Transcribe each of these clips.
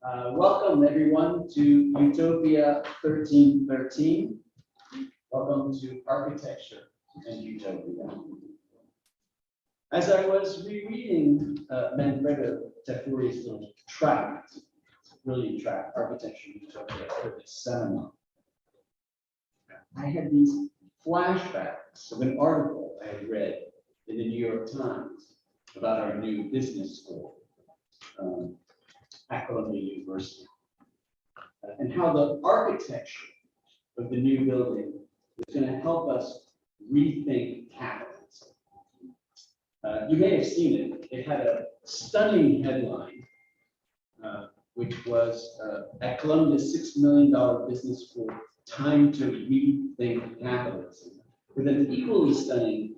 Welcome everyone to Utopia 1313. Welcome to Architecture and Utopia. As I was rereading Manfredo Tafuri's little tract, brilliant tract, Architecture and Utopia, for this seminar, I had these flashbacks of an article I had read in the New York Times about our new business school at Columbia University, and how the architecture of the new building is going to help us rethink capitalism. You may have seen it. It had a stunning headline, which was at Columbia's $6 million business school, time to rethink capitalism, with an equally stunning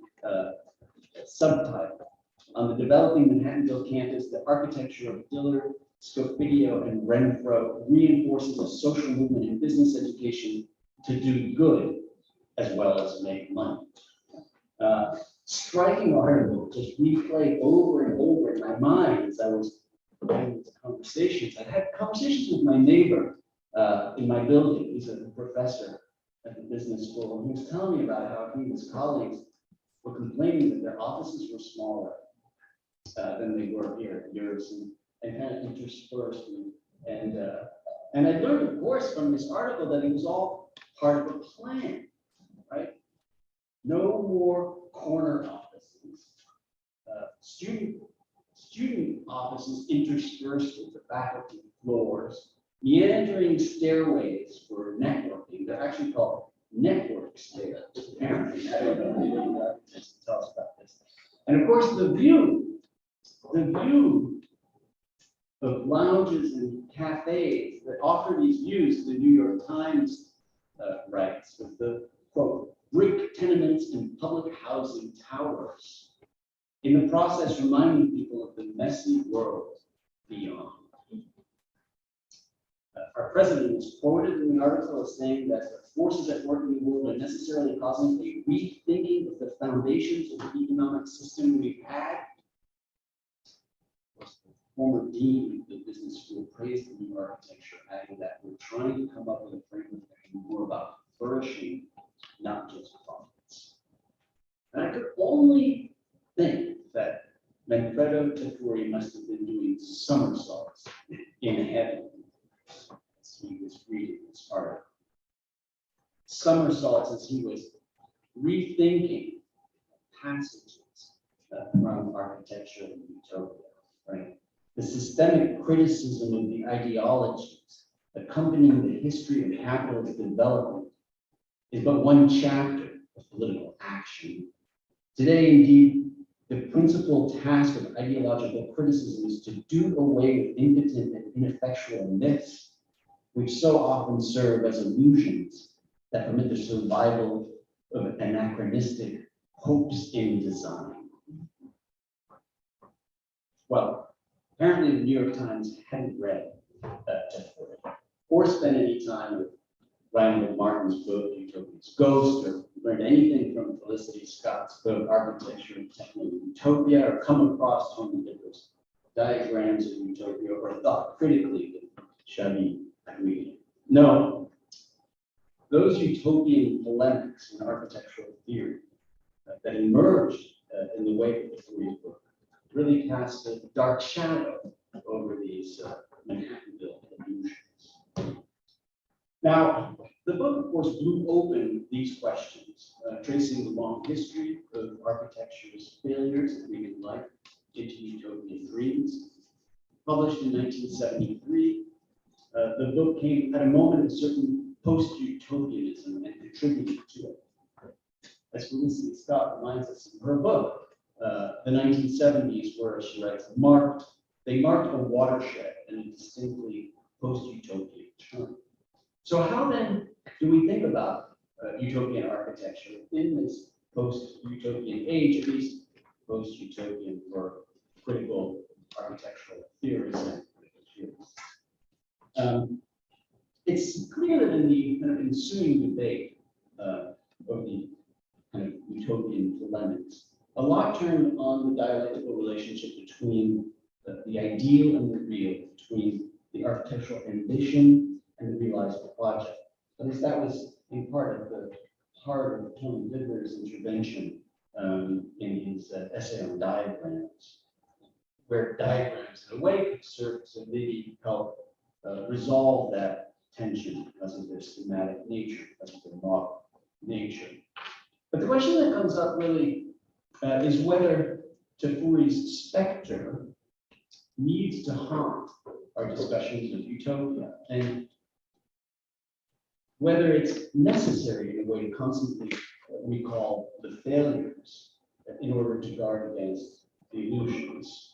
subtitle on the developing Manhattanville campus, the architecture of Dillard, Scofidio, and Renfro reinforces a social movement in business education to do good as well as make money. Striking article, just replayed over and over in my mind as I was having these conversations. I had conversations with my neighbor in my building. He's a professor at the business school, and he was telling me about how he and his colleagues were complaining that their offices were smaller than they were here at yours, and kind of interspersed. And I learned, of course, from this article that it was all part of a plan, right? No more corner offices, student offices interspersed with the faculty floors, meandering stairways for networking. They're actually called network stairs, apparently. I don't know anything about this to tell us about this. And of course, the view of lounges and cafes that offer these views, the New York Times writes, with the, quote, brick tenements and public housing towers, in the process reminding people of the messy world beyond. Our president is quoted in the article as saying that the forces at work in the world are necessarily causing a rethinking of the foundations of the economic system we've had. Former dean of the business school praised the new architecture, adding that we're trying to come up with a framework that can be more about flourishing, not just profits. And I could only think that Manfredo Tafuri must have been doing somersaults in heaven as he was reading this article. Somersaults as he was rethinking passages from Architecture and Utopia, right? The systemic criticism of the ideologies accompanying the history of capitalist development is but one chapter of political action. Today, indeed, the principal task of ideological criticism is to do away with impotent and ineffectual myths, which so often serve as illusions that permit the survival of anachronistic hopes in design. Well, apparently the New York Times hadn't read Tafuri or spent any time with Randall Martin's book, Utopia's Ghost, or learned anything from Felicity Scott's book, Architecture and Utopia, or come across Tony Dicker's diagrams of Utopia, or thought critically with Xavier Guillen. No, those utopian polemics in architectural theory that emerged in the wake of Tafuri's book really cast a dark shadow over these Manhattanville illusions. Now, the book, of course, blew open these questions, tracing the long history of architecture's failures and bringing life into utopian dreams. Published in 1973, the book came at a moment of certain post-utopianism and contributed to it. As Felicity Scott reminds us in her book, the 1970s were, she writes, they marked a watershed in a distinctly post-utopian term. So how then do we think about utopian architecture in this post-utopian age, at least post-utopian for critical architectural theorists and critical theorists? It's clear that in the kind of ensuing debate of the kind of utopian polemics, a lot turned on the dialectical relationship between the ideal and the real, between the the architectural ambition and the realized project. At least that was in part at the heart of Tony Vidler's intervention in his essay on diagrams, where diagrams in a way could serve to maybe help resolve that tension because of their schematic nature, because of their model nature. But the question that comes up really is whether Tafuri's specter needs to haunt our discussions of utopia, and whether it's necessary in a way to constantly recall the failures in order to guard against the illusions.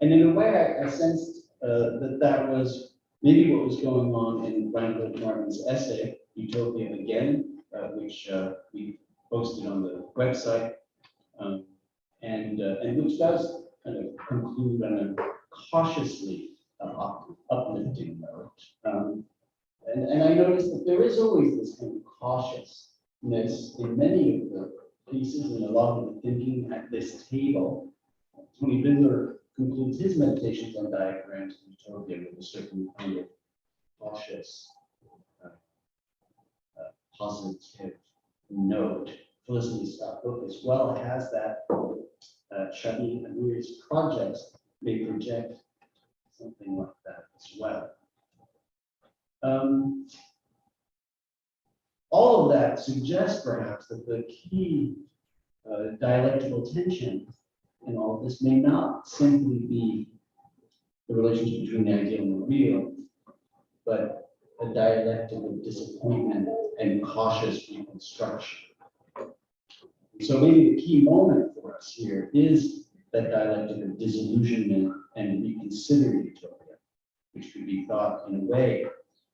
And in a way, I sensed that was maybe what was going on in Reinhold Martin's essay, Utopia Again, which we posted on the website, and which does kind of conclude on a cautiously uplifting note. And I noticed that there is always this kind of cautiousness in many of the pieces and a lot of the thinking at this table. Tony Vidler concludes his meditations on diagrams of utopia with a certain kind of cautious, positive note. Felicity Scott Book as well has that. Shadi and Weir's projects may project something like that as well. All of that suggests perhaps that the key dialectical tension in all of this may not simply be the relationship between the ideal and the real, but a dialectic of disappointment and cautious reconstruction. So maybe the key moment for us here is that dialectic of disillusionment and reconsidering utopia, which could be thought in a way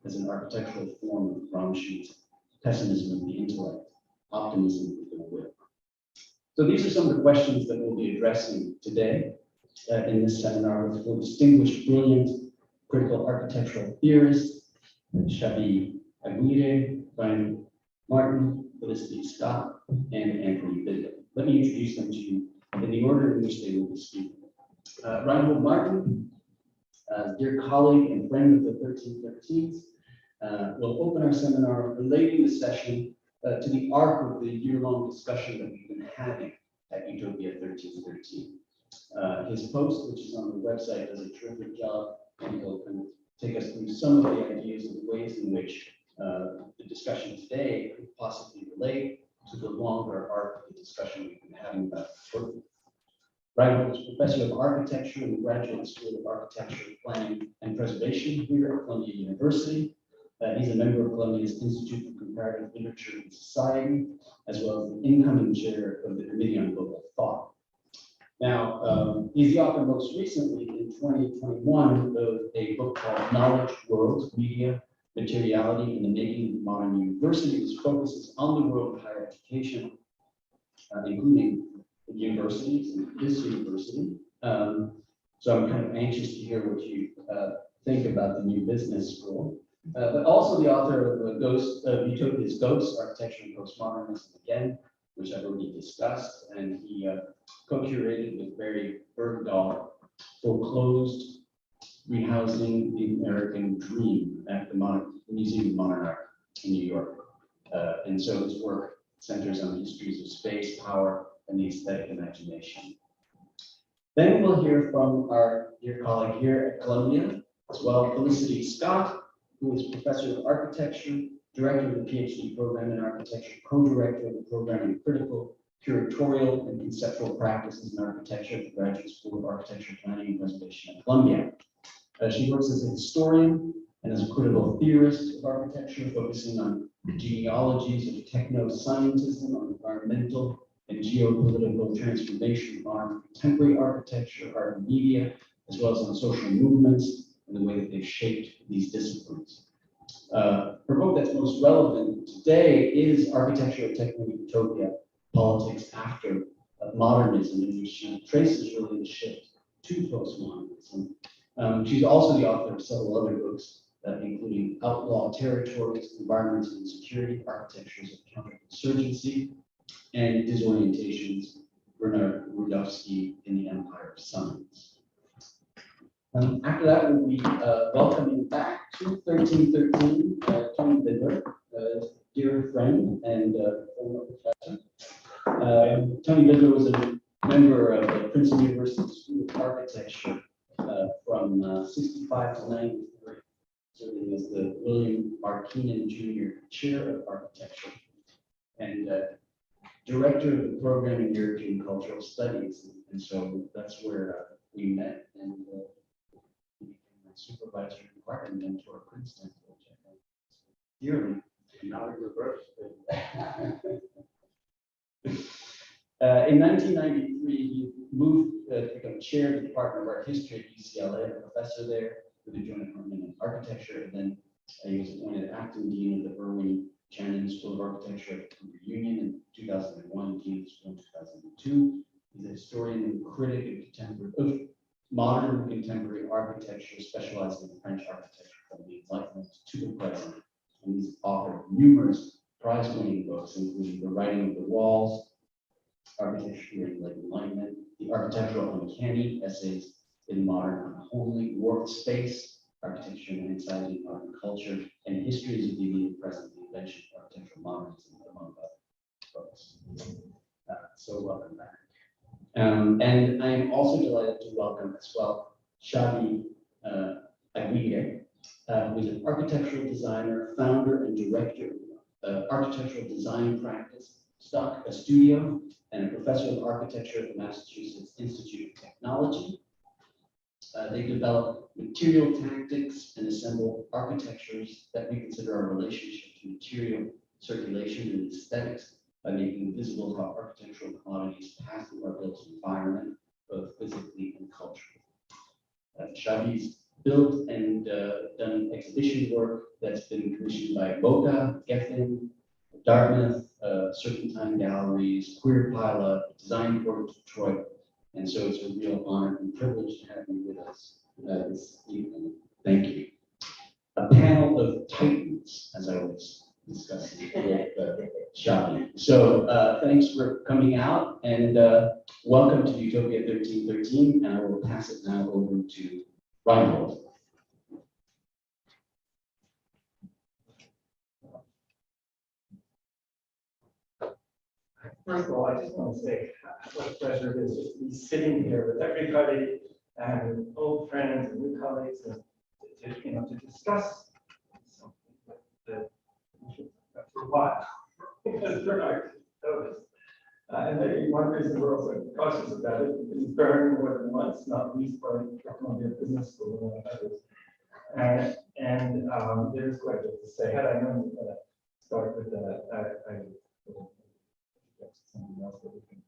as an architectural form of Gramsci's pessimism of the intellect, optimism of the will. So these are some of the questions that we'll be addressing today in this seminar with four distinguished, brilliant, critical architectural theorists, Xabi Aguirre, Brian Martin, Felicity Scott, and Anthony Vidler. Let me introduce them to you in the order in which they will be speaking. Reinhold Martin, dear colleague and friend of the 1313s, will open our seminar relating the session to the arc of the year-long discussion that we've been having at Utopia 1313. His post, which is on the website, does a terrific job, and he'll kind of take us through some of the ideas and the ways in which the discussion today could possibly relate to the longer arc of the discussion we've been having about Utopia. Reinhold is professor of architecture in the Graduate School of Architecture, Planning, and Preservation here at Columbia University. He's a member of Columbia's Institute for Comparative Literature and Society, as well as the incoming chair of the Committee on Global Thought. Now, he's the author most recently in 2021 of a book called Knowledge World, Media, Materiality in the Making of Modern University, which focuses on the world of higher education, including universities and this university. So I'm kind of anxious to hear what you think about the new business school. But also the author of Utopia's Ghosts, Architecture and Postmodernism Again, which I've already discussed, and he co-curated with Barry Bergdahl Foreclosed Rehousing the American Dream at the Museum of Modern Art in New York. And so his work centers on histories of space, power, and the aesthetic imagination. Then we'll hear from our dear colleague here at Columbia, as well, Felicity Scott, who is professor of architecture, director of the PhD program in architecture, co-director of the program in critical, curatorial, and conceptual practices in architecture at the Graduate School of Architecture, Planning, and Preservation at Columbia. She works as a historian and as a critical theorist of architecture, focusing on genealogies of techno-scientism, on environmental and geopolitical transformation of modern contemporary architecture, art and media, as well as on social movements and the way that they've shaped these disciplines. Her book that's most relevant today is Architecture of Techno-Utopia, Politics After Modernism, in which she traces really the shift to postmodernism. She's also the author of several other books, including Outlaw Territories, Environmental Insecurity, Architectures of Counterinsurgency, and Disorientations, Bernard Rudofsky in the Empire of Science. After that, we'll be welcoming back to 1313 Tony Bidler, dear friend and former professor. Tony Bidler was a member of the Princeton University School of Architecture from 65 to 93, serving as the William R. Keenan Jr. Chair of Architecture and director of the program in European Cultural Studies. And so that's where we met, and he became my supervisor in part and mentor at Princeton, which I know dearly. Not in reverse. In 1993, he moved to become chair of the Department of Art History at UCLA, a professor there with a joint appointment in architecture, and then he was appointed acting dean of the Irwin Channing School of Architecture at Cooper Union in 2001, dean of the school in 2002. He's a historian and critic of modern and contemporary architecture, specializing in French architecture from the Enlightenment to the present. And he's authored numerous prize-winning books, including The Writing of the Walls, Architecture in the Enlightenment, The Architectural Uncanny, Essays in Modern Unholy, Warped Space, Architecture and Anxiety in Modern Culture, and Histories of the Immediate Present, The Invention of Architectural Modernism, among other books. So welcome back. And I am also delighted to welcome as well Shadi Aguirre, who is an architectural designer, founder and director of architectural design practice, a studio, and a professor of architecture at the Massachusetts Institute of Technology. They develop material tactics and assemble architectures that we consider our relationship to material circulation and aesthetics by making visible how architectural commodities pass through our built environment, both physically and culturally. Shadi's built and done exhibition work that's been commissioned by Boca, Geffen, Dartmouth, Serpentine Galleries, Queer Pilot, Design Court Detroit, and so it's a real honor and privilege to have you with us this evening. Thank you. A panel of titans, as I was discussing with Shadi. So thanks for coming out, and welcome to Utopia 1313, and I will pass it now over to Reinhold. First of all, I just want to say what a pleasure it is just to be sitting here with everybody and old friends and new colleagues and to discuss something for a while because we're not noticed. And maybe one reason we're also cautious about it is burning more than once, not least by Columbia Business School and others. And there's quite a bit to say. Had I known that start with that, I something else that we can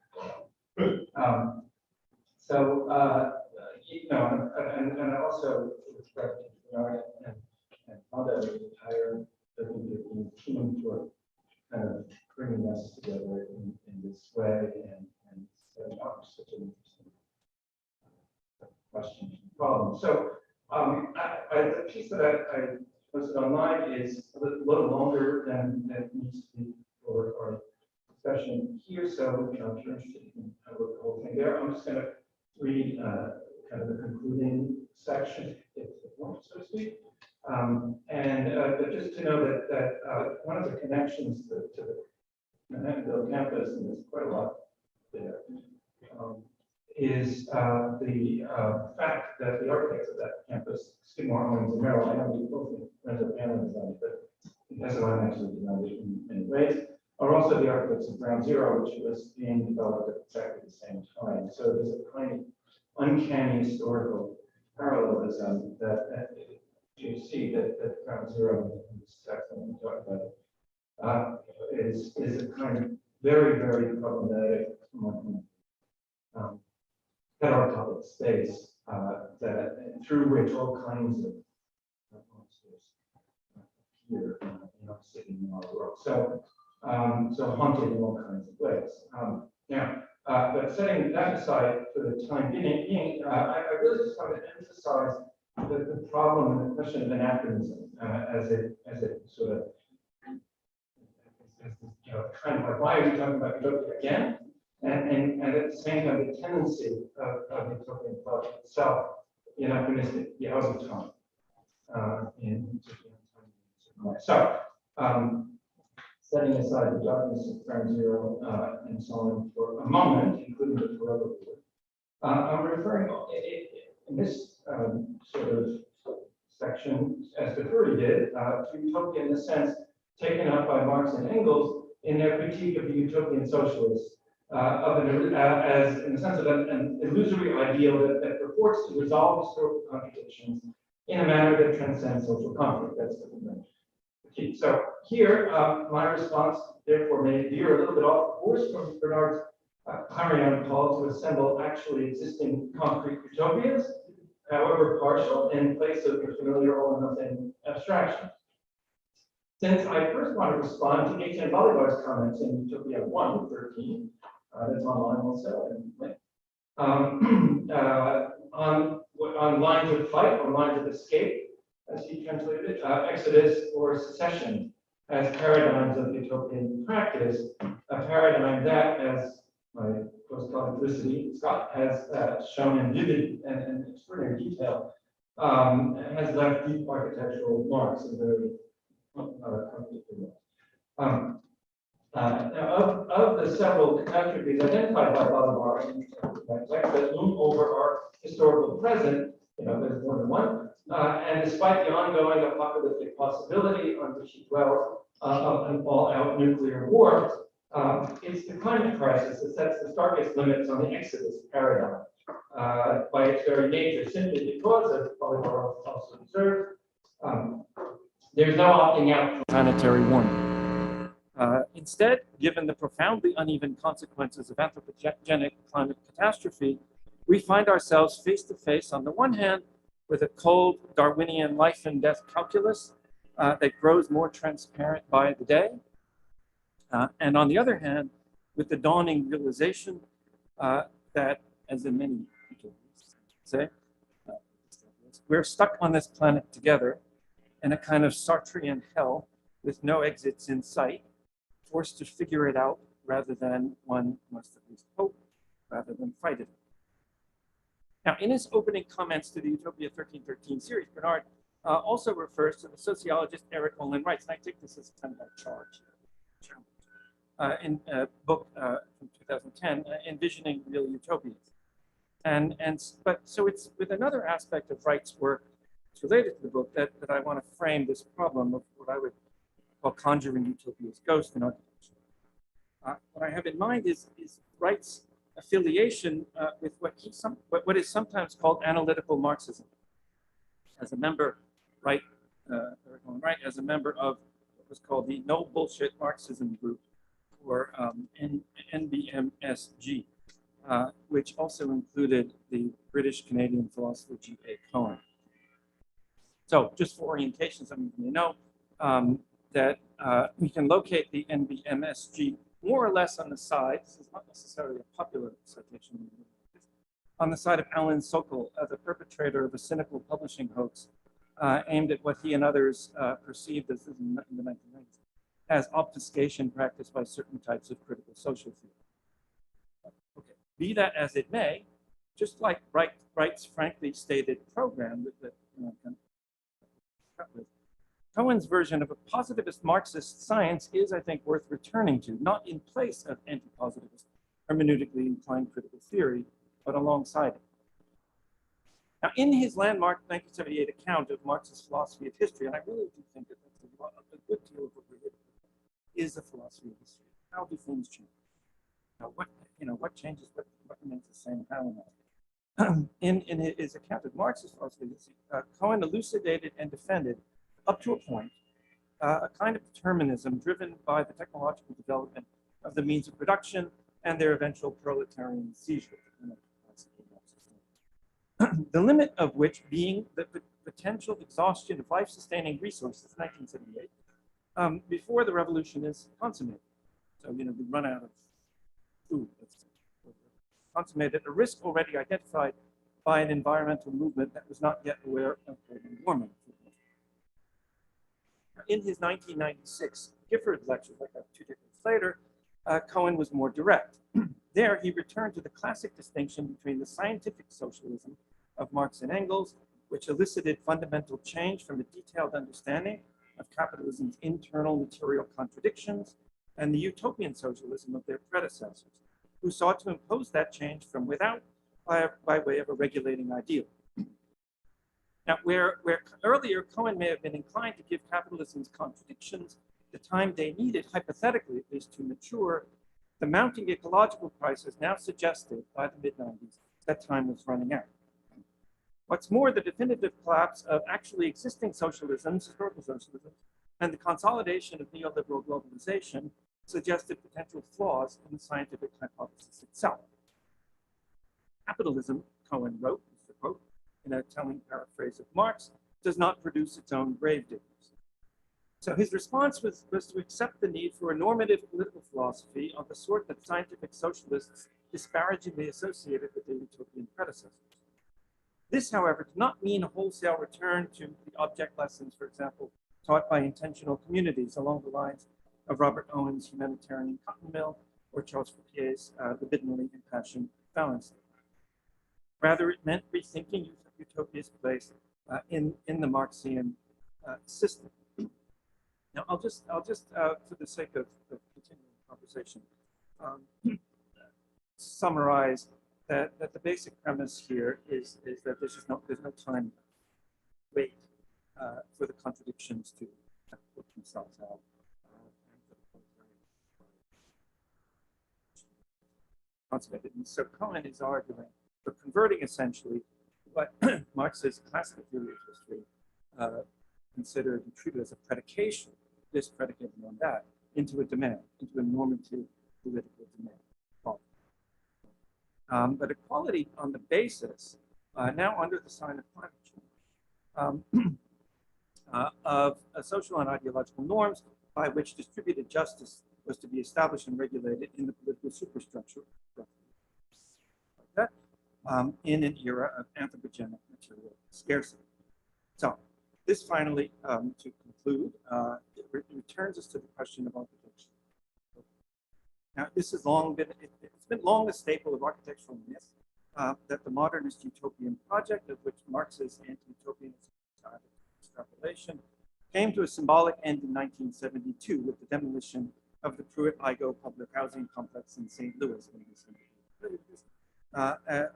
and also with respect to Bernard and Honda, the entire team for kind of bringing us together in this way and setting up such an interesting question and problem. So the piece that I posted online is a little longer than it needs to be for our discussion here, so if you're interested, you can have a look at the whole thing there. I'm just going to read kind of the concluding section, if you want, so to speak. But just to know that one of the connections to the Manhattanville campus, and there's quite a lot there, is the fact that the architects of that campus, Skidmore, Owens, and Merrill, I know we both friends of Panelist designed it, but SOM actually designed it in many ways, are also the architects of Ground Zero, which was being developed at exactly the same time. So there's a kind of uncanny historical parallelism that you see that Ground Zero in this text that we talked about is a kind of very, very problematic pedagogical space through which all kinds of monsters appear in our city and our world. So haunted in all kinds of ways. But setting that aside for the time being, I really just want to emphasize the problem and the question of anachronism as it sort of, kind of like, why are we talking about Utopia again? And at the same time, the tendency of utopian thought itself anachronistic, out of time in utopian time. So, setting aside the darkness of ground zero and so on for a moment, including the forever word, I'm referring in this sort of section, as Tafuri did, to utopia in the sense taken up by Marx and Engels in their critique of the utopian socialists, as in the sense of an illusory ideal that purports to resolve historical contradictions in a manner that transcends social conflict. That's the key. So here, my response, therefore, may veer a little bit off course from Bernard's Harian call to assemble actually existing concrete utopias, however partial, in place of the familiar all-or-nothing abstraction. Since I first want to respond to Etienne Balibar's comments in Utopia 1:13, that's online also, on lines of fight or lines of escape, as he translated it, exodus or secession as paradigms of utopian practice, a paradigm that, as my close colleague Felicity Scott has shown in vivid and extraordinary detail, has left deep architectural marks in very of the several catastrophes identified by Balibar in that text that loom over our historical present, there's more than one, and despite the ongoing apocalyptic possibility on which he dwells of an all-out nuclear war, it's the climate crisis that sets the starkest limits on the exodus paradigm by its very nature, simply because, as Balibar also observed, there's no opting out from planetary warming. Instead, given the profoundly uneven consequences of anthropogenic climate catastrophe, we find ourselves face to face, on the one hand, with a cold Darwinian life and death calculus that grows more transparent by the day, and on the other hand, with the dawning realization that, as in many utopias say, we're stuck on this planet together in a kind of Sartrean hell with no exits in sight, forced to figure it out rather than, one must at least hope, rather than fight it. Now, in his opening comments to the Utopia 1313 series, Bernard also refers to the sociologist Eric Olin Wright's, and I take this as kind of a charge, in a book from 2010, Envisioning Real Utopias. But so it's with another aspect of Wright's work related to the book that I want to frame this problem of what I would call conjuring utopia's ghost in architecture. What I have in mind is Wright's affiliation with what is sometimes called analytical Marxism. As a member, Wright, as a member of what was called the No Bullshit Marxism Group, or NBMSG, which also included the British-Canadian philosopher G.A. Cohen. So just for orientation, some of you may know that we can locate the NBMSG more or less on the side. This is not necessarily a popular citation. On the side of Alan Sokol, the perpetrator of a cynical publishing hoax aimed at what he and others perceived as, in the 1990s, as obfuscation practiced by certain types of critical social theory. Okay. Be that as it may, just like Wright's frankly stated program that Cohen's version of a positivist Marxist science is, I think, worth returning to, not in place of anti-positivist, hermeneutically inclined critical theory, but alongside it. Now, in his landmark 1978 account of Marxist philosophy of history, and I really do think that that's a good deal of what we're here is the philosophy of history. How do things change? Now, what changes? What remains the same? How and how? In his account of Marxist philosophy of history, Cohen elucidated and defended, up to a point, a kind of determinism driven by the technological development of the means of production and their eventual proletarian seizure. The limit of which being the potential exhaustion of life-sustaining resources, 1978, before the revolution is consummated. So, we run out of food. Consummated, a risk already identified by an environmental movement that was not yet aware of global warming. In his 1996 Gifford lecture, like 2 decades later, Cohen was more direct. There, he returned to the classic distinction between the scientific socialism of Marx and Engels, which elicited fundamental change from a detailed understanding of capitalism's internal material contradictions and the utopian socialism of their predecessors, who sought to impose that change from without by way of a regulating ideal. Now, where earlier Cohen may have been inclined to give capitalism's contradictions the time they needed, hypothetically at least, to mature, the mounting ecological crisis now suggested by the mid-90s that time was running out. What's more, the definitive collapse of actually existing socialisms, historical socialism, and the consolidation of neoliberal globalization suggested potential flaws in the scientific hypothesis itself. Capitalism, Cohen wrote, is the quote, in a telling paraphrase of Marx, does not produce its own gravediggers. So his response was to accept the need for a normative political philosophy of the sort that scientific socialists disparagingly associated with their utopian predecessors. This, however, did not mean a wholesale return to the object lessons, for example, taught by intentional communities along the lines of Robert Owen's Humanitarian Cotton Mill or Charles Fourier's libidinally impassioned balance. Rather, it meant rethinking utopia's place in the Marxian system. Now, I'll just for the sake of continuing the conversation, summarize that the basic premise here is that there's no time wait for the contradictions to work themselves out. And so Cohen is arguing for converting essentially what Marx's classical theory of history considered and treated as a predication, this predicated on that, into a demand, into a normative political demand. But equality on the basis, now under the sign of climate change, of social and ideological norms by which distributed justice was to be established and regulated in the political superstructure like that, in an era of anthropogenic material scarcity. So this finally, to conclude, it returns us to the question of architecture. Now, this has long been, it's been long a staple of architectural myth that the modernist utopian project, of which Marx's anti-utopianism extrapolation, came to a symbolic end in 1972 with the demolition of the Pruitt-Igoe public housing complex in St. Louis,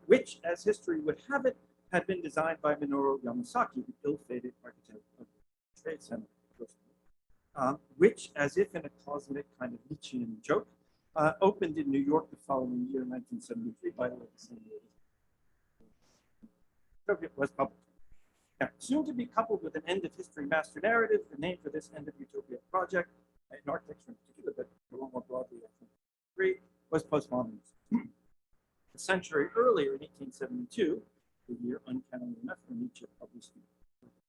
which, as history would have it, had been designed by Minoru Yamasaki, the ill-fated architect of the Trade Center, which, as if in a cosmic kind of Nietzschean joke, opened in New York the following year, 1973, by the way, the same year. Utopia was published. Now, soon to be coupled with an end of history master narrative, the name for this end of utopia project, in architecture in particular, but a little more broadly, I think, was postmodernism. A century earlier, in 1872, the year uncannily enough when Nietzsche published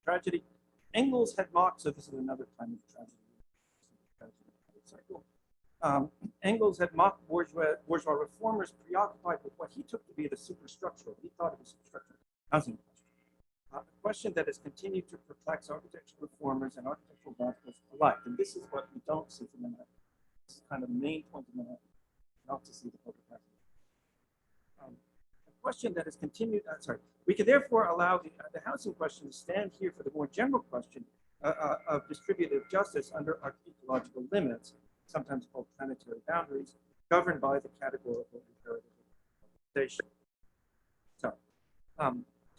Tragedy, Engels had mocked, so this is another kind of tragedy cycle. Engels had mocked bourgeois reformers preoccupied with what he took to be the superstructural, he thought it was superstructural housing question. A question that has continued to perplex architectural reformers and architectural radicals alike. And this is what we don't see from Manhattan. This is kind of the main point of Manhattan, not to see the public housing. A question that has continued, we can therefore allow the housing question to stand here for the more general question of distributive justice under our ecological limits, sometimes called planetary boundaries, governed by the categorical imperative of organization. So,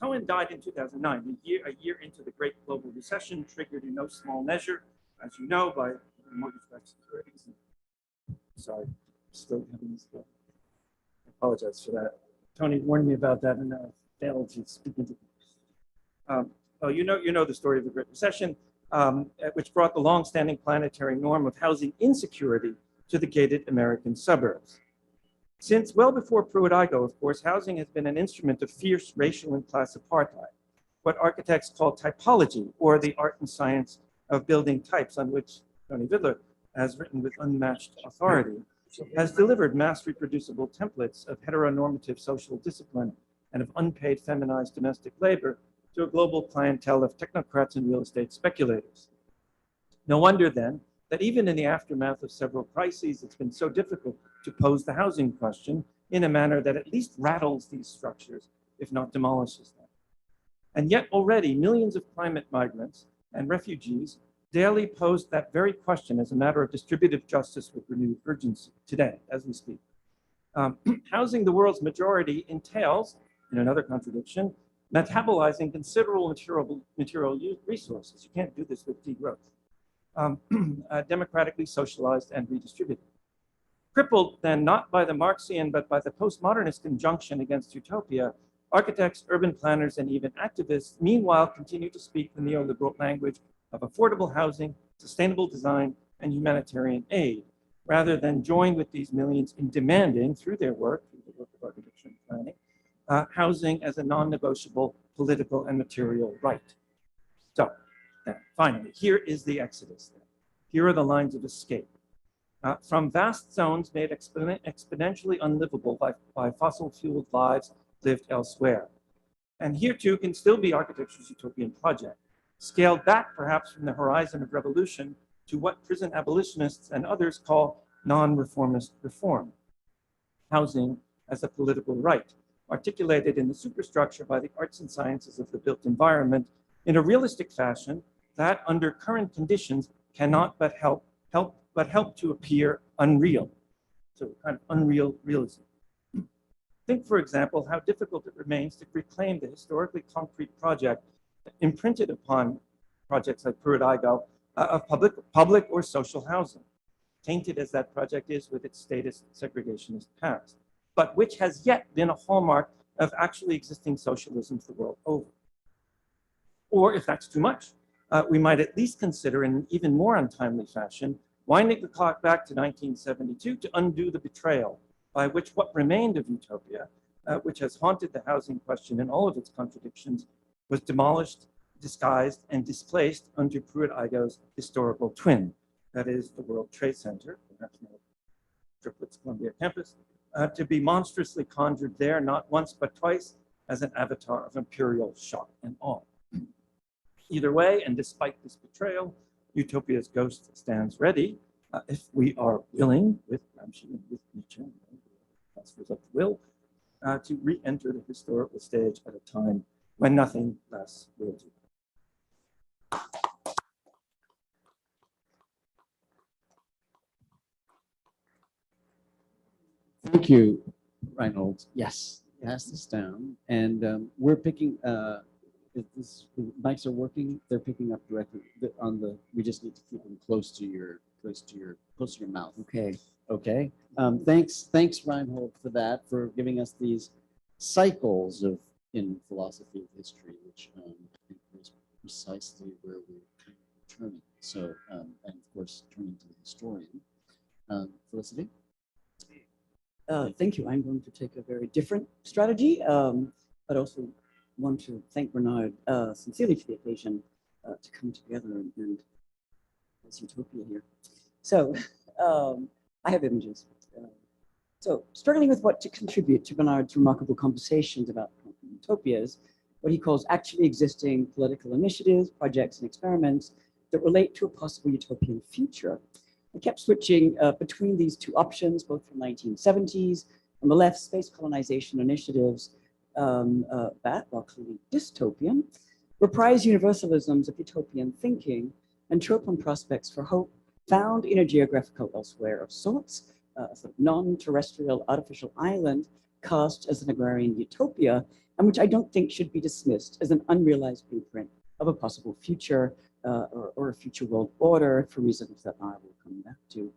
Cohen died in 2009, a year into the Great Global Recession, triggered in no small measure, as you know, by mortgage-backed securities. Sorry, still having this. I apologize for that. Tony warned me about that, and I failed to speak into it. Oh, you know the story of the Great Recession, which brought the long-standing planetary norm of housing insecurity to the gated American suburbs. Since well before Pruitt-Igoe, of course, housing has been an instrument of fierce racial and class apartheid, what architects call typology, or the art and science of building types, on which Tony Vidler has written with unmatched authority, has delivered mass reproducible templates of heteronormative social discipline and of unpaid feminized domestic labor to a global clientele of technocrats and real estate speculators. No wonder then that even in the aftermath of several crises, it's been so difficult to pose the housing question in a manner that at least rattles these structures, if not demolishes them. And yet already millions of climate migrants and refugees daily pose that very question as a matter of distributive justice with renewed urgency today, as we speak. Housing the world's majority entails, in another contradiction, metabolizing considerable material resources. You can't do this with degrowth. Democratically socialized and redistributed. Crippled then not by the Marxian but by the postmodernist injunction against utopia, architects, urban planners, and even activists meanwhile continue to speak the neoliberal language of affordable housing, sustainable design, and humanitarian aid, rather than join with these millions in demanding, through their work, through the work of architecture and planning, housing as a non-negotiable political and material right. So, finally, here is the exodus. Here are the lines of escape. From vast zones made exponentially unlivable by fossil-fueled lives lived elsewhere. And here too can still be architecture's utopian project, scaled back perhaps from the horizon of revolution to what prison abolitionists and others call non-reformist reform. Housing as a political right, articulated in the superstructure by the arts and sciences of the built environment in a realistic fashion that under current conditions cannot but help to appear unreal. So kind of unreal realism. Think, for example, how difficult it remains to reclaim the historically concrete project imprinted upon projects like Pruitt-Igoe of public or social housing, tainted as that project is with its statist segregationist past, but which has yet been a hallmark of actually existing socialisms the world over. Or if that's too much, we might at least consider in an even more untimely fashion winding the clock back to 1972 to undo the betrayal by which what remained of utopia, which has haunted the housing question in all of its contradictions, was demolished, disguised, and displaced under Pruitt-Igoe's historical twin, that is the World Trade Center, perhaps not Triplets Columbia campus, to be monstrously conjured there not once but twice as an avatar of imperial shock and awe. Either way, and despite this betrayal, Utopia's ghost stands ready, if we are willing, with Gramsci and with Nietzsche, philosophers of the will, to re-enter the historical stage at a time when nothing less will do. Thank you, Reinhold. Yes, pass this down. And we're picking, if the mics are working, they're picking up directly on the, we just need to keep them close to your mouth. Okay. Okay. Thanks, Reinhold, for that, for giving us these cycles in philosophy of history, which I think is precisely where we're turning. So, and of course, turning to the historian. Felicity? Thank you. I'm going to take a very different strategy, but also want to thank Bernard sincerely for the occasion to come together and this utopia here. So I have images. So struggling with what to contribute to Bernard's remarkable conversations about utopias, what he calls actually existing political initiatives, projects, and experiments that relate to a possible utopian future. I kept switching between these two options, both from 1970s, on the left, space colonization initiatives that, while clearly dystopian, reprise universalisms of utopian thinking and trope on prospects for hope found in a geographical elsewhere of sorts, a sort of non-terrestrial artificial island cast as an agrarian utopia, and which I don't think should be dismissed as an unrealized blueprint of a possible future or a future world order for reasons that I will come back to.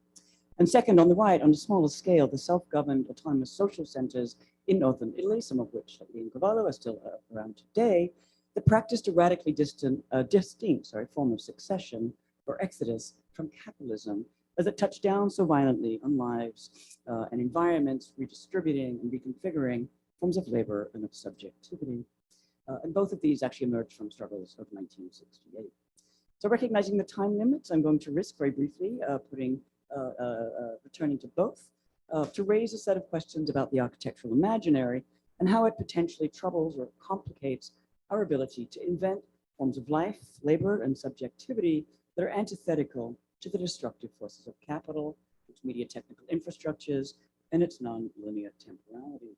And second, on the right, on a smaller scale, the self-governed autonomous social centers in northern Italy, some of which, like in Cavallo, are still around today, that practiced a radically distinct form of succession or exodus from capitalism, as it touched down so violently on lives and environments, redistributing and reconfiguring forms of labor and of subjectivity. And both of these actually emerged from struggles of 1968. So recognizing the time limits, I'm going to risk very briefly returning to both to raise a set of questions about the architectural imaginary and how it potentially troubles or complicates our ability to invent forms of life, labor, and subjectivity that are antithetical to the destructive forces of capital, its media technical infrastructures, and its non-linear temporality.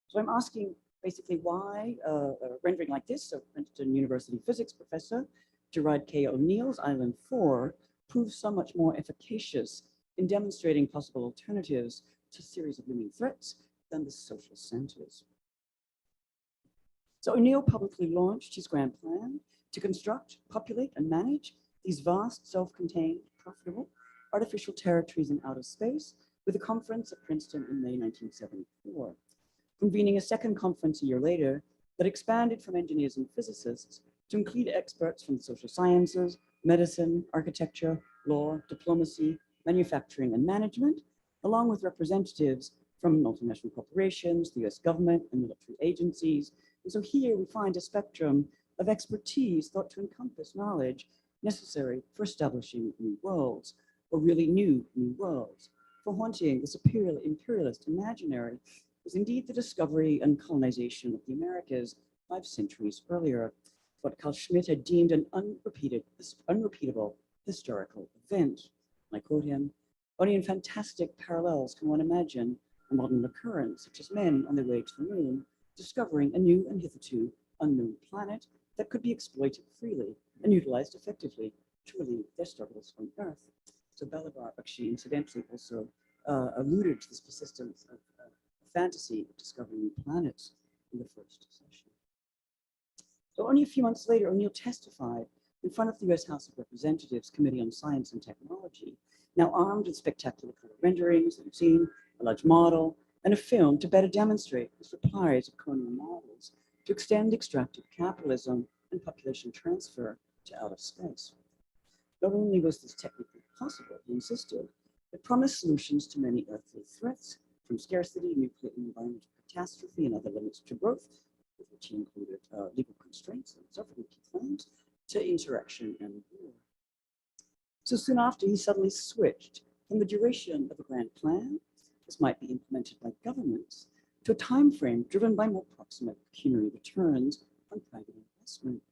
So I'm asking Basically, why a rendering like this of Princeton University physics professor Gerard K. O'Neill's Island 4 proves so much more efficacious in demonstrating possible alternatives to a series of looming threats than the social centers. So O'Neill publicly launched his grand plan to construct, populate, and manage these vast, self-contained, profitable, artificial territories in outer space with a conference at Princeton in May 1974, convening a second conference a year later that expanded from engineers and physicists to include experts from the social sciences, medicine, architecture, law, diplomacy, manufacturing, and management, along with representatives from multinational corporations, the US government, and military agencies. And so here we find a spectrum of expertise thought to encompass knowledge necessary for establishing new worlds, or really new worlds. For haunting this imperialist imaginary was indeed the discovery and colonization of the Americas 5 centuries earlier, what Carl Schmitt had deemed an unrepeatable historical event. And I quote him, "Only in fantastic parallels can one imagine a modern occurrence, such as men on their way to the moon, discovering a new and hitherto unknown planet that could be exploited freely and utilized effectively to relieve their struggles on Earth." So Balibar actually incidentally also alluded to this persistence of fantasy of discovering new planets in the first session. So only a few months later, O'Neill testified in front of the US House of Representatives Committee on Science and Technology, now armed with spectacular color renderings that we've seen, a large model, and a film to better demonstrate the replies of colonial models to extend extractive capitalism and population transfer to outer space. Not only was this technically possible, he insisted, it promised solutions to many earthly threats, from scarcity, nuclear and environmental catastrophe, and other limits to growth, which he included legal constraints and sovereignty claims, to insurrection and war. So soon after, he suddenly switched from the duration of a grand plan, as might be implemented by governments, to a time frame driven by more proximate pecuniary returns on private investment.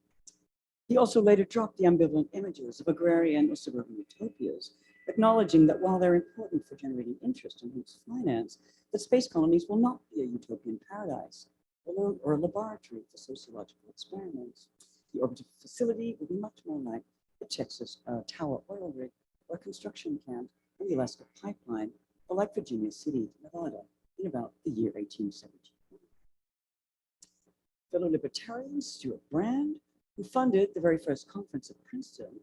He also later dropped the ambivalent images of agrarian or suburban utopias, acknowledging that while they're important for generating interest and hence finance, that space colonies will not be a utopian paradise or a laboratory for sociological experiments. The orbital facility will be much more like the Texas Tower oil rig or construction camp on the Alaska pipeline, or like Virginia City, Nevada, in about the year 1870. Fellow libertarian Stuart Brand, who funded the very first conference at Princeton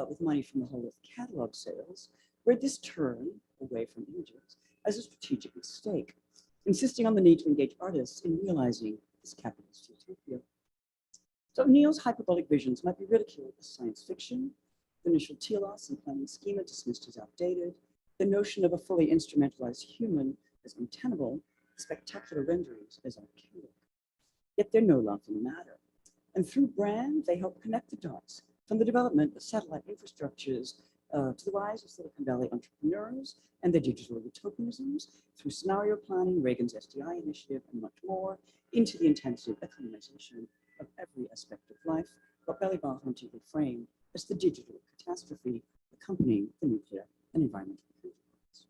with money from the whole of catalog sales, read this turn away from images as a strategic mistake, insisting on the need to engage artists in realizing this capitalist utopia. So O'Neill's hyperbolic visions might be ridiculed as science fiction. The initial telos and planning schema dismissed as outdated. The notion of a fully instrumentalized human as untenable, spectacular renderings as archaic. Yet they're no laughing matter. And through Brand, they help connect the dots from the development of satellite infrastructures to the rise of Silicon Valley entrepreneurs and their digital utopianisms, through scenario planning, Reagan's SDI initiative, and much more, into the intensive economization of every aspect of life, what Balibar hauntingly framed as the digital catastrophe accompanying the nuclear and environmental conflicts.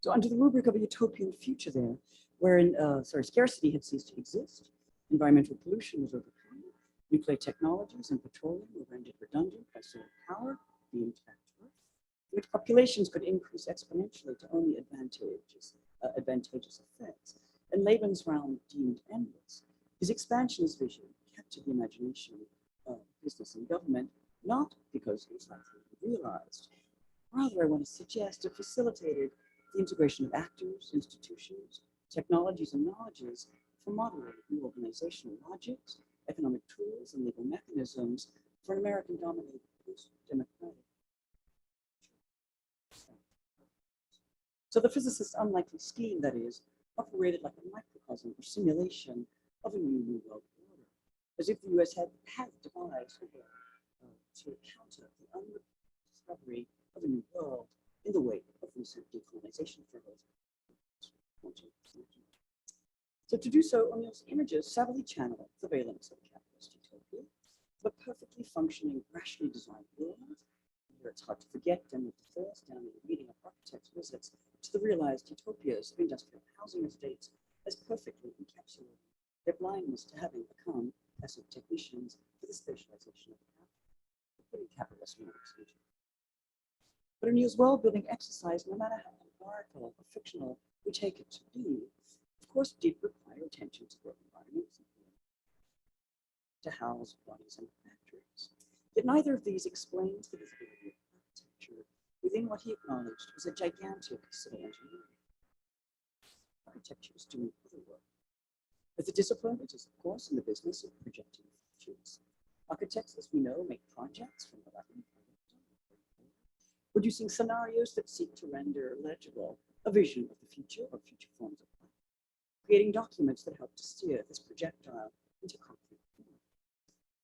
So under the rubric of a utopian future there, wherein scarcity had ceased to exist, environmental pollution was overcome, nuclear technologies and petroleum were rendered redundant by solar power beamed back to Earth, which populations could increase exponentially to only advantageous effects, and Laban's realm deemed endless. His expansionist vision captured the imagination of business and government, not because it was likely to be realized. Rather, I want to suggest it facilitated the integration of actors, institutions, technologies, and knowledges for modeling new organizational logics, economic tools, and legal mechanisms for an American-dominated post-democratic. So the physicist's unlikely scheme, that is, operated like a microcosm or simulation of a new world order, as if the US had devised a way to counter the unrepeated discovery of a new world in the wake of recent decolonization struggles. So to do so, O'Neill's images savvily channel the valence of capitalist utopia, of a perfectly functioning, rationally designed world. Here it's hard to forget Denver first down in the reading of architects' visits to the realized utopias of industrial housing estates as perfectly encapsulated their blindness to having become passive technicians for the specialization of the capital, putting capitalist norms into. But a news world-building exercise, no matter how allegorical or fictional we take it to be, of course, did require attention to work environments, to house bodies and factories. Yet neither of these explains the visibility of architecture within what he acknowledged was a gigantic civil engineering. Architecture is doing other work. As a discipline, it is, of course, in the business of projecting futures. Architects, as we know, make projects from the Latin, producing scenarios that seek to render legible a vision of the future or future forms of life, creating documents that help to steer this projectile into concrete form.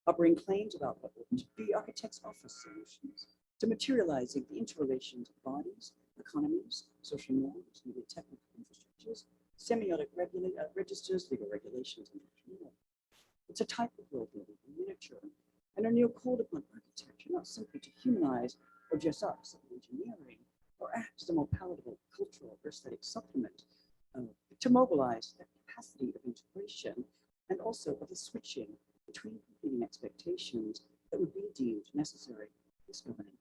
Harboring claims about what ought to be, architects offer solutions to materializing the interrelations of bodies, economies, social norms, media technical infrastructures, semiotic registers, legal regulations, and law. It's a type of world building in miniature, and O'Neill called upon architecture not simply to humanize or dress up civil engineering, or act as a more palatable cultural or aesthetic supplement, but to mobilize that capacity of integration and also of the switching between competing expectations that would be deemed necessary for this governing.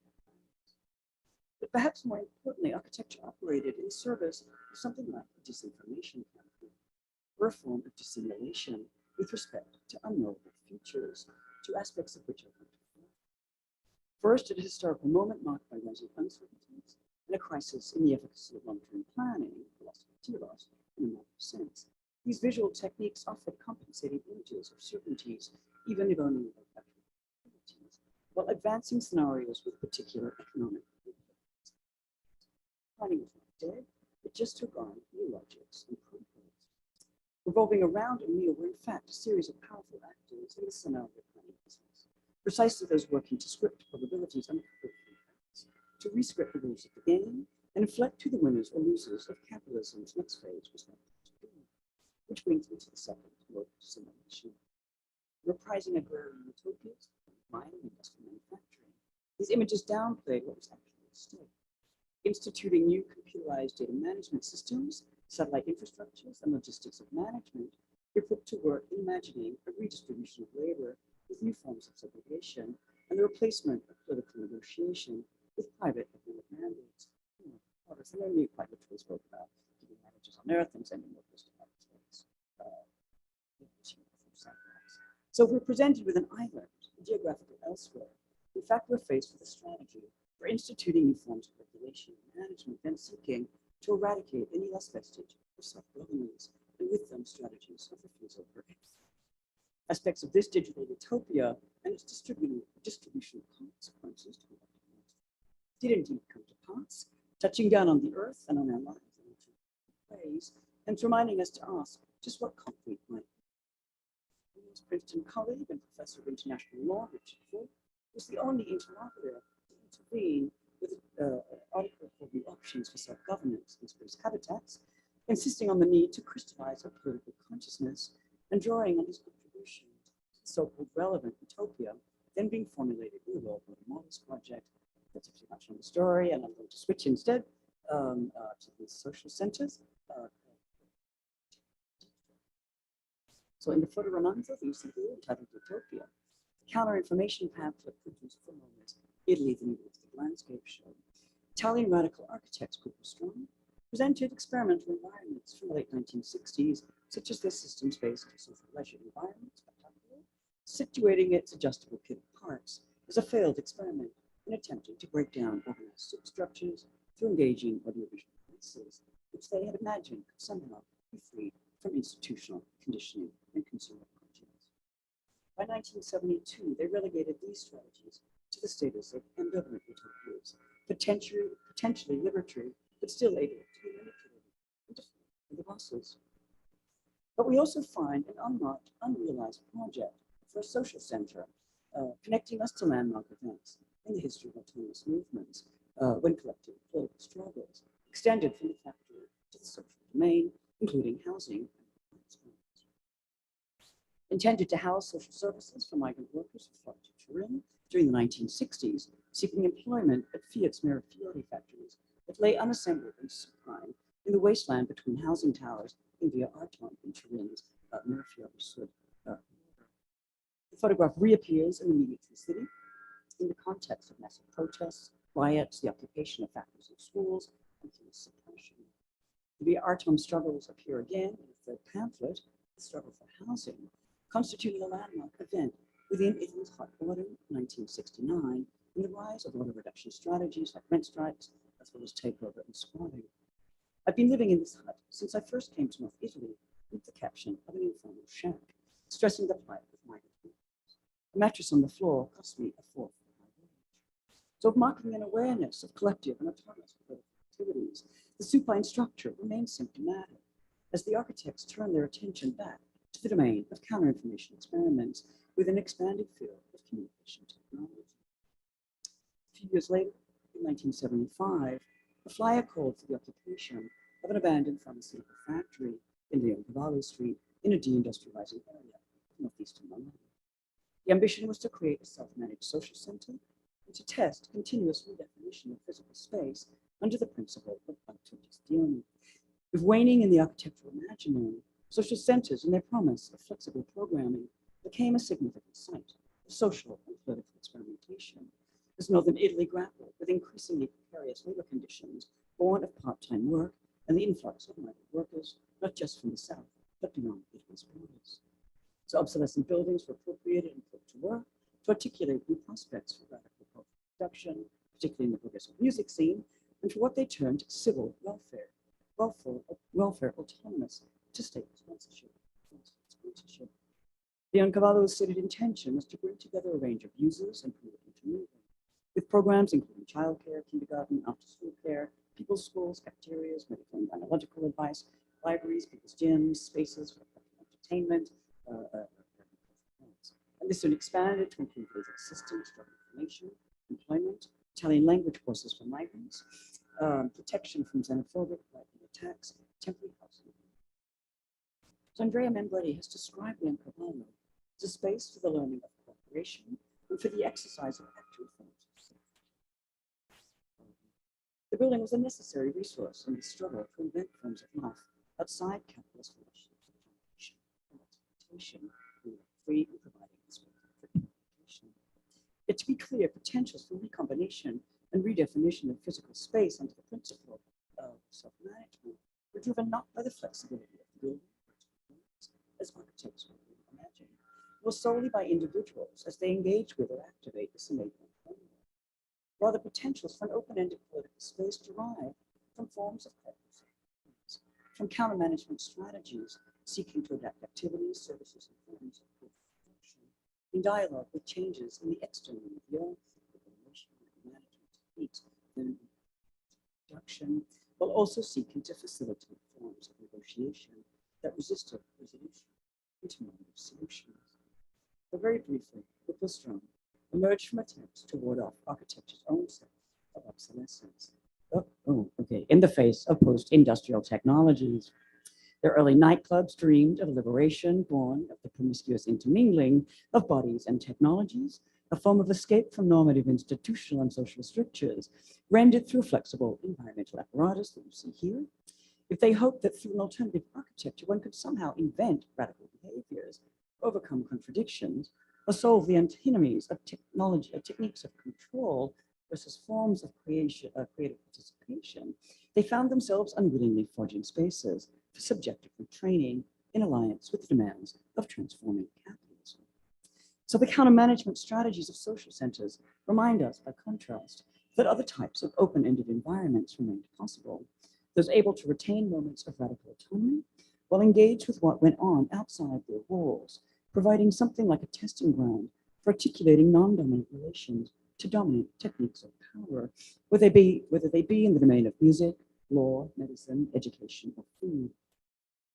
But perhaps more importantly, architecture operated in service of something like a disinformation campaign, or a form of dissimulation with respect to unknowable futures, two aspects of which I want to explore. First, at a historical moment marked by rising uncertainties and a crisis in the efficacy of long-term planning, philosophy telos, in a modern sense. These visual techniques offered compensating images or certainties, even if only without actual probabilities, while advancing scenarios with particular economic implications. Planning was not dead, it just took on new logics and protocols. Revolving around O'Neill were in fact a series of powerful actors in the scenario planning business, precisely those working to script probabilities and to re-script the rules of the game and inflect who the winners or losers of capitalism's next phase was likely to be. Which brings me to the second work simulation. Reprising agrarian utopias, mining, industrial manufacturing, these images downplayed what was actually at stake. Instituting new computerized data management systems, satellite infrastructures, and logistics of management were put to work imagining a redistribution of labor with new forms of segregation and the replacement of political negotiation with private economic mandates. So O'Neill quite literally spoke about giving managers on Earth and sending workers to outer space. So if we're presented with an island, geographical elsewhere, in fact, we're faced with a strategy for instituting new forms of regulation and management, then seeking to eradicate any less vestige of self-governance, and with them strategies of refusal for exit. Aspects of this digital utopia and its distribution consequences did indeed come to pass, touching down on the earth and on our lives in ways, and reminding us to ask just what concrete might be. His Princeton colleague and professor of international law, Richard Ford, was the only interlocutor to intervene with an article called The Options for Self-Governance in Space Habitats, insisting on the need to crystallize our political consciousness and drawing on his contribution to the so-called relevant utopia, then being formulated in the World Models Project. That's too much on the story, and I'm going to switch instead to the social centers. So in the Fotoronanza, you see here, entitled Utopia, the counter-information pamphlet produced for moments Italy, the New Landscape show. Italian radical architects Cooper Strong presented experimental environments from the late 1960s, such as this systems-based social leisure environment, situating its adjustable pitted parts as a failed experiment in attempting to break down organized substructures through engaging audiovisual devices, which they had imagined could somehow be freed from institutional conditioning and consumer projects. By 1972, they relegated these strategies to the status of ambivalent utopias, potentially liberatory, but still able to be manipulated into the bosses. But we also find an unmarked, unrealized project for a social center, connecting us to landmark events in the history of autonomous movements, when collective political struggles extended from the factory to the social domain, including housing. Intended to house social services for migrant workers who flocked to Turin during the 1960s, seeking employment at Fiat's Mirafiori factories that lay unassembled and supine in the wasteland between housing towers in Via Arton in Turin's Murphy understood. The photograph reappears in the media of the city in the context of massive protests, riots, the occupation of factories and schools, and police suppression. The Artom struggles appear again in the third pamphlet, The Struggle for Housing, constituting a landmark event within Italy's hot water in 1969, and the rise of water reduction strategies like rent strikes, as well as takeover and squatting. I've been living in this hut since I first came to North Italy with the caption of an informal shack, stressing the plight of migrant workers. The mattress on the floor cost me a fourth of my wage. So, marking an awareness of collective and autonomous political activities, the supine structure remains symptomatic as the architects turn their attention back to the domain of counter-information experiments with an expanded field of communication technology. A few years later, in 1975, a flyer called for the occupation of an abandoned pharmaceutical factory in Leoncavallo Street in a deindustrializing area of northeastern Milan. The ambition was to create a self-managed social center and to test continuous redefinition of physical space under the principle of autogestione. With waning in the architectural imaginary, social centers and their promise of flexible programming became a significant site of social and political experimentation, as Northern Italy grappled with increasingly precarious labor conditions born of part-time work and the influx of migrant workers, not just from the south, but beyond Italy's borders. So obsolescent buildings were appropriated and put to work to articulate new prospects for radical cultural production, particularly in the progressive music scene, and for what they termed civil welfare autonomous to state sponsorship. Leoncavallo's stated intention was to bring together a range of users and promote intermovement, with programs including childcare, kindergarten, after-school care, people's schools, cafeterias, medical and biological advice, libraries, people's gyms, spaces for entertainment, and this soon expanded to include basic systems, drug information, employment, Italian language courses for migrants, protection from xenophobic right-wing attacks, temporary housing. So Andrea Membretti has described Leoncavallo as a space for the learning of cooperation and for the exercise of actual forms of self. The building was a necessary resource in the struggle to invent forms of life outside capitalist relations of domination and exploitation, free and providing the space for communication. Yet to be clear, potentials for recombination and redefinition of physical space under the principle of self-management were driven not by the flexibility of the building, as architects would imagine, nor solely by individuals as they engage with or activate this enabling framework. Rather, potentials for an open-ended political space derive from forms of purpose, from counter-management strategies seeking to adapt activities, services, and forms of production in dialogue with changes in the external milieu, the relation and management techniques, and production, while also seeking to facilitate forms of negotiation that resisted resolution into normative solutions. But very briefly, the Postron emerged from attempts to ward off architecture's own sense of obsolescence. In the face of post-industrial technologies. Their early nightclubs dreamed of a liberation born of the promiscuous intermingling of bodies and technologies, a form of escape from normative institutional and social strictures, rendered through flexible environmental apparatus that you see here. If they hoped that through an alternative architecture, one could somehow invent radical behaviors, overcome contradictions, or solve the antinomies of technology, techniques of control versus forms of creative participation, they found themselves unwillingly forging spaces for subjective retraining in alliance with the demands of transforming capitalism. So the counter-management strategies of social centers remind us, by contrast, that other types of open-ended environments remained possible, those able to retain moments of radical autonomy while engaged with what went on outside their walls, providing something like a testing ground for articulating non-dominant relations to dominant techniques of power, whether they be in the domain of music, law, medicine, education, or food.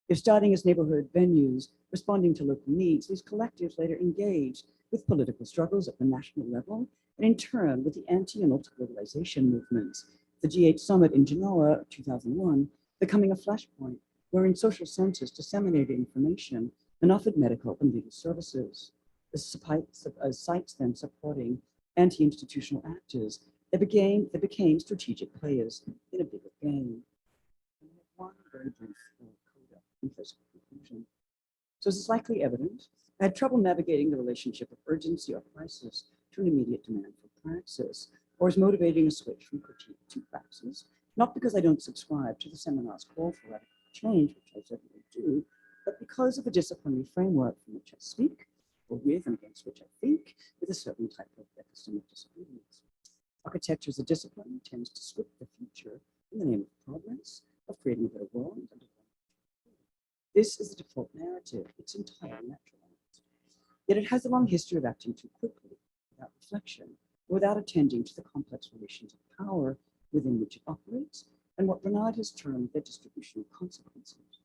If starting as neighborhood venues, responding to local needs, these collectives later engaged with political struggles at the national level, and in turn with the anti- and multiculturalization movements, the G8 summit in Genoa 2001 becoming a flashpoint wherein social centers disseminated information and offered medical and legal services. As sites then supporting anti-institutional actors, they became strategic players in a bigger game. And one very brief coda in place of conclusion. So as is likely evident, I had trouble navigating the relationship of urgency or crisis to an immediate demand for praxis, or as motivating a switch from critique to praxis, not because I don't subscribe to the seminar's call for radical change, which I certainly do, but because of a disciplinary framework from which I speak, or with and against which I think, with a certain type of epistemic disobedience. Architecture as a discipline tends to script the future in the name of progress, of creating a better world. This is the default narrative. It's entirely natural. Yet it has a long history of acting too quickly, without reflection, without attending to the complex relations of power within which it operates, and what Bernard has termed their distributional consequences.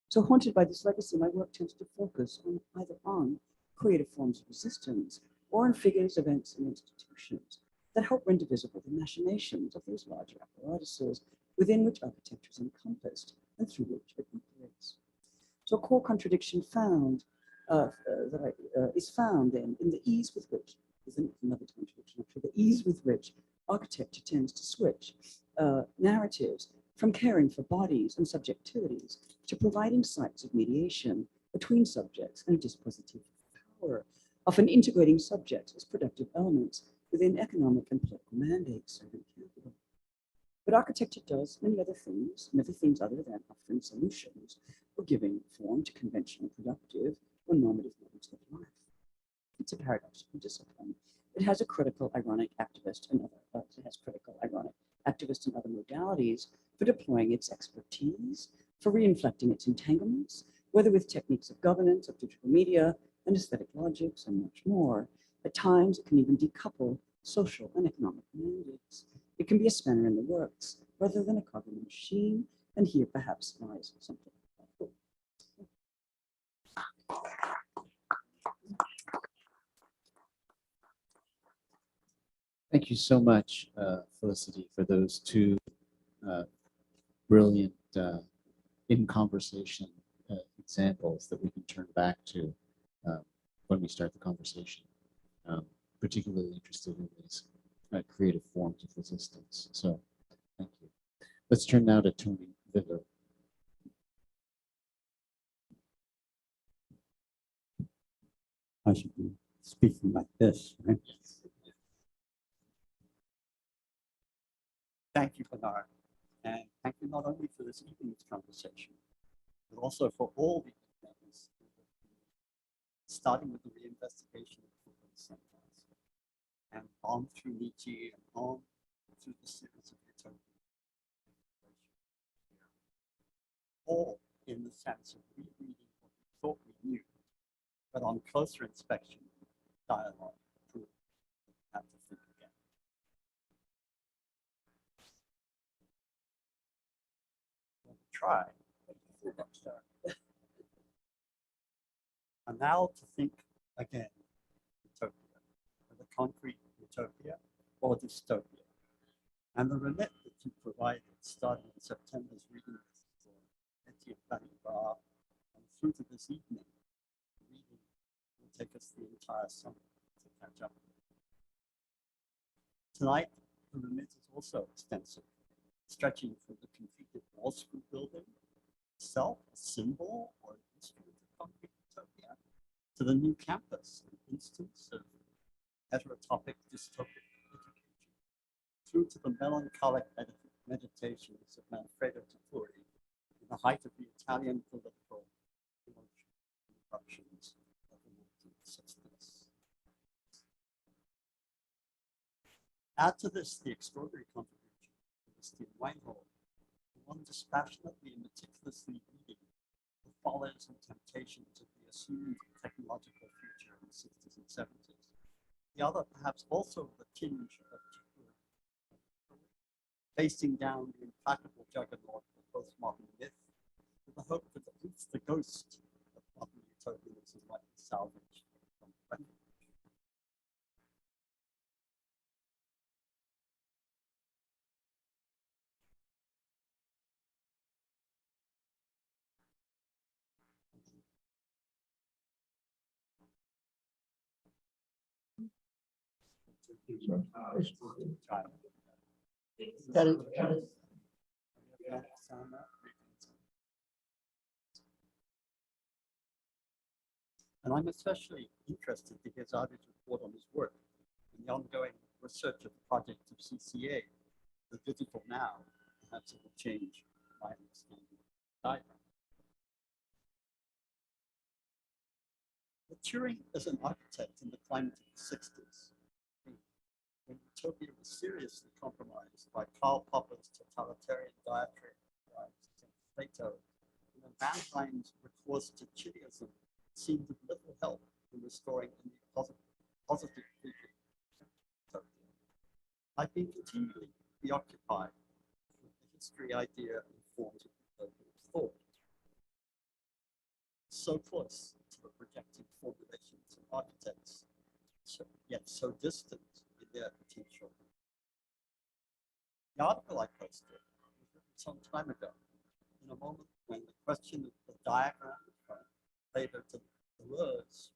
So haunted by this legacy, my work tends to focus on either on creative forms of resistance or on figures, events, and institutions that help render visible the machinations of those larger apparatuses within which architecture is encompassed and through which it operates. So a core contradiction is found then in the ease with which, is another contradiction actually, the ease with which architecture tends to switch narratives from caring for bodies and subjectivities to providing sites of mediation between subjects and dispositive power, often integrating subjects as productive elements within economic and political mandates serving capital. But architecture does many other things other than offering solutions or giving form to conventional productive or normative modes of life. It's a paradoxical discipline. It has a critical, ironic activist and other, activists and other modalities for deploying its expertise, for reinflecting its entanglements, whether with techniques of governance, of digital media, and aesthetic logics, and much more. At times, it can even decouple social and economic mandates. It can be a spanner in the works, rather than a cog in the machine, and here perhaps lies something. Thank you so much, Felicity, for those two brilliant in conversation examples that we can turn back to when we start the conversation. Particularly interested in these creative forms of resistance. So thank you. Let's turn now to Tony Vitter. I should be speaking like this, right? Thank you, Bernard. And thank you not only for this evening's conversation, but also for all the events, starting with the reinvestigation of Utopian centers, and on through Nietzsche and on through the series of Utopia. All in the sense of rereading what we thought we knew, but on closer inspection, dialogue proved that we have to think again. We'll try. And now to think again, utopia, whether concrete utopia or dystopia. And the remit that you provided, starting in September's reading list for Etienne Balibar and through to this evening, reading will take us the entire summer to catch up. Tonight, the remit is also extensive, stretching from the completed Wall Street building itself, a symbol or an instrument of concrete utopia, to the new campus, an instance of heterotopic dystopic education, through to the melancholic meditations of Manfredo Tafuri in the height of the Italian political emotion eruptions of the 1960s. Add to this the extraordinary contribution of Christine Weinhold, the one dispassionately and meticulously reading the follies and temptations of the assumed technological future in the 60s and 70s. The other, perhaps also with a tinge of facing down the implacable juggernaut of postmodern myth, with the hope that at least the ghost of modern utopianism might be salvaged from refuge. And I'm especially interested to hear Zavi's report on his work in the ongoing research of the project of CCA, the digital now, perhaps it will change my understanding of the diagram. Maturing as an architect in the climate of the 60s, when Utopia was seriously compromised by Karl Popper's totalitarian diatribe against Plato, and when Mannheim's recourse to Chiliasm seemed of little help in restoring any positive vision of Utopia. I've been continually preoccupied with the history, idea, and forms of utopian thought, so close to the projected formulations of architects, yet so distant in their potential. The article I posted was written some time ago, in a moment when the question of the diagram from Plato to Deleuze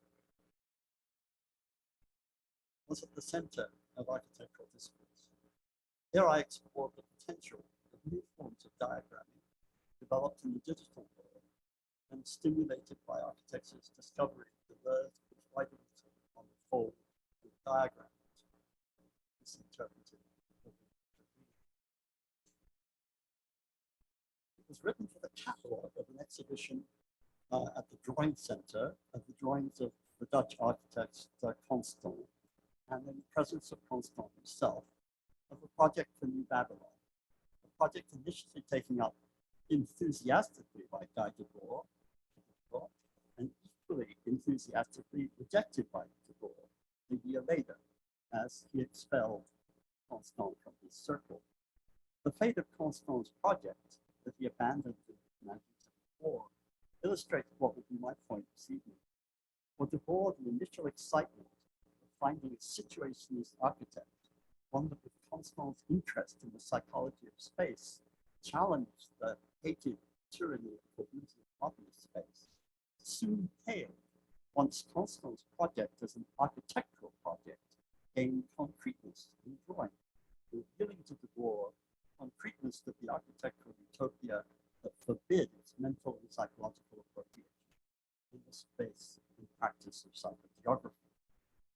was at the center of architectural discourse. Here I explored the potential of new forms of diagramming developed in the digital world and stimulated by architects' discovery of Deleuze writings on the fold with diagrams, misinterpreted. It was written for the catalog of an exhibition at the Drawing Center of the drawings of the Dutch architect Constant, and in the presence of Constant himself, of a project for New Babylon, a project initially taken up enthusiastically by Guy Debord, and equally enthusiastically rejected by Debord a year later, as he expelled Constant from his circle. The fate of Constant's project that he abandoned in 1974 illustrates what would be my point this evening. For Debord, the initial excitement of finding a situationist architect, one that with Constant's interest in the psychology of space, challenged the hated tyranny of Corbusier modernist space, soon paled once Constant's project as an architectural project gained concreteness in drawing, revealing to Debord concreteness of the architectural utopia that forbids mental and psychological appropriation in the space and practice of psychogeography.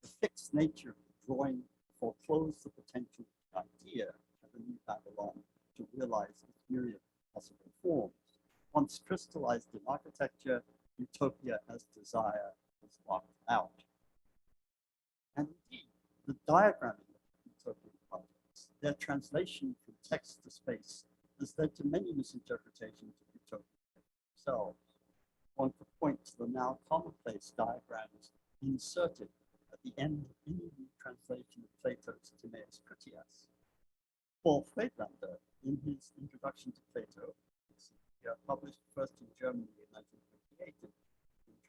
The fixed nature of the drawing foreclosed the potential idea of the New Babylon to realize its myriad possible forms. Once crystallized in architecture, utopia as desire was locked out. And indeed, the diagramming of utopian projects, their translation from text to space, has led to many misinterpretations of utopia themselves. One could point to the now commonplace diagrams inserted at the end of any new translation of Plato's Timaeus Critias. Paul Friedlander, in his introduction to Plato, published first in Germany in 1958 and in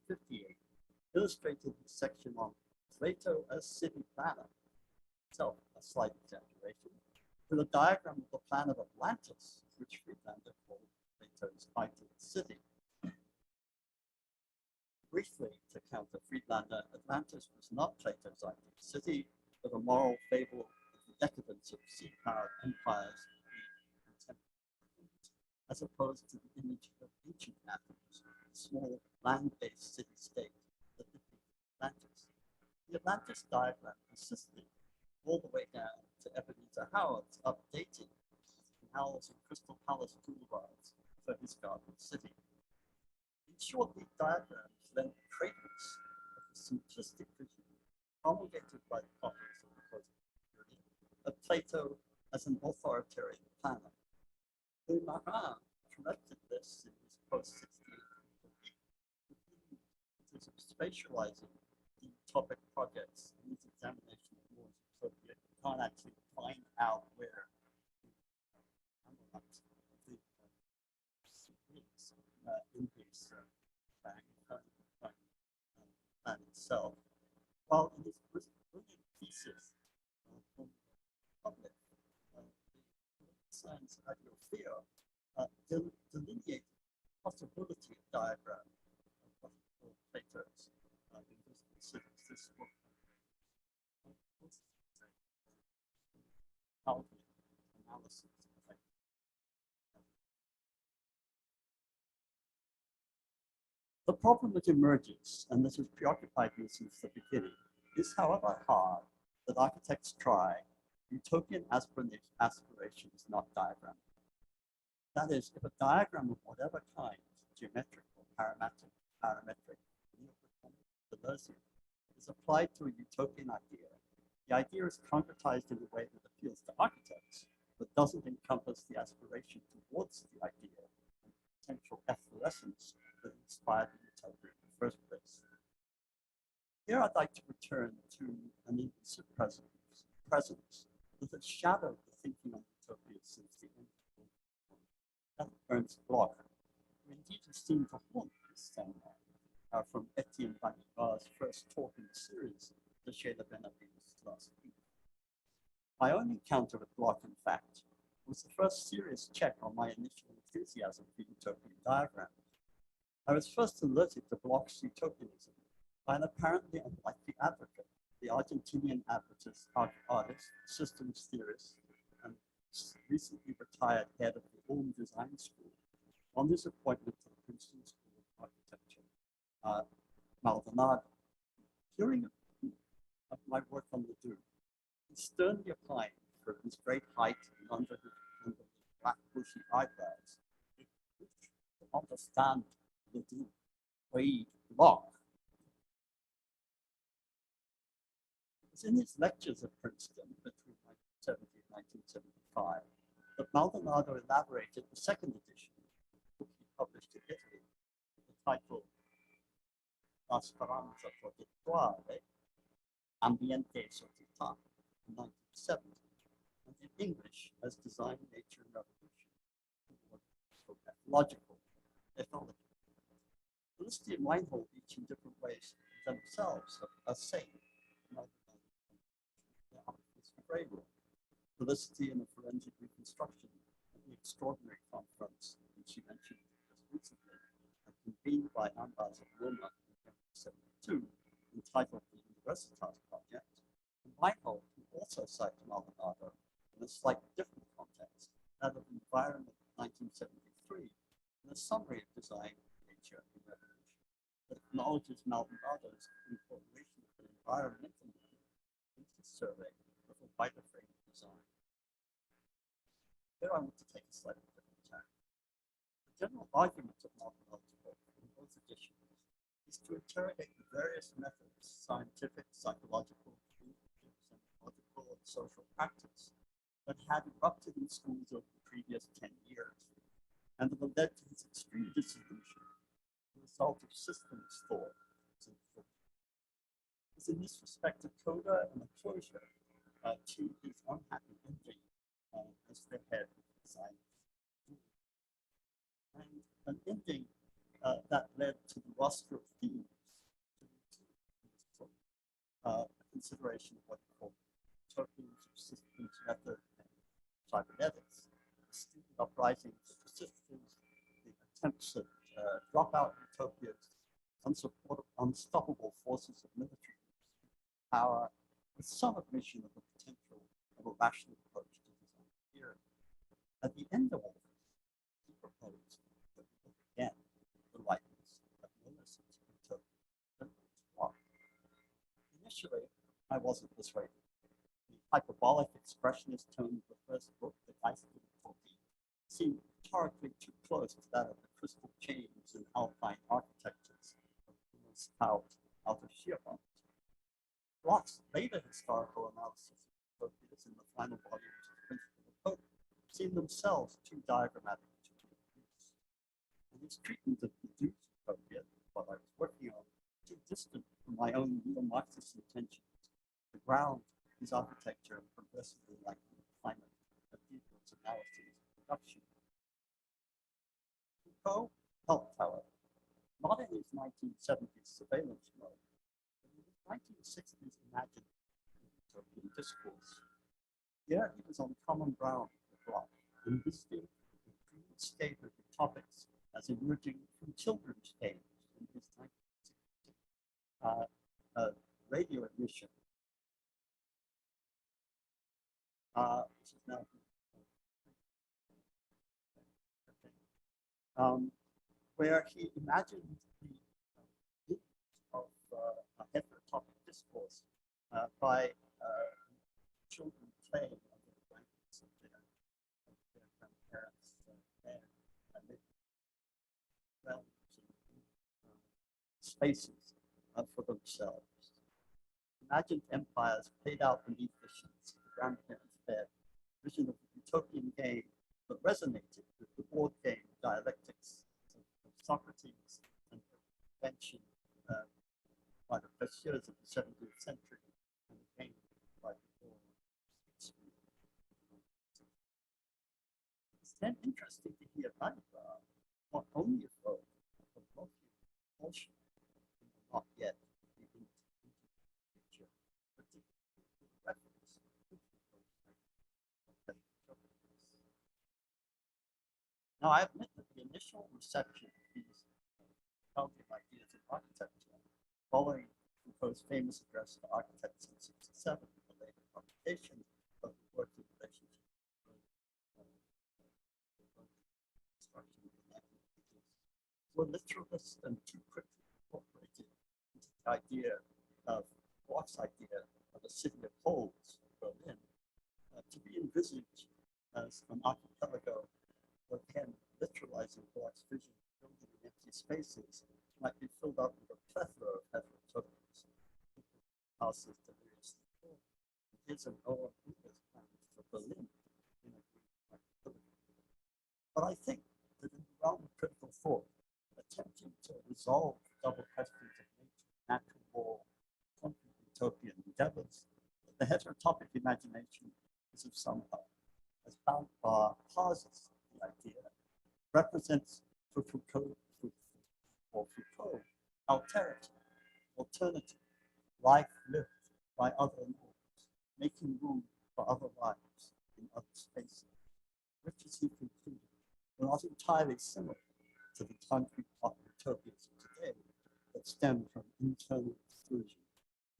1958, illustrated the section on Plato as city planner, itself a slight exaggeration, with a diagram of the plan of Atlantis, which Friedlander called Plato's ideal city. Briefly, to counter Friedlander, Atlantis was not Plato's ideal city, but a moral fable of the decadence of sea-powered empires and contemporary, as opposed to the image of ancient Athens, a small land-based city-state that defeated Atlantis. The Atlantis diagram persisted all the way down to Ebenezer Howard's updating Howell's and Crystal Palace boulevards for his Garden City. In short, these diagrams lend credence of the simplistic vision promulgated by the authors of the post-period of Plato as an authoritarian planner. Louis Marin corrected this in his post-68 of spatializing the topic projects in his examination of laws of Utopia. You can't actually find out where in his plan itself. While in his brilliant thesis on public, the science ideophia delineated the possibility of diagram of what he called Plato's invisible cities. This book analysis of Plato. The problem that emerges, and this has preoccupied me since the beginning, is however hard that architects try, utopian aspiration is not diagrammed. That is, if a diagram of whatever kind, geometrical, parametric, Neoplatonic, is applied to a utopian idea, the idea is concretized in a way that appeals to architects, but doesn't encompass the aspiration towards the idea and potential efflorescence that inspired the utopia in the first place. Here I'd like to return to an implicit presence that has shadowed the thinking on utopia since the end of the world. That Ernst Bloch, who indeed has seemed to haunt this seminar from Etienne Banibar's first talk in the series to Sheila Benabin's last week. My own encounter with Bloch, in fact, was the first serious check on my initial enthusiasm for utopian diagram. I was first alerted to Bloch's utopianism by an apparently unlikely advocate, the Argentinian artist, systems theorist, and recently retired head of the Ulm Design School, on his appointment to the Princeton School of Architecture, Maldonado. Hearing of my work on the Duke, he sternly opined for his great height and under his black bushy eyebrows, to understand the Duke, Wade Bloch. It was in his lectures at Princeton between 1970 and 1975 that Maldonado elaborated the second edition of the book he published in Italy, with the title La Speranza Progettuale, Ambiente e Società, in 1970, and in English as Design, Nature, and Revolution, or ethological. Felicity and Weinhold, each in different ways themselves, are saying, Felicity in the forensic reconstruction of the extraordinary conference, which she mentioned just recently, convened by Ambas of Roma in 1972, entitled the Universitas Project, and Weinhold, who also cites Maldonado in a slightly different context, that of Environment 1973, in a summary of design, nature, and revolution, that acknowledges Maldonado's incorporation of an environmental into his survey of a wider frame of design. Here I want to take a slightly different tack. The general argument of Maldonado's book in both editions is to interrogate the various methods, scientific, psychological, semiological, and social practice that had erupted in schools over the previous 10 years, and that led to his extreme dissolution, the result of systems thought. It's in this respect a coda and a closure to his unhappy ending as the head of design. And an ending that led to the roster of themes, a consideration of what he called utopians, systems, method, and cybernetics, the student uprisings, persistence, the attempts at dropout utopias, unstoppable forces of military power, with some admission of the potential of a rational approach to design theory. At the end of all this, he proposed that we look again at the rightness of Millicent's utopia. Initially, I wasn't persuaded. The hyperbolic expressionist tone of the first book, The Geist of Utopia, seemed rhetorically too close to that of the crystal chains and alpine architectures of Louis out of Schierbaum. Bloch's later historical analysis of utopias in the final volumes of Principle of Hope seem themselves too diagrammatic to be of use. And his treatment of the Duke's utopia, what I was working on, too distant from my own neo-Marxist intentions, to ground his architecture and progressively likely climate of Diderot's analyses of production. Foucault helped, however, not in his 1970s surveillance mode, but in his 1960s imagined utopian discourse. Here he was on common ground with Bloch, enlisting the crude state of the topics as emerging from children's games in his 1960s radio emission, which is now where he imagined the discourse by children playing under the blankets of their grandparents there, and they realms and spaces for themselves. Imagined empires played out beneath the sheets of the grandparents' bed, vision of the utopian game that resonated with the board game dialectics of Socrates and the invention by the Pursuers of the 17th century and the game by the board. It's then interesting to hear Vannevar not only evoke, but both emotion and not yet the picture, particularly with reference to Now, I admit that the initial reception of these founding ideas of architecture, following Foucault's famous address to architects in 1967 and the later publication of the working relationship were literalist and too quickly incorporated into the idea of Bloch's idea of a city of holes, Berlin, to be envisaged as an archipelago, again, literalizing Bloch's vision of building in empty spaces might be filled up with a plethora of heterotopias. Houses delirious. Here's an Owen Hoover's plan for Berlin in a green archipelago. But I think that in the realm of critical thought, attempting to resolve double questions of nature, natural law, concrete utopian endeavors, the heterotopic imagination is of some help. As Foucault pauses the idea, represents for Foucault, alternative, life lived by other norms, making room for other lives in other spaces, which, as he concluded, were not entirely similar to the concrete utopias of today that stem from internal exclusion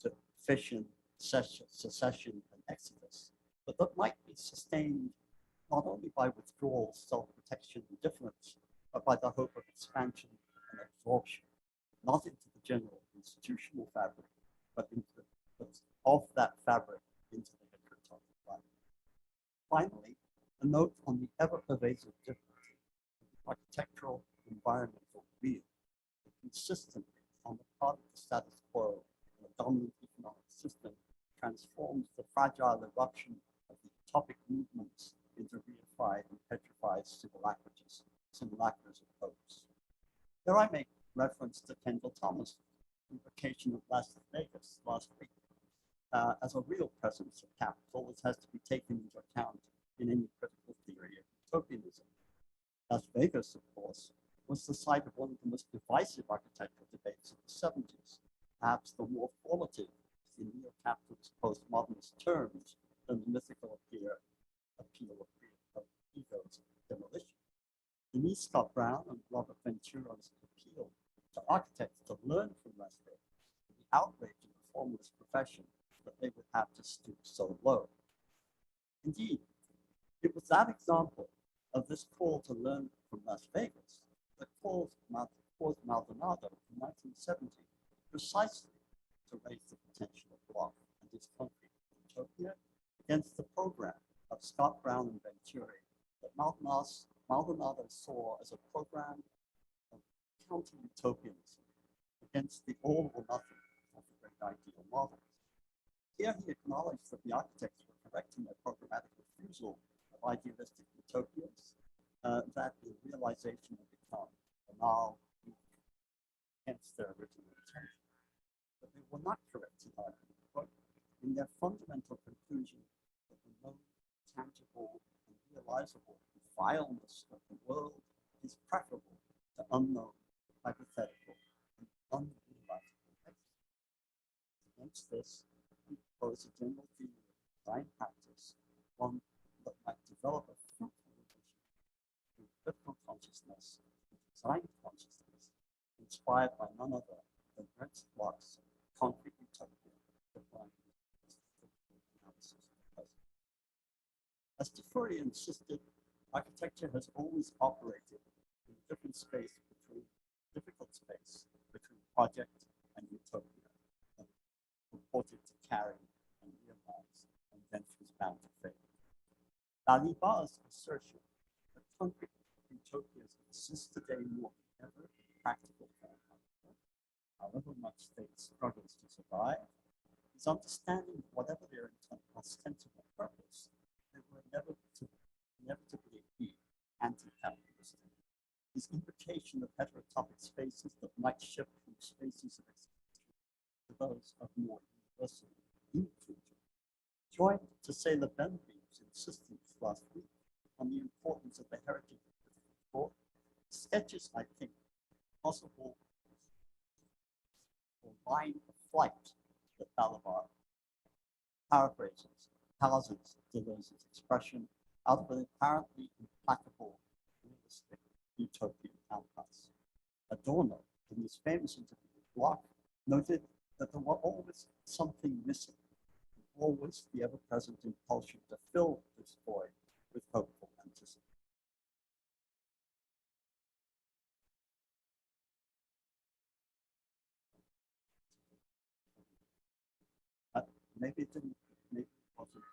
to fission, secession, and exodus, but that might be sustained not only by withdrawal, self-protection, and difference, but by the hope of expansion and absorption, not into the general institutional fabric, but of that fabric into the heterotopic life. Finally, a note on the ever-pervasive difficulty of the architectural environmental real, consistently on the part of the status quo and the dominant economic system transforms the fragile eruption of the utopic movements into reified and petrified simulacras of hopes. Here I make reference to Kendall Thomas' invocation of Las Vegas last week as a real presence of capital that has to be taken into account in any critical theory of utopianism. Las Vegas, of course, was the site of one of the most divisive architectural debates of the 70s, perhaps the more formative in neo-capitalist postmodernist terms than the mythical appeal of ego's demolition. Denise Scott Brown and Robert Ventura's appeal to architects to learn from Las Vegas, the outrage of the formalist profession that they would have to stoop so low. Indeed, it was that example of this call to learn from Las Vegas that caused Maldonado in 1970 precisely to raise the potential of Bloch and his concrete Utopia against the program of Scott Brown and Venturi that Maldonado saw as a program of counter-utopianism against the all or nothing of the great ideal models. Here he acknowledged that the architects were correct in their programmatic refusal of idealistic utopias that the realization would become banal against their original intention. But they were not correct in their fundamental conclusion that the known, tangible, and realizable vileness of the world is preferable to unknown, hypothetical, and unrealizable existence. Against this, we propose a general theory of design practice, one that might develop a fruitful relationship between critical consciousness and design consciousness, inspired by none other than Ernst Bloch's concrete utopia defined as the analysis of the present. As Tafuri insisted, architecture has always operated in a difficult space between project and utopia. And for purported to carry and realize, and then she was bound to fail. Balibar's assertion that concrete utopias exist today more than ever in practical form, however much state struggles to survive, is understanding whatever their ostensible purpose, they will inevitably be anti-capitalistic. His invocation of heterotopic spaces that might shift from spaces of exclusion to those of more universal inclusion joined to say the Benvenu's insistence last week on the importance of the heritage of the thought sketches, I think, possible line of flight that Balibar paraphrases Deleuze's expression out of an apparently implacable, realistic utopian outcast. Adorno, in his famous interview with Bloch, noted that there were always something missing, and always the ever-present impulsion to fill this void with hopeful anticipation. Maybe it didn't, maybe it wasn't.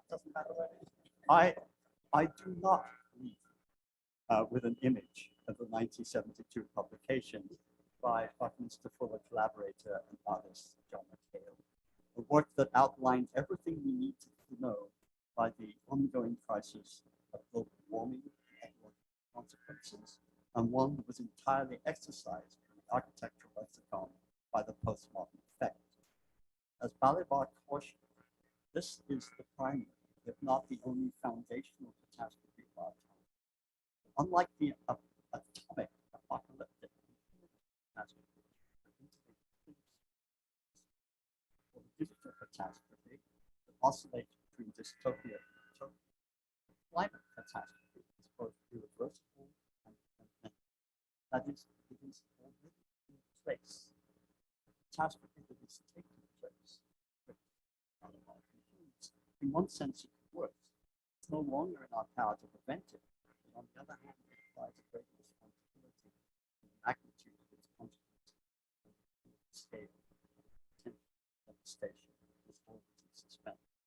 Doesn't matter. I do not leave with an image of the 1972 publication by Buckminster Fuller collaborator and artist John McHale, a work that outlined everything we need to know by the ongoing crisis of global warming and ecological consequences, and one that was entirely exercised in the architectural lexicon by the postmodern effect. As Balibar cautioned, this is the primary, if not the only foundational catastrophe of our time. Unlike the atomic apocalyptic catastrophe, or the digital catastrophe that oscillates between dystopia and utopia, climate catastrophe is both irreversible and that is, it is already in place. Catastrophe that is taking place. In one sense, it works. It's no longer in our power to prevent it. But on the other hand, it provides a great responsibility in the magnitude of its consequences, the scale, potential devastation is always in suspense.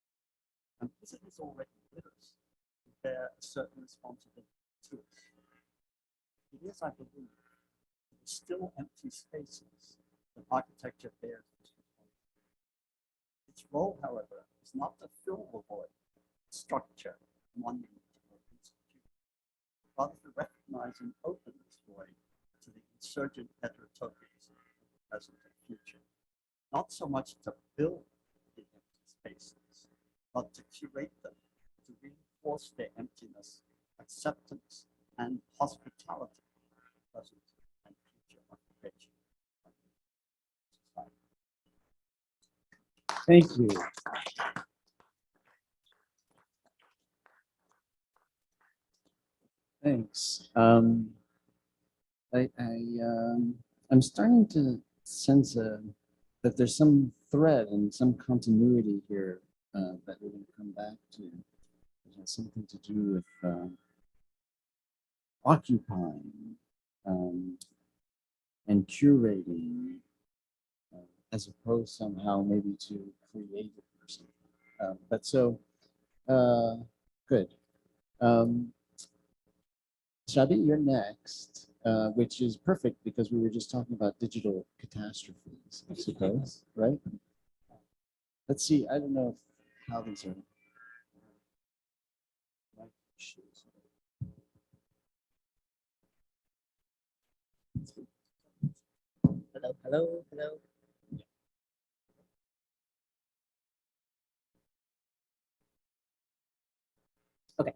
And because it is already with us, we bear a certain responsibility to us. It is, I believe, the still empty spaces that architecture bears this responsibility. Its role, however, is not to fill the void, structure, monument, or institution, rather to recognize and open this void to the insurgent heterotopias of the present and future. Not so much to build the empty spaces, but to curate them, to reinforce their emptiness, acceptance, and hospitality of the present and future occupation of society. Thank you. Thanks. I'm starting to sense that there's some thread and some continuity here that we're going to come back to. It has something to do with occupying and curating, as opposed somehow maybe to creating or something. But so, good. Shabi, you're next, which is perfect because we were just talking about digital catastrophes, I suppose, right? Let's see, I don't know how these are. Hello, hello, hello. Okay.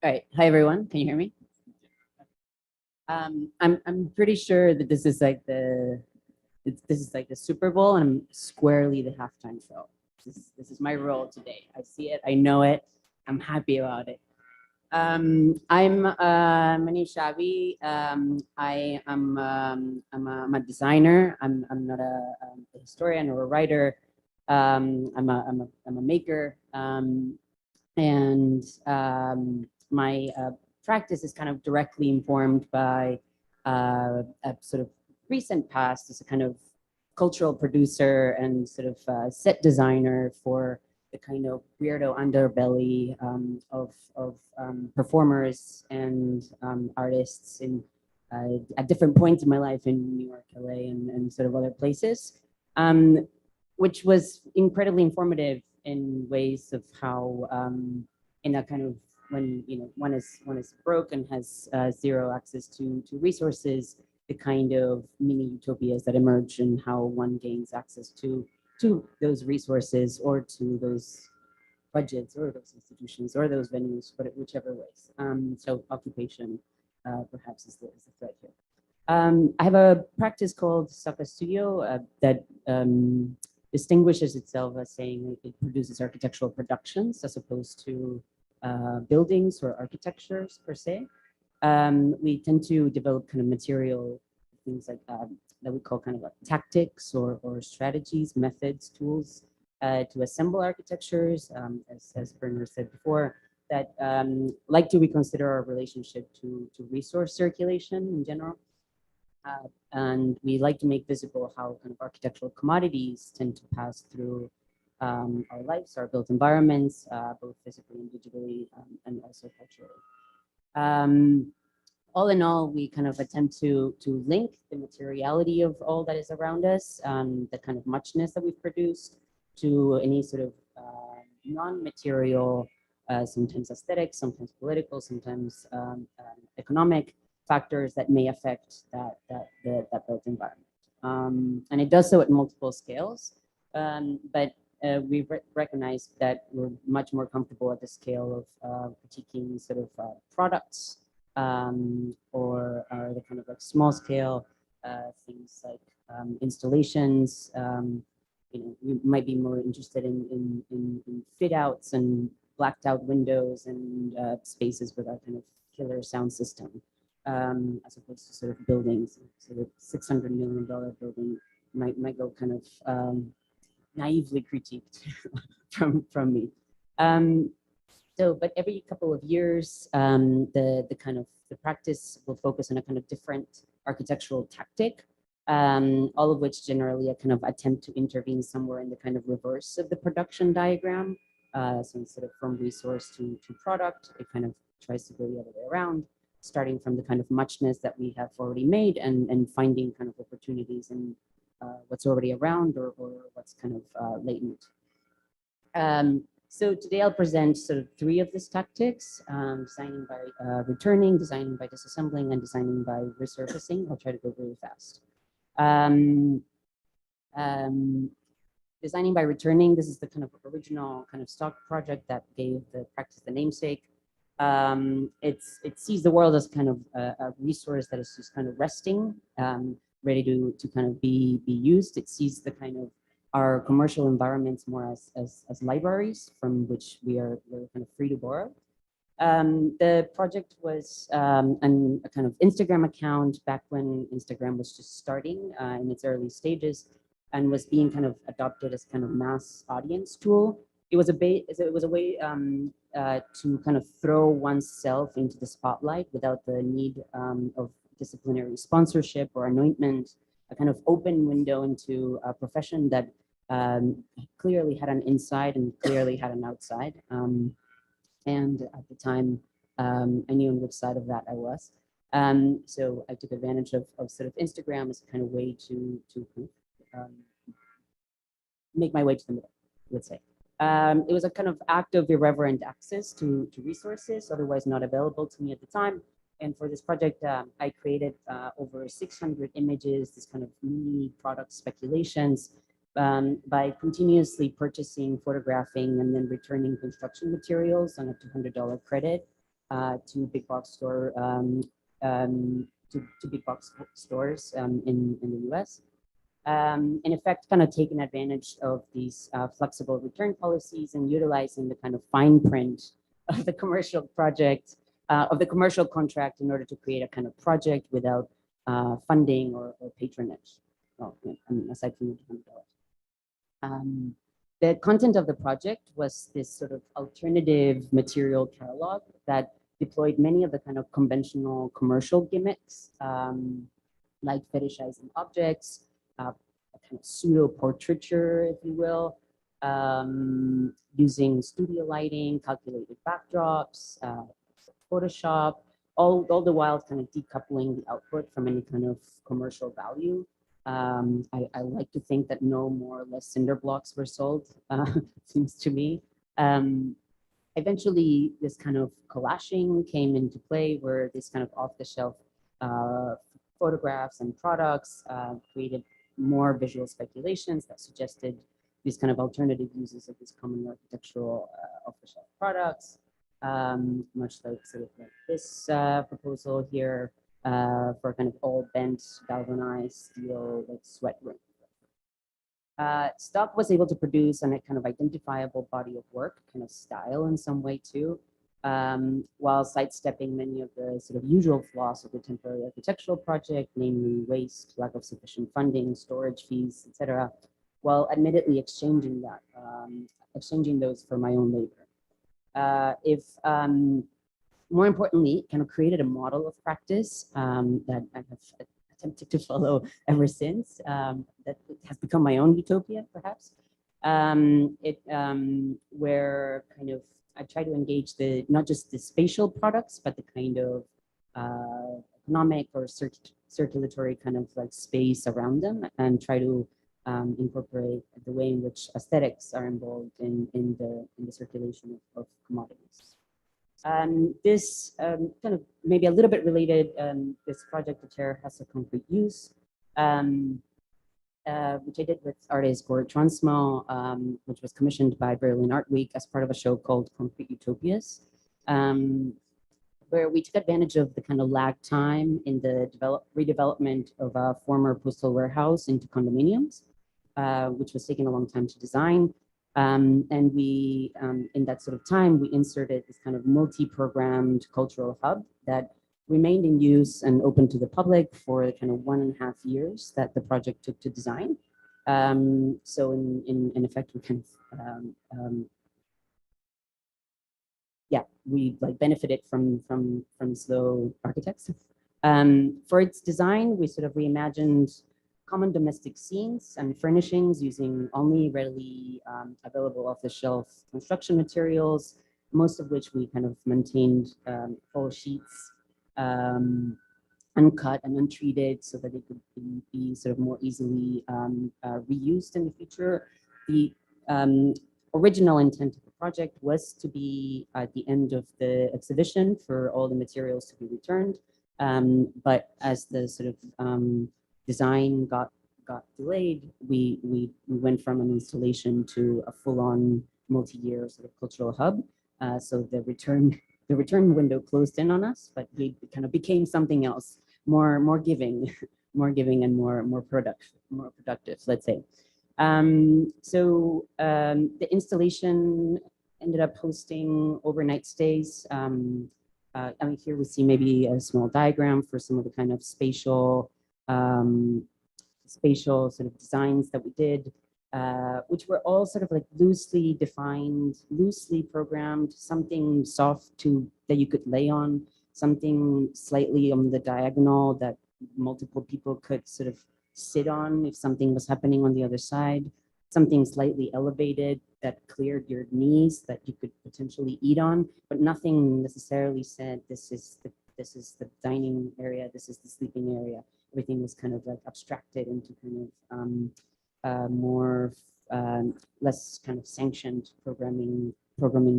All right. Hi, everyone. Can you hear me? I'm pretty sure that this is like the Super Bowl, and I'm squarely the halftime show. This is my role today. I see it. I know it. I'm happy about it. I'm Manish Shabi. I'm a designer. I'm not a historian or a writer. I'm a maker, and my practice is kind of directly informed by a sort of recent past as a kind of cultural producer and sort of set designer for the kind of weirdo underbelly of performers and artists in at different points in my life in New York, LA, and sort of other places, which was incredibly informative in ways of how, in a kind of when one is broke and has zero access to resources, the kind of mini utopias that emerge and how one gains access to those resources or to those budgets or those institutions or those venues, but whichever ways. So occupation perhaps is the thread here. I have a practice called Saka Studio that distinguishes itself as saying it produces architectural productions as opposed to buildings or architectures per se. We tend to develop kind of material things like that we call kind of like tactics or strategies, methods, tools to assemble architectures, as Bernard said before, that like to reconsider our relationship to resource circulation in general. And we like to make visible how kind of architectural commodities tend to pass through our lives, our built environments, both physically and digitally, and also culturally. All in all, we kind of attempt to link the materiality of all that is around us, the kind of muchness that we've produced, to any sort of non-material, sometimes aesthetic, sometimes political, sometimes economic factors that may affect that built environment. And it does so at multiple scales, but we recognize that we're much more comfortable at the scale of critiquing sort of products or the kind of like small scale things like installations. You might be more interested in fit outs and blacked out windows and spaces with a kind of killer sound system, as opposed to sort of buildings. So the $600 million building might go kind of naively critiqued from me. But every couple of years, the practice will focus on a kind of different architectural tactic, all of which generally a kind of attempt to intervene somewhere in the kind of reverse of the production diagram. So instead of from resource to product, it kind of tries to go the other way around, starting from the kind of muchness that we have already made and finding kind of opportunities in what's already around or what's kind of latent. So today I'll present sort of three of these tactics: designing by returning, designing by disassembling, and designing by resurfacing. I'll try to go really fast. Designing by returning, this is the kind of original kind of stock project that gave the practice the namesake. It sees the world as kind of a resource that is just kind of resting, ready to kind of be used. It sees the kind of our commercial environments more as libraries from which we're kind of free to borrow. The project was a kind of Instagram account back when Instagram was just starting in its early stages and was being kind of adopted as kind of mass audience tool. It was a way to kind of throw oneself into the spotlight without the need of disciplinary sponsorship or anointment, a kind of open window into a profession that clearly had an inside and clearly had an outside. And at the time, I knew on which side of that I was. So I took advantage of sort of Instagram as a kind of way to make my way to the middle, let's say. It was a kind of act of irreverent access to resources, otherwise not available to me at the time. And for this project, I created over 600 images, this kind of mini product speculations, by continuously purchasing, photographing, and then returning construction materials on a $200 credit to big box store to big box stores in the US. In effect, kind of taking advantage of these flexible return policies and utilizing the kind of fine print of the commercial project, of the commercial contract in order to create a kind of project without funding or patronage. Well, I mean, aside from the $200. The content of the project was this sort of alternative material catalog that deployed many of the kind of conventional commercial gimmicks, like fetishizing objects, a kind of pseudo portraiture, if you will, using studio lighting, calculated backdrops, Photoshop, all the while kind of decoupling the output from any kind of commercial value. I like to think that no more or less cinder blocks were sold, seems to me. Eventually, this kind of collashing came into play where this kind of off-the-shelf photographs and products created more visual speculations that suggested these kind of alternative uses of these common architectural off-the-shelf products, much like sort of like this proposal here for kind of all bent galvanized steel like sweat ring. Stock was able to produce a kind of identifiable body of work, kind of style in some way too, while sidestepping many of the sort of usual flaws of the temporary architectural project, namely waste, lack of sufficient funding, storage fees, etc., while admittedly exchanging those for my own labor. More importantly, kind of created a model of practice that I have attempted to follow ever since, that has become my own utopia, perhaps, where kind of I try to engage not just the spatial products, but the kind of economic or circulatory kind of like space around them, and try to incorporate the way in which aesthetics are involved in the circulation of commodities. This kind of maybe a little bit related, this project, The Chair, has a concrete use, which I did with artist Gord Transmo, which was commissioned by Berlin Art Week as part of a show called Concrete Utopias, where we took advantage of the kind of lag time in the redevelopment of a former postal warehouse into condominiums, which was taking a long time to design. And we, in that sort of time, we inserted this kind of multi-programmed cultural hub that remained in use and open to the public for the kind of 1.5 years that the project took to design. So in effect, we kind of, yeah, we like benefited from slow architects. For its design, we sort of reimagined common domestic scenes and furnishings using only readily available off-the-shelf construction materials, most of which we kind of maintained whole sheets, uncut and untreated, so that they could be sort of more easily reused in the future. The original intent of the project was to be at the end of the exhibition for all the materials to be returned, but as the sort of design got delayed, we went from an installation to a full-on multi-year sort of cultural hub. So the return window closed in on us, but we kind of became something else, more giving, and more productive, let's say. So the installation ended up hosting overnight stays. I mean, here we see maybe a small diagram for some of the kind of spatial sort of designs that we did, which were all sort of like loosely defined, loosely programmed, something soft that you could lay on, something slightly on the diagonal that multiple people could sort of sit on if something was happening on the other side, something slightly elevated that cleared your knees that you could potentially eat on, but nothing necessarily said this is the dining area, this is the sleeping area. Everything was kind of like abstracted into kind of more less kind of sanctioned programming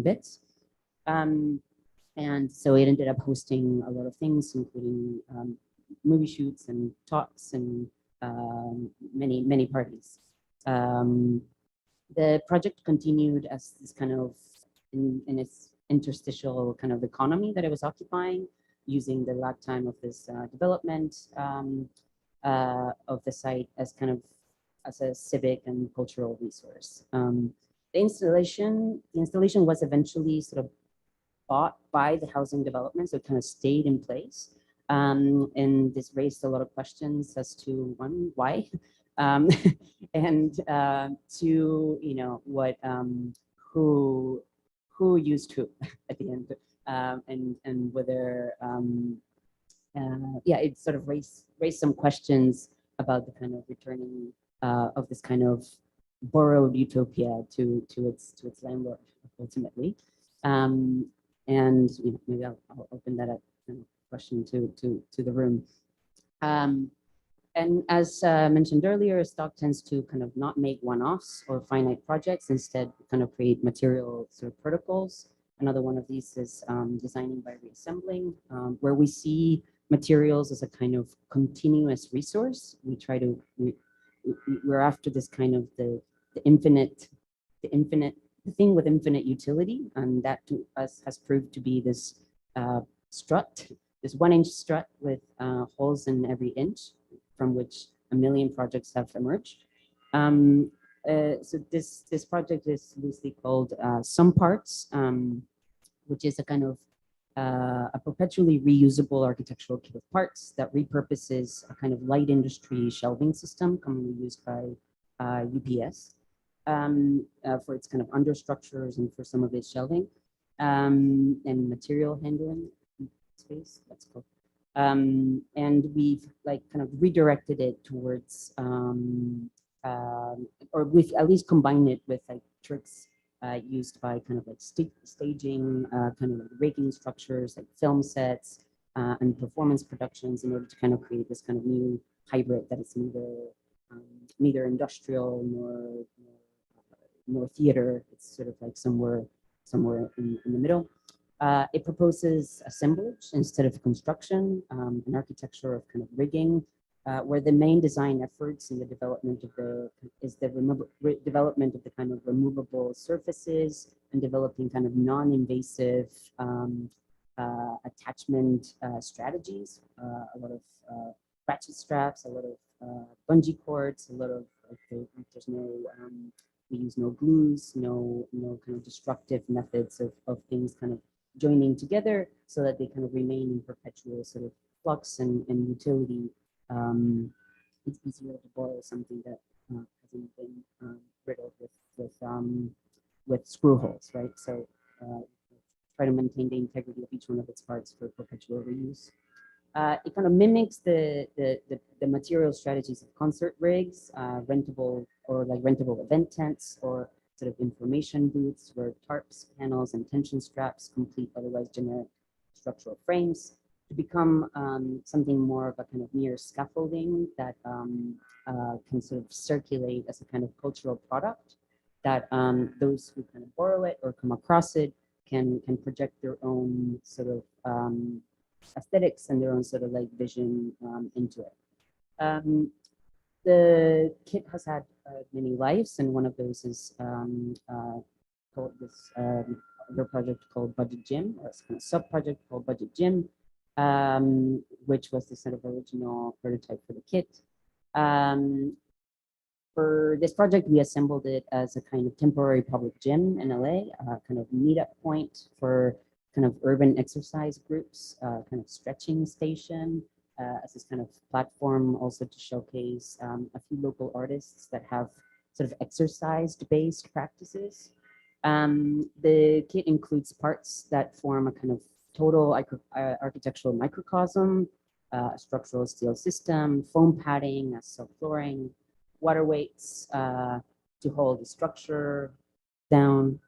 bits. And so it ended up hosting a lot of things, including movie shoots and talks and many parties. The project continued as this kind of in its interstitial kind of economy that it was occupying, using the lag time of this development of the site as kind of as a civic and cultural resource. The installation was eventually sort of bought by the housing development, so it kind of stayed in place. And this raised a lot of questions as to, one, why? and to what who used who at the end, and whether yeah, it sort of raised some questions about the kind of returning of this kind of borrowed utopia to its landlord ultimately. And maybe I'll open that up question to the room. And as mentioned earlier, stock tends to kind of not make one-offs or finite projects, instead kind of create material sort of protocols. Another one of these is designing by reassembling, where we see materials as a kind of continuous resource. We're after this kind of the thing with infinite utility, and that to us has proved to be this strut, this 1-inch strut with holes in every inch, from which a million projects have emerged. So this project is loosely called Some Parts, which is a kind of a perpetually reusable architectural kit of parts that repurposes a kind of light industry shelving system commonly used by UPS for its kind of understructures and for some of its shelving and material handling space. That's cool. And we've kind of redirected it towards, or we've at least combined it with tricks used by kind of staging, kind of raking structures, like film sets and performance productions, in order to kind of create this kind of new hybrid that is neither industrial nor theater. It's sort of somewhere in the middle. It proposes assemblage instead of construction, an architecture of kind of rigging, where the main design efforts in the development of development of the kind of removable surfaces, and developing kind of non-invasive attachment strategies, a lot of ratchet straps, a lot of bungee cords, a lot of there's no we use no glues, no kind of destructive methods of things kind of joining together, so that they kind of remain in perpetual sort of flux and utility. It's easier to borrow something that hasn't been riddled with screw holes, right? So try to maintain the integrity of each one of its parts for perpetual reuse. It kind of mimics the material strategies of concert rigs, rentable event tents, or sort of information booths, where tarps, panels, and tension straps complete otherwise generic structural frames, to become something more of a kind of mere scaffolding that can sort of circulate as a kind of cultural product that those who kind of borrow it or come across it can project their own sort of aesthetics and their own sort of vision into it. The kit has had many lives, and one of those is called this other project called Budget Gym, or it's kind of sub-project called Budget Gym, which was the sort of original prototype for the kit. For this project, we assembled it as a kind of temporary public gym in LA, kind of meetup point for kind of urban exercise groups, kind of stretching station, as this kind of platform also to showcase a few local artists that have sort of exercise-based practices. The kit includes parts that form a kind of total architectural microcosm, a structural steel system, foam padding, a silk flooring, water weights to hold the structure down.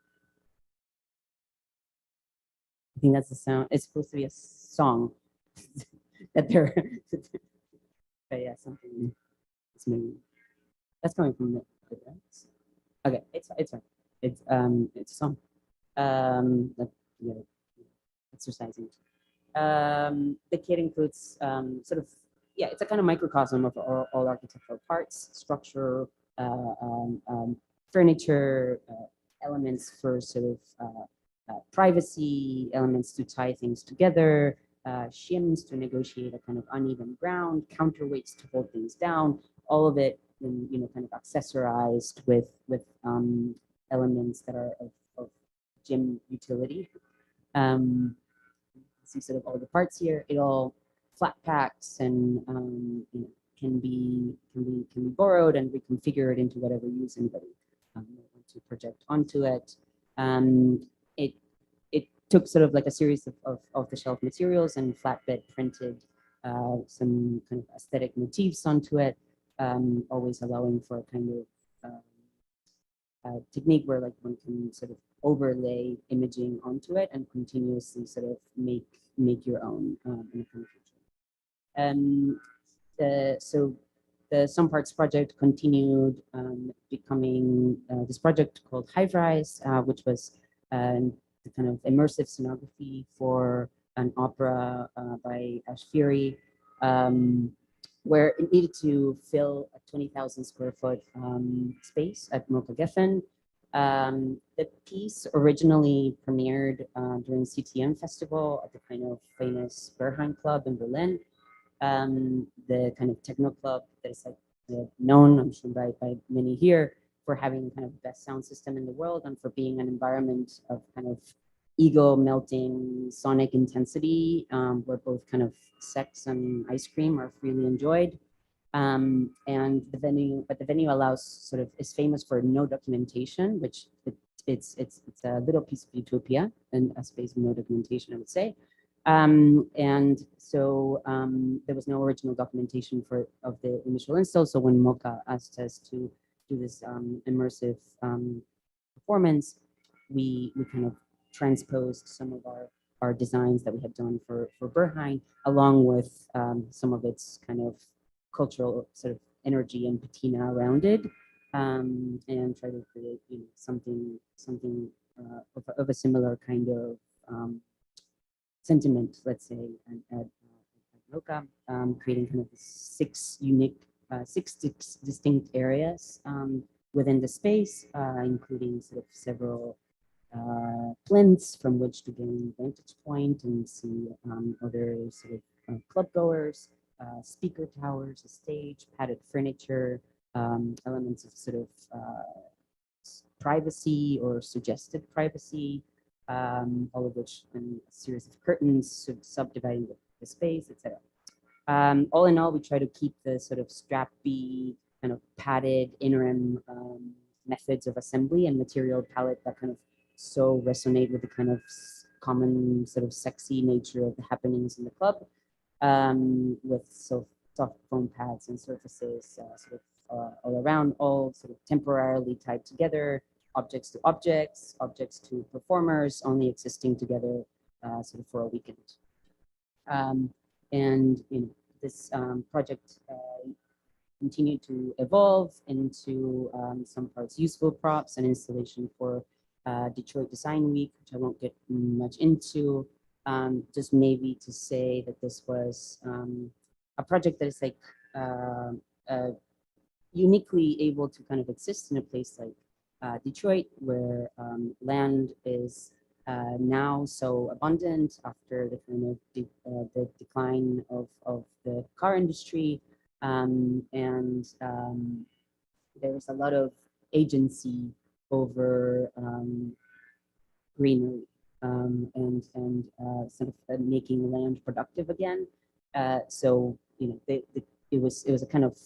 I think that's the sound. It's supposed to be a song that they're, but yeah, something. It's maybe that's coming from the. Okay, it's fine. It's a song. Exercising. The kit includes sort of, yeah, it's a kind of microcosm of all architectural parts, structure, furniture, elements for sort of privacy, elements to tie things together, shims to negotiate a kind of uneven ground, counterweights to hold things down, all of it in, kind of accessorized with elements that are of gym utility. See sort of all the parts here. It all flat packs and can be borrowed and reconfigured into whatever use anybody want to project onto it. It it took sort of like a series of off-the-shelf materials and flatbed printed some kind of aesthetic motifs onto it, always allowing for a kind of technique where like one can sort of overlay imaging onto it and continuously sort of make your own in a kind of future. So the Some Parts project continued becoming this project called Hive Rise, which was the kind of immersive scenography for an opera by Ashfiri, where it needed to fill a 20,000 square foot space at Mocha Geffen. The piece originally premiered during CTM Festival at the kind of famous Berghain Club in Berlin, the kind of techno club that is like known, I'm sure, by many here for having kind of the best sound system in the world and for being an environment of kind of ego melting sonic intensity, where both kind of sex and ice cream are freely enjoyed. And the venue allows sort of is famous for no documentation, which it's a little piece of utopia and a space of no documentation, I would say. And so there was no original documentation of the initial install. So when Mocha asked us to do this immersive performance, we kind of transposed some of our designs that we had done for Berghain, along with some of its kind of cultural sort of energy and patina around it, and try to create something of a similar kind of sentiment, let's say, at Roca, creating kind of six distinct areas within the space, including sort of several plinths from which to gain vantage point and see other sort of club goers, speaker towers, a stage, padded furniture, elements of sort of privacy or suggested privacy, all of which in a series of curtains subdividing the space, etc. All in all, we try to keep the sort of strappy, kind of padded interim methods of assembly and material palette that kind of so resonate with the kind of common sort of sexy nature of the happenings in the club, with soft foam pads and surfaces sort of all around, all sort of temporarily tied together, objects to objects, objects to performers, only existing together sort of for a weekend. And this project continued to evolve into Some Parts useful props and installation for Detroit Design Week, which I won't get much into. Just maybe to say that this was a project that is like uniquely able to kind of exist in a place like Detroit, where land is now so abundant after the kind of the decline of the car industry, and there is a lot of agency over greenery and sort of making land productive again. So it was a kind of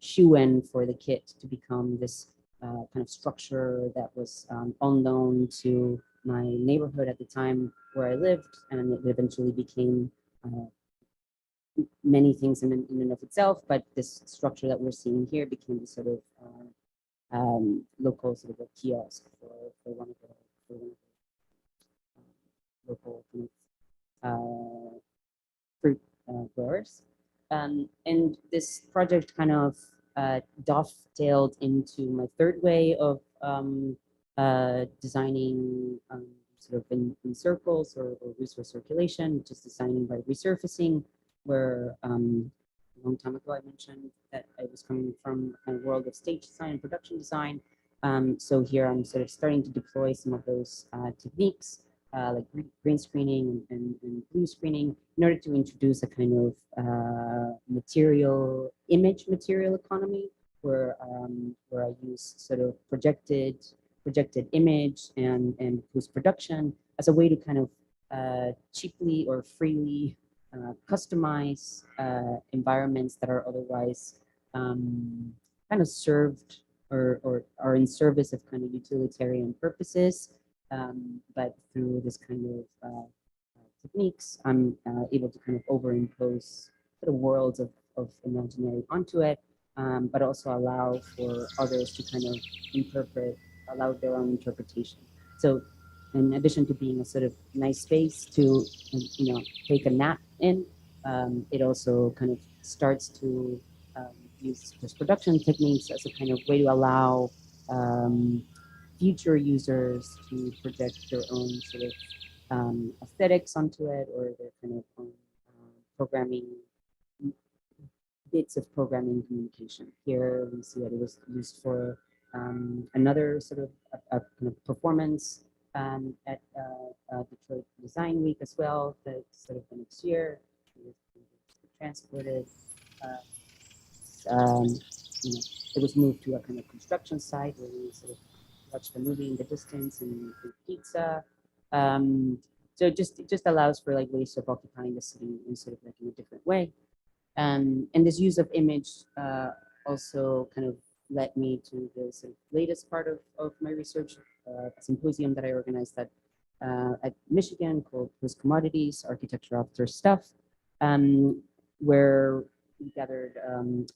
shoe-in for the kit to become this kind of structure that was unknown to my neighborhood at the time where I lived, and it eventually became many things in and of itself. But this structure that we're seeing here became the sort of local sort of a kiosk for one of the local kind of, fruit growers. And this project kind of dovetailed into my third way of designing sort of in circles or resource circulation, which is designing by resurfacing, where a long time ago I mentioned that I was coming from a world of stage design and production design. So here I'm sort of starting to deploy some of those techniques, like green screening and blue screening, in order to introduce a kind of material economy, where I use sort of projected image and post production as a way to kind of cheaply or freely customize environments that are otherwise kind of served or are in service of kind of utilitarian purposes, but through this kind of techniques, I'm able to kind of overimpose sort of worlds of imaginary onto it, but also allow for others to kind of allow their own interpretation. So in addition to being a sort of nice space to, take a nap in, it also kind of starts to use post-production techniques as a kind of way to allow future users to project their own sort of aesthetics onto it, or their kind of own programming, bits of programming communication. Here we see that it was used for another sort of a kind of performance at Detroit Design Week as well, that sort of the next year it was transported. Um, it was moved to a kind of construction site where we sort of watched the movie in the distance and ate pizza. So it just allows for like ways of occupying the city in sort of like in a different way. And this use of image also kind of led me to the sort of latest part of my research, a symposium that I organized at Michigan called Post-Commodities, Architecture After Stuff, where we gathered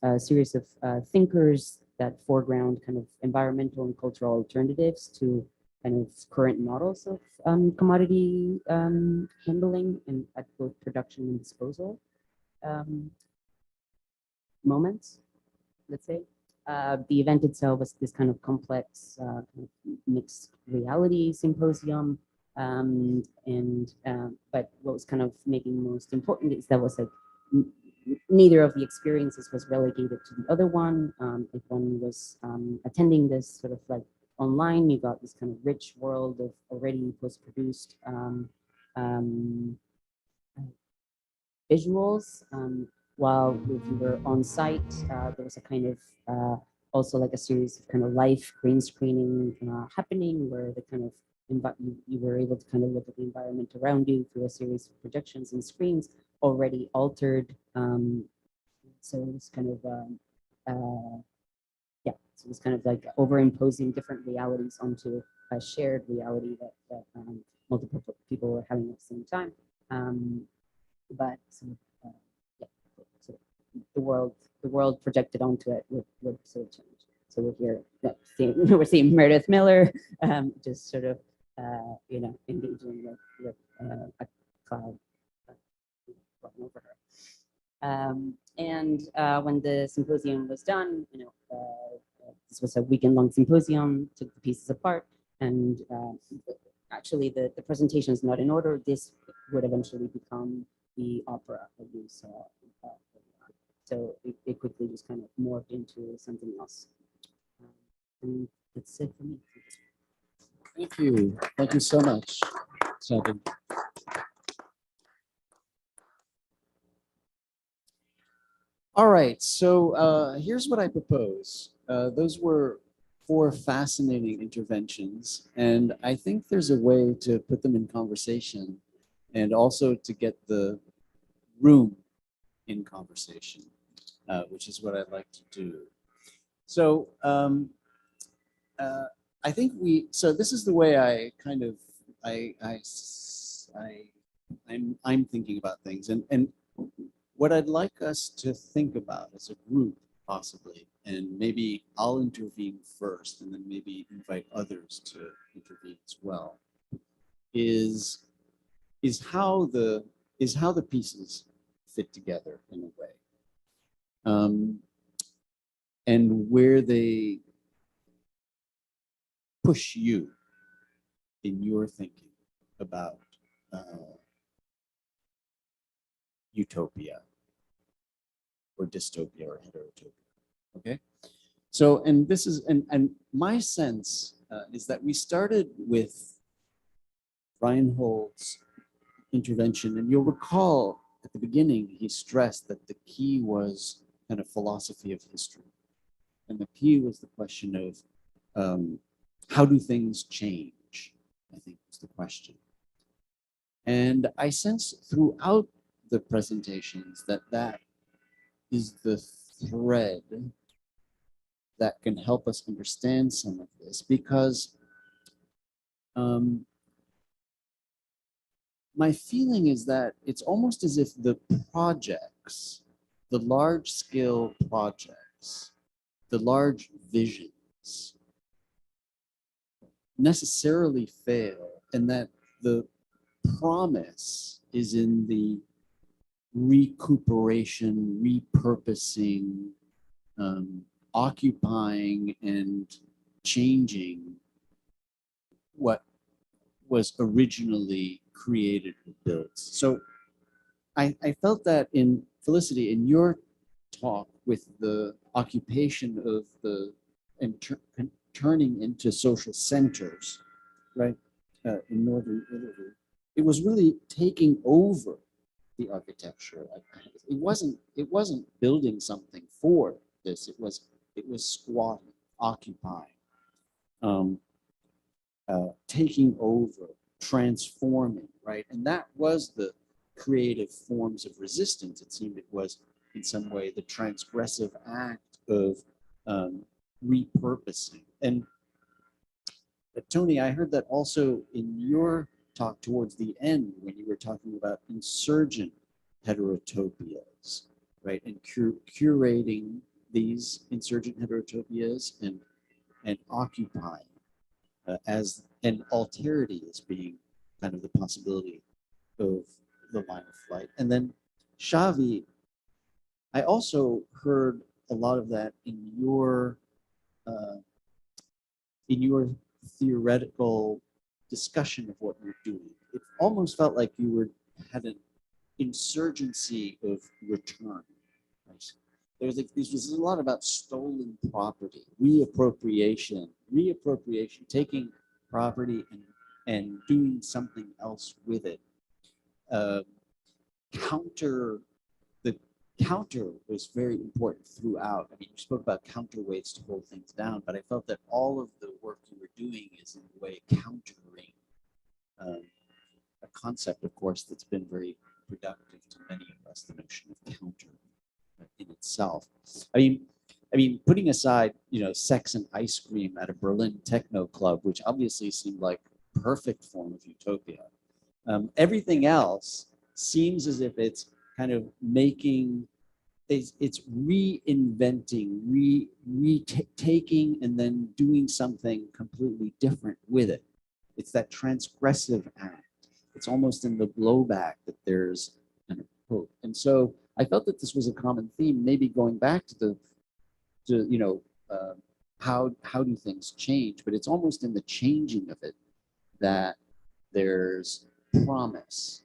a series of thinkers that foreground kind of environmental and cultural alternatives to kind of current models of commodity handling and at both production and disposal moments, let's say. The event itself was this kind of complex kind of mixed reality symposium. But what was kind of making most important is that was like neither of the experiences was relegated to the other one. If one was attending this sort of like online, you got this kind of rich world of already post-produced visuals. While if you were on site, there was a kind of also like a series of kind of live green screening happening, where the kind of you were able to kind of look at the environment around you through a series of projections and screens already altered. So it was kind of so it was kind of like overimposing different realities onto a shared reality that multiple people were having at the same time. But sort of, sort of the world projected onto it would sort of change. So we're here, we're seeing Meredith Miller, just sort of engaging with a cloud flying over her. And when the symposium was done, this was a weekend-long symposium, took the pieces apart, and actually the presentation is not in order. This would eventually become the opera that you saw. So it quickly just kind of morphed into something else. And that's it for me. Thank you. Thank you so much, Sabin. All right, so here's what I propose. Those were 4 fascinating interventions, and I think there's a way to put them in conversation and also to get the room in conversation, which is what I'd like to do. So I think so this is the way I kind of, I'm thinking about things, and what I'd like us to think about as a group, possibly, and maybe I'll intervene first, and then maybe invite others to intervene as well, is how the pieces fit together in a way, and where they push you in your thinking about utopia or dystopia or heterotopia. Okay, so and this is and my sense is that we started with Reinhold's intervention, and you'll recall at the beginning he stressed that the key was kind of philosophy of history, and the key was the question of how do things change, I think was the question. And I sense throughout the presentations that that is the thread that can help us understand some of this, because my feeling is that it's almost as if the projects, the large scale projects, the large visions necessarily fail, and that the promise is in the recuperation, repurposing, occupying and changing what was originally created or built. So I felt that in Felicity, in your talk with the occupation of the and turning into social centers, right, in Northern Italy, it was really taking over the architecture. It wasn't building something for this. It was squatting, occupying, taking over, transforming, right? And that was the creative forms of resistance. It seemed it was in some way the transgressive act of repurposing. And Tony, I heard that also in your talk towards the end when you were talking about insurgent heterotopias, right? And curating these insurgent heterotopias and occupying as an alterity as being kind of the possibility of the line of flight. And then Xavi, I also heard a lot of that in your theoretical discussion of what you're doing. It almost felt like you had an insurgency of return. Right? There was this was a lot about stolen property, reappropriation, taking property and doing something else with it. The counter was very important throughout. I mean, you spoke about counterweights to hold things down, but I felt that all of the work you were doing is in a way countering a concept, of course, that's been very productive to many of us, the notion of counter in itself. I mean, putting aside, sex and ice cream at a Berlin techno club, which obviously seemed like a perfect form of utopia, everything else seems as if it's kind of it's reinventing, taking and then doing something completely different with it. It's that transgressive act. It's almost in the blowback that there's kind of hope. And so I felt that this was a common theme, maybe going back to how do things change, but it's almost in the changing of it that there's promise.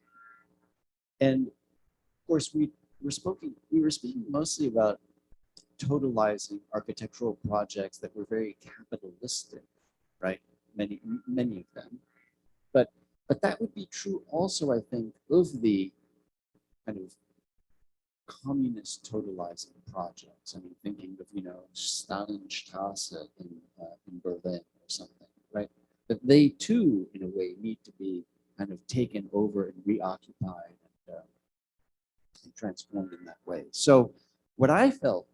And of course, we were speaking mostly about totalizing architectural projects that were very capitalistic, right? Many of them, but that would be true also, I think, of the kind of communist totalizing projects. I mean, thinking of Stalinstrasse in Berlin or something, right? But they too, in a way, need to be kind of taken over and reoccupied and transformed in that way. So what I felt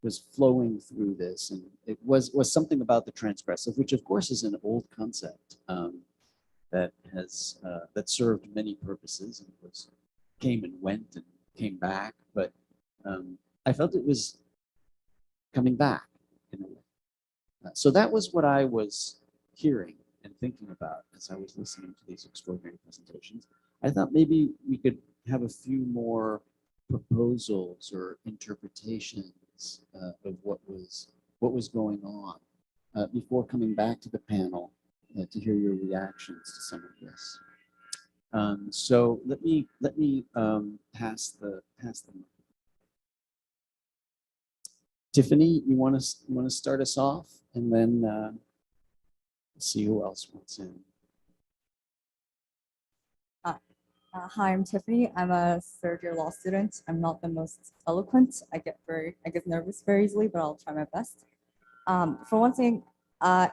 was flowing through this, and it was something about the transgressive, which of course is an old concept that has that served many purposes and came and went and came back, but I felt it was coming back in a way. So that was what I was hearing and thinking about as I was listening to these extraordinary presentations. I thought maybe we could have a few more proposals or interpretations of what was going on before coming back to the panel to hear your reactions to some of this. So let me pass the mic. Tiffany, you want to start us off, and then see who else wants in. Hi, I'm Tiffany. I'm a third-year law student. I'm not the most eloquent. I get nervous very easily, but I'll try my best. For one thing,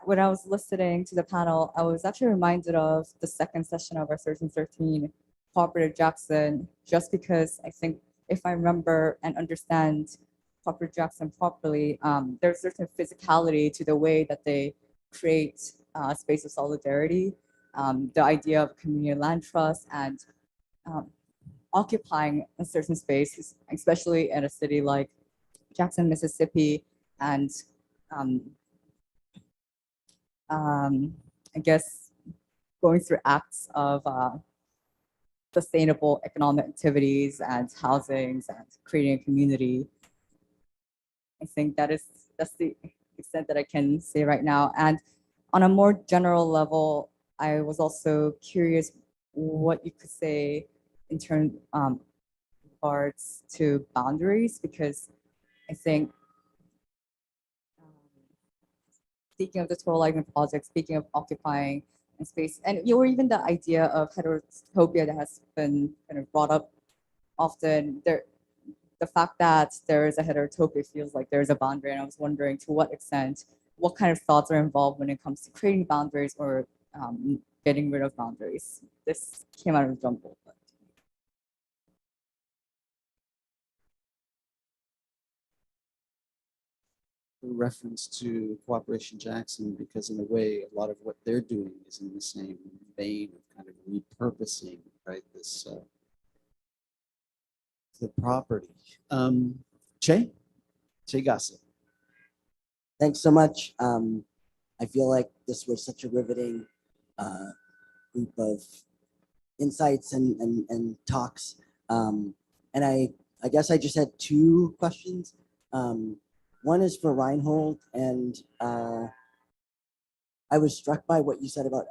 when I was listening to the panel, I was actually reminded of the second session of our Surgeon 13 Cooperative Jackson just because I think if I remember and understand Cooperative Jackson properly, there's certain physicality to the way that they create space of solidarity, the idea of community land trust and occupying a certain space, especially in a city like Jackson, Mississippi, and I guess going through acts of sustainable economic activities and housings and creating a community. I think that's the extent that I can say right now. And on a more general level, I was also curious what you could say in terms regards to boundaries, because I think speaking of the Toralignment project, speaking of occupying and space, and or even the idea of heterotopia that has been kind of brought up often, the fact that there is a heterotopia feels like there's a boundary, and I was wondering to what extent, what kind of thoughts are involved when it comes to creating boundaries or getting rid of boundaries. This came out of the jumble. But. Reference to Cooperation Jackson, because in a way, a lot of what they're doing is in the same vein of kind of repurposing, right, this the property. Che Gossip. Thanks so much. I feel like this was such a riveting group of insights and talks. And I guess I just had two questions. One is for Reinhold, and I was struck by what you said about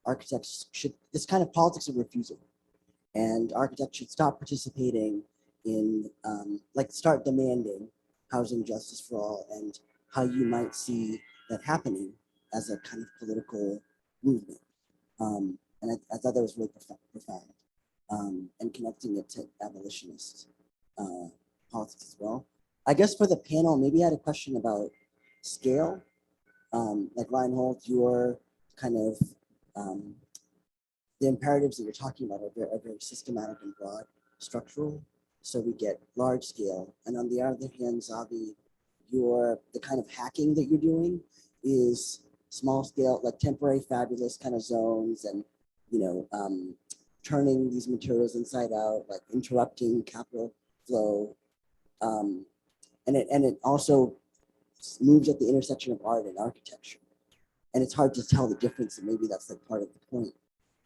architects should, this kind of politics of refusal, and architects should stop participating in, like start demanding housing justice for all, and how you might see that happening as a kind of political movement. And I thought that was really profound, and connecting it to abolitionist politics as well. I guess for the panel, maybe I had a question about scale. Like Reinhold, your kind of, the imperatives that you're talking about are very systematic and broad, structural. So we get large scale. And on the other hand, Zabi, the kind of hacking that you're doing is small scale, like temporary fabulous kind of zones, and turning these materials inside out, like interrupting capital flow. And it also moves at the intersection of art and architecture. And it's hard to tell the difference, and maybe that's like part of the point,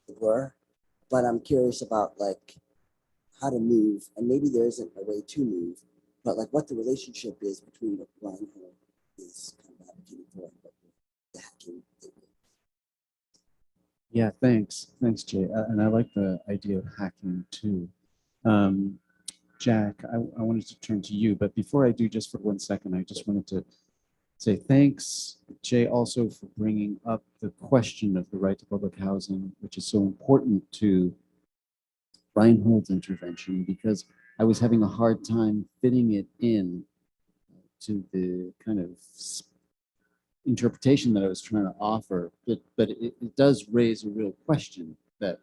the blur. But I'm curious about like how to move, and maybe there isn't a way to move, but like what the relationship is between what Reinhold is kind of advocating for and what the hacking thing is. Yeah, thanks, Jay. And I like the idea of hacking too. Jack, I wanted to turn to you, but before I do, just for 1 second, I just wanted to say thanks, Jay, also for bringing up the question of the right to public housing, which is so important to Reinhold's intervention, because I was having a hard time fitting it in to the kind of interpretation that I was trying to offer, but it does raise a real question that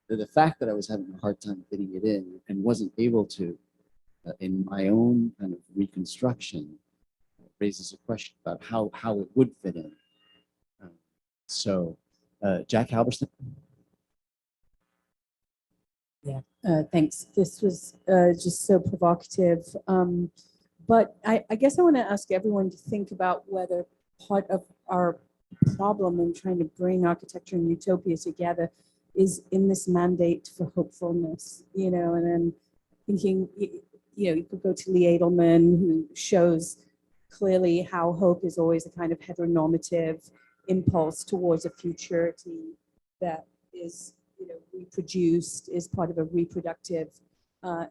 the fact that I was having a hard time fitting it in and wasn't able to, in my own kind of reconstruction, raises a question about how it would fit in. So, Jack Halberstam. Yeah, thanks. This was just so provocative. But I guess I want to ask everyone to think about whether part of our problem in trying to bring architecture and utopia together is in this mandate for hopefulness, and then thinking, you could go to Lee Edelman, who shows clearly how hope is always a kind of heteronormative impulse towards a futurity that is, reproduced, is part of a reproductive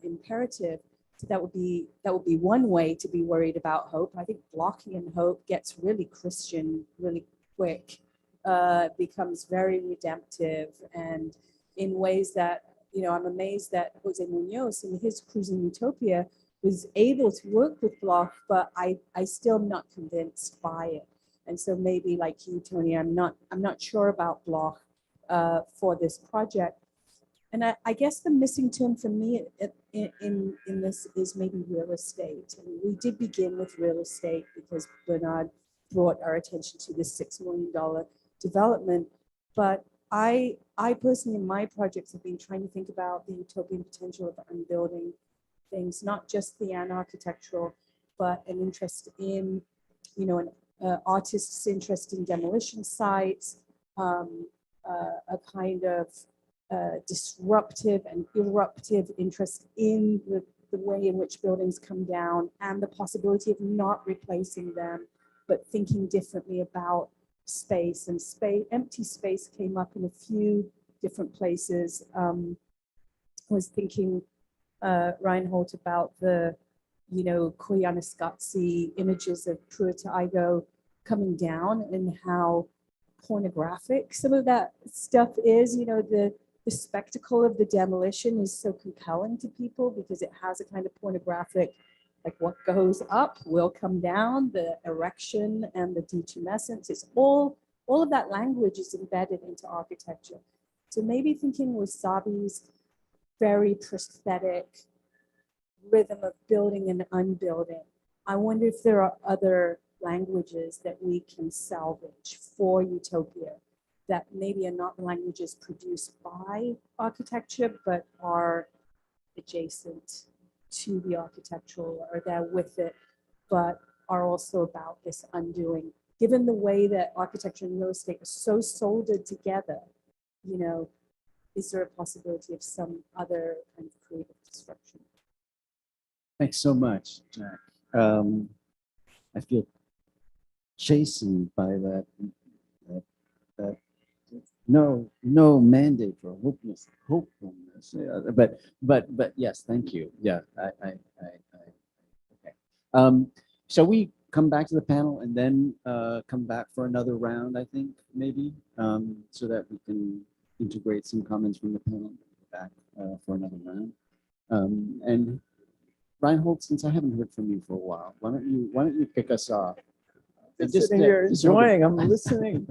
imperative. So that would be one way to be worried about hope. I think blocking in hope gets really Christian really quick. Becomes very redemptive, and in ways that, I'm amazed that Jose Munoz in his Cruising Utopia was able to work with Bloch, but I still am not convinced by it. And so maybe like you, Tony, I'm not sure about Bloch for this project. And I guess the missing term for me in this is maybe real estate. And we did begin with real estate because Bernard brought our attention to this $6 million development. But I personally, in my projects, have been trying to think about the utopian potential of unbuilding things, not just the architectural, but an interest in, you know, an artist's interest in demolition sites, a kind of disruptive and eruptive interest in the way in which buildings come down and the possibility of not replacing them, but thinking differently about space. And empty space came up in a few different places. I was thinking, Reinhold, about the, you know, Koyaanisqatsi images of Pruitt-Igoe coming down and how pornographic some of that stuff is. You know, the spectacle of the demolition is so compelling to people because it has a kind of pornographic, like what goes up will come down, the erection and the detumescence. It's all of that language is embedded into architecture. So maybe thinking Wasabi's very prosthetic rhythm of building and unbuilding, I wonder if there are other languages that we can salvage for utopia that maybe are not languages produced by architecture, but are adjacent to the architectural, or they're with it, but are also about this undoing. Given the way that architecture and real estate are so soldered together, you know, is there a possibility of some other kind of creative destruction? Thanks so much, Jack. I feel chastened by that no mandate for hopefulness. Yeah, but yes, thank you. Yeah, okay. Shall we come back to the panel and then come back for another round? I think maybe so that we can integrate some comments from the panel back for another round. And Reinhold, since I haven't heard from you for a while, why don't you kick us off? Just sitting here enjoying. I'm listening,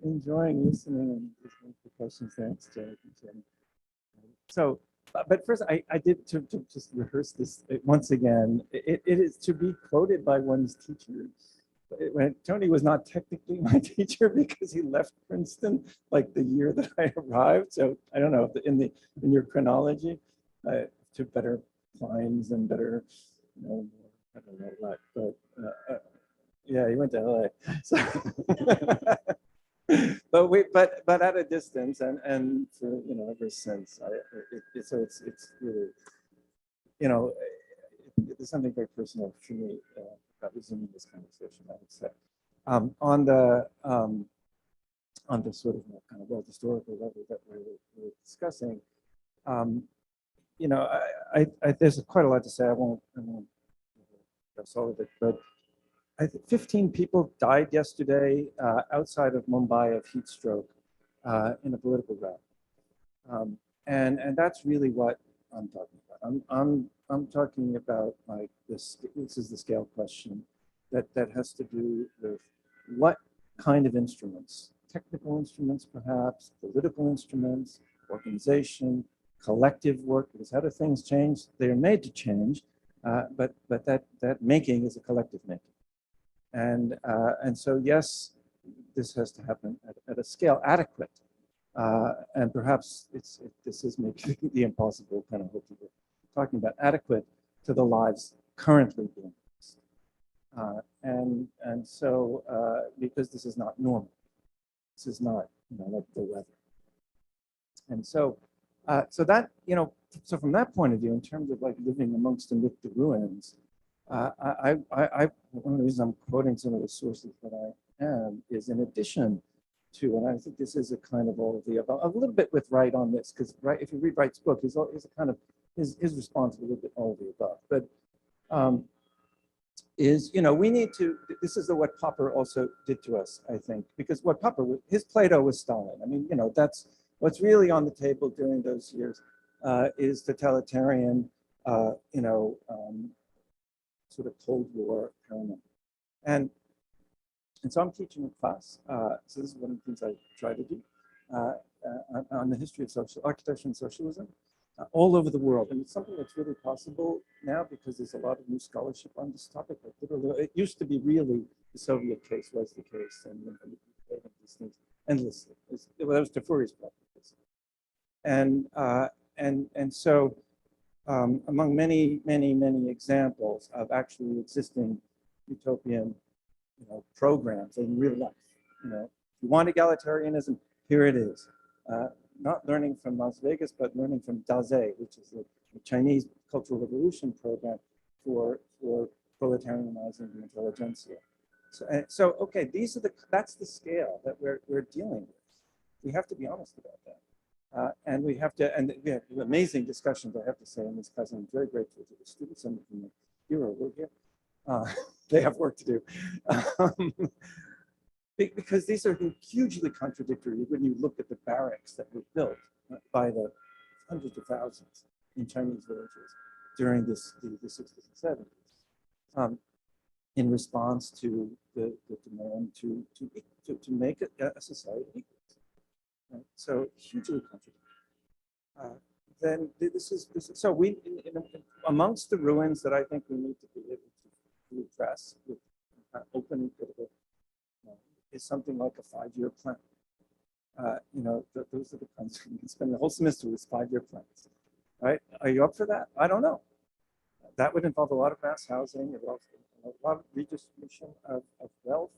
enjoying listening and listening to questions. Thanks, Jack. So, but first, I did to just rehearse this once again. It is to be quoted by one's teacher. When Tony was not technically my teacher because he left Princeton like the year that I arrived. So I don't know if in your chronology, to better climbs and better, you know, I don't know what, but yeah, he went to LA. So, but at a distance, and for, you know, ever since, so it's really, you know, there's something very personal for me about resuming this conversation, I would say. On the sort of kind of world historical level that we're discussing, you know, there's quite a lot to say. I won't address all of it, but I think 15 people died yesterday outside of Mumbai of heat stroke in a political rally, and that's really what I'm talking about. I'm talking about, like, this is the scale question that has to do with what kind of instruments, technical instruments perhaps, political instruments, organization, collective work, because how do things change? They are made to change, but that making is a collective making. And so, yes, this has to happen at a scale adequate. And perhaps this is making the impossible kind of hope that we're talking about, adequate to the lives currently being lived. And so, because this is not normal, this is not, you know, like the weather. And so, so that, you know, so from that point of view, in terms of like living amongst and with the ruins, one of the reasons I'm quoting some of the sources that I am is in addition to, and I think this is a kind of all of the above, a little bit with Wright on this, because Wright, if you read Wright's book, he's a kind of, his response is a little bit all of the above, but is, you know, we need to, this is what Popper also did to us, I think, because what Popper, his Plato was Stalin. I mean, you know, that's what's really on the table during those years is totalitarian, you know, sort of Cold War element. And so I'm teaching a class. So this is one of the things I try to do. on the history of social architecture and socialism all over the world. And it's something that's really possible now because there's a lot of new scholarship on this topic. Like literally, it used to be really the Soviet case was the case, and these things endlessly. That was Tafuri's practice. And so among many examples of actually existing utopian programs in real life, if you want egalitarianism, here it is. Not learning from Las Vegas, but learning from Dazai, which is the Chinese Cultural Revolution program for proletarianizing the intelligentsia. So okay, that's the scale that we're dealing with. We have to be honest about that. And we have amazing discussions, I have to say, in this class. I'm very grateful to the students and the hero who are here. They have work to do. Because these are hugely contradictory when you look at the barracks that were built by the hundreds of thousands in Chinese villages during the 60s and 70s in response to the demand to make a society equal. Right? So hugely contradictory. Then this is so we amongst the ruins that I think we need to be able to address with open and critical is something like a 5-year plan. Those are the plans. You can spend the whole semester with 5-year plans, right? Are you up for that? I don't know. That would involve a lot of mass housing, a lot of redistribution of wealth,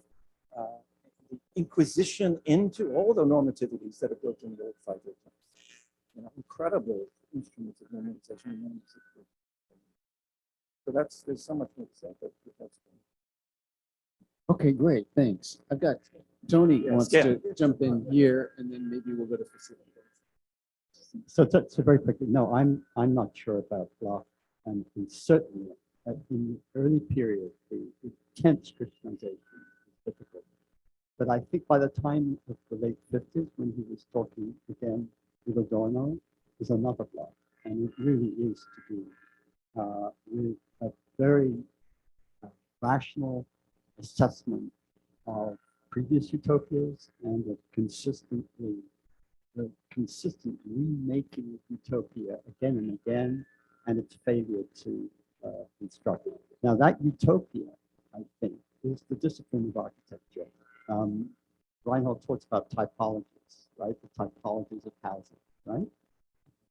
the inquisition into all the normativities that are built into the old 5-year plans. Incredible instruments of normalization. So there's so much more to say, but that's Okay, great, thanks. I've got Tony Yeah, wants Stan. to jump in here, and then maybe we'll go to facilitators. So very quickly, no, I'm not sure about block, and certainly in the early period, the intense Christianization is difficult. But I think by the time of the late 50s, when he was talking again with Adorno, is another block, and it really is to do with a very rational assessment of previous utopias and the consistent remaking of utopia again and again, and its failure to construct it. Now that utopia, I think, is the discipline of architecture. Reinhold talks about typologies, right? The typologies of housing, right?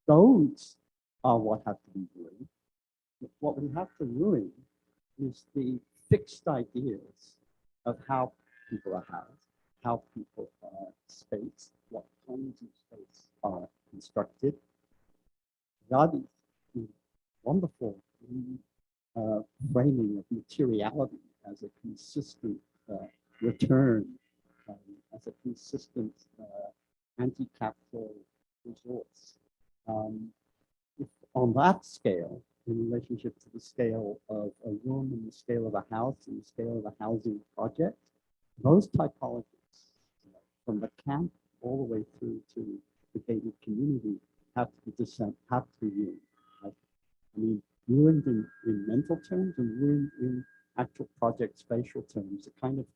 Those are what have to be ruined. What we have to ruin is the fixed ideas of how people are housed, how people are spaced, what kinds of space are constructed. That is wonderful framing of materiality as a consistent return, as a consistent anti-capital resource. If on that scale, in relationship to the scale of a room and the scale of a house and the scale of a housing project, those typologies, from the camp all the way through to the gated community, have to be ruined. Right? I mean, ruined in mental terms and ruined in actual project spatial terms, a kind of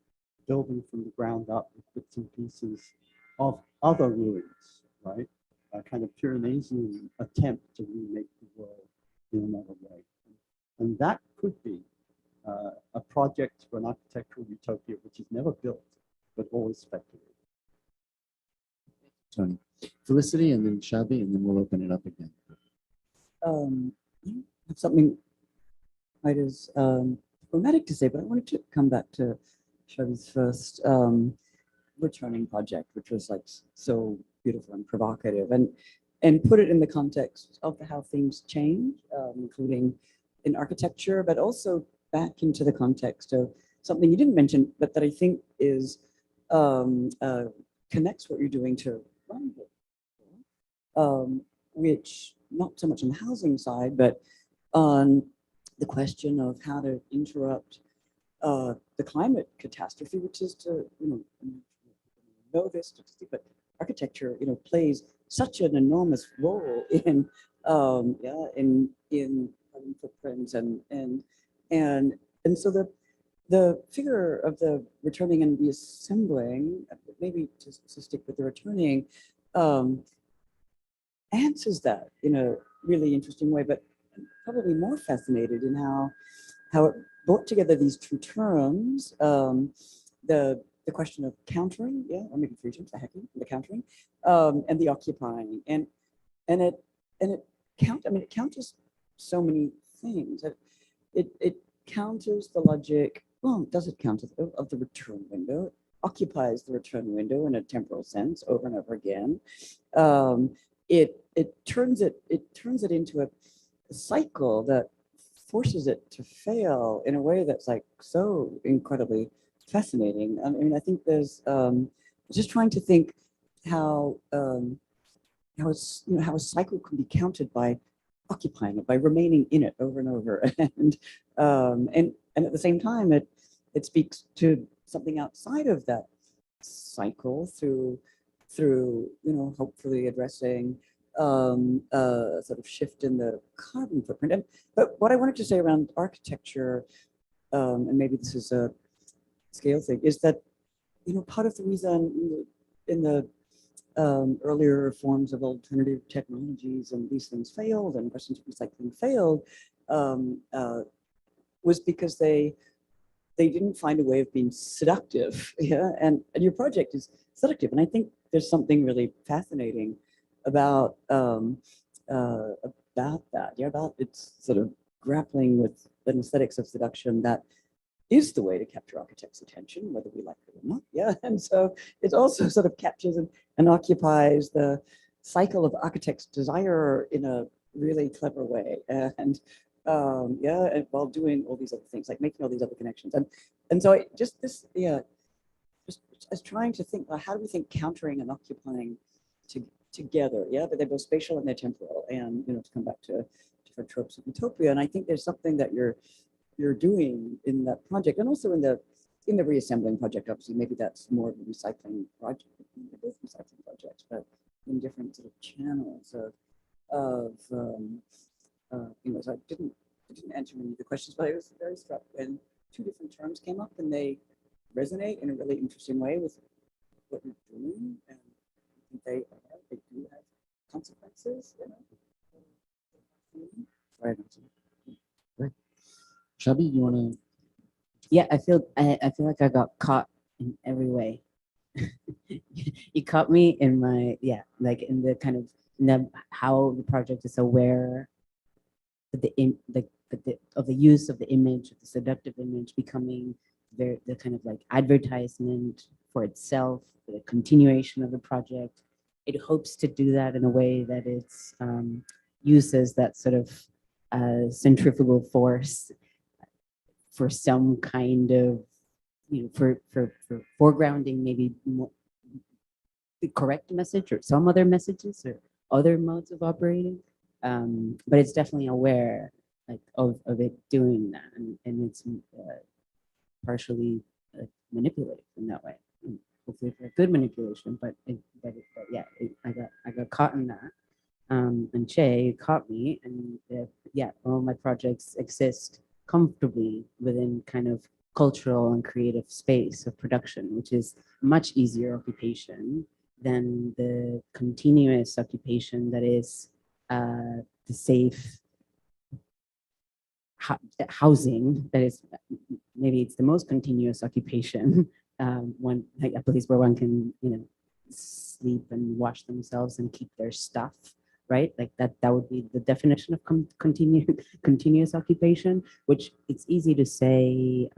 building from the ground up with bits and pieces of other ruins, right? A kind of Pyreneesian attempt to remake the world in another way. And that could be a project for an architectural utopia which is never built, but always speculated. Tony, Felicity, and then Shabi, and then we'll open it up again. Something quite as dramatic to say, but I wanted to come back to Shabi's first returning project, which was like so beautiful and provocative, and put it in the context of how things change, including in architecture, but also back into the context of something you didn't mention, but that I think is connects what you're doing to Reinhold, which not so much on the housing side, but on the question of how to interrupt the climate catastrophe, which is to know this statistic, but architecture plays such an enormous role in carbon footprints and so the figure of the returning and reassembling, maybe to stick with the returning, um, answers that in a really interesting way, but probably more fascinated in how it brought together these two terms, the question of countering, yeah, or maybe three terms, the hacking, the countering, and the occupying, and it it counters so many things. It counters the logic. Well, does it counter of the return window? It occupies the return window in a temporal sense over and over again. It turns it into a cycle that forces it to fail in a way that's like so incredibly fascinating. I mean, I think there's just trying to think how how a cycle can be countered by occupying it, by remaining in it over and over, and at the same time, it speaks to something outside of that cycle through hopefully addressing sort of shift in the carbon footprint. But what I wanted to say around architecture, and maybe this is a scale thing, is that part of the reason in the earlier forms of alternative technologies and these things failed and questions of recycling failed was because they didn't find a way of being seductive. Yeah, and your project is seductive, and I think there's something really fascinating about that. Yeah, about its sort of grappling with an aesthetics of seduction that is the way to capture architects' attention, whether we like it or not. Yeah, and so it also sort of captures and occupies the cycle of architects' desire in a really clever way, and while doing all these other things, like making all these other connections, and so just as trying to think, how do we think countering and occupying together? Yeah, but they're both spatial and they're temporal, and to come back to different tropes of utopia, and I think there's something that you're doing in that project, and also in the reassembling project. Obviously, maybe that's more of a recycling project. They're both recycling projects, but in different sort of channels so I didn't answer any of the questions, but I was very struck when two different terms came up, and they resonate in a really interesting way with what you're doing, and I think they do have consequences. Right. Right. Shabby, you want to? Yeah, I feel like I got caught in every way. You caught me in my, like in the kind of how the project is aware of the use of the image, of the seductive image becoming the kind of like advertisement for itself, the continuation of the project. It hopes to do that in a way that it's uses that sort of centrifugal force for some kind of, for foregrounding maybe more the correct message or some other messages or other modes of operating. But it's definitely aware like of it doing that, and it's partially manipulative in that way. And hopefully for good manipulation, but I got caught in that. And Che caught me, and all my projects exist comfortably within kind of cultural and creative space of production, which is much easier occupation than the continuous occupation that is the safe housing. That is, maybe it's the most continuous occupation, one like a place where one can sleep and wash themselves and keep their stuff, right? Like that would be the definition of continuous occupation, which it's easy to say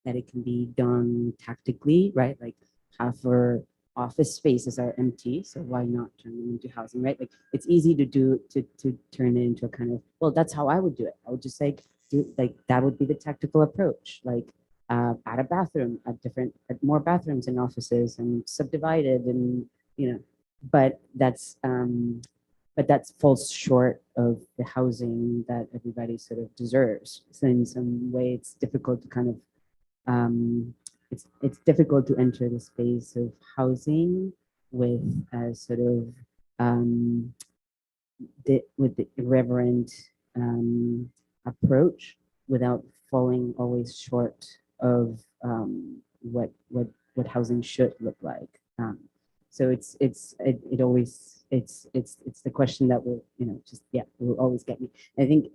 that it can be done tactically, right? Like half our office spaces are empty, so why not turn them into housing, right? Like it's easy to turn it into a kind of, well, that's how I would do it. I would just say, that would be the tactical approach, like add a bathroom, add more bathrooms in offices and subdivided, and but that's falls short of the housing that everybody sort of deserves. So in some way, it's difficult to kind of it's difficult to enter the space of housing with a sort of with the irreverent approach without falling always short of what housing should look like. So it always it's the question that will, you know, just yeah, will always get me. I think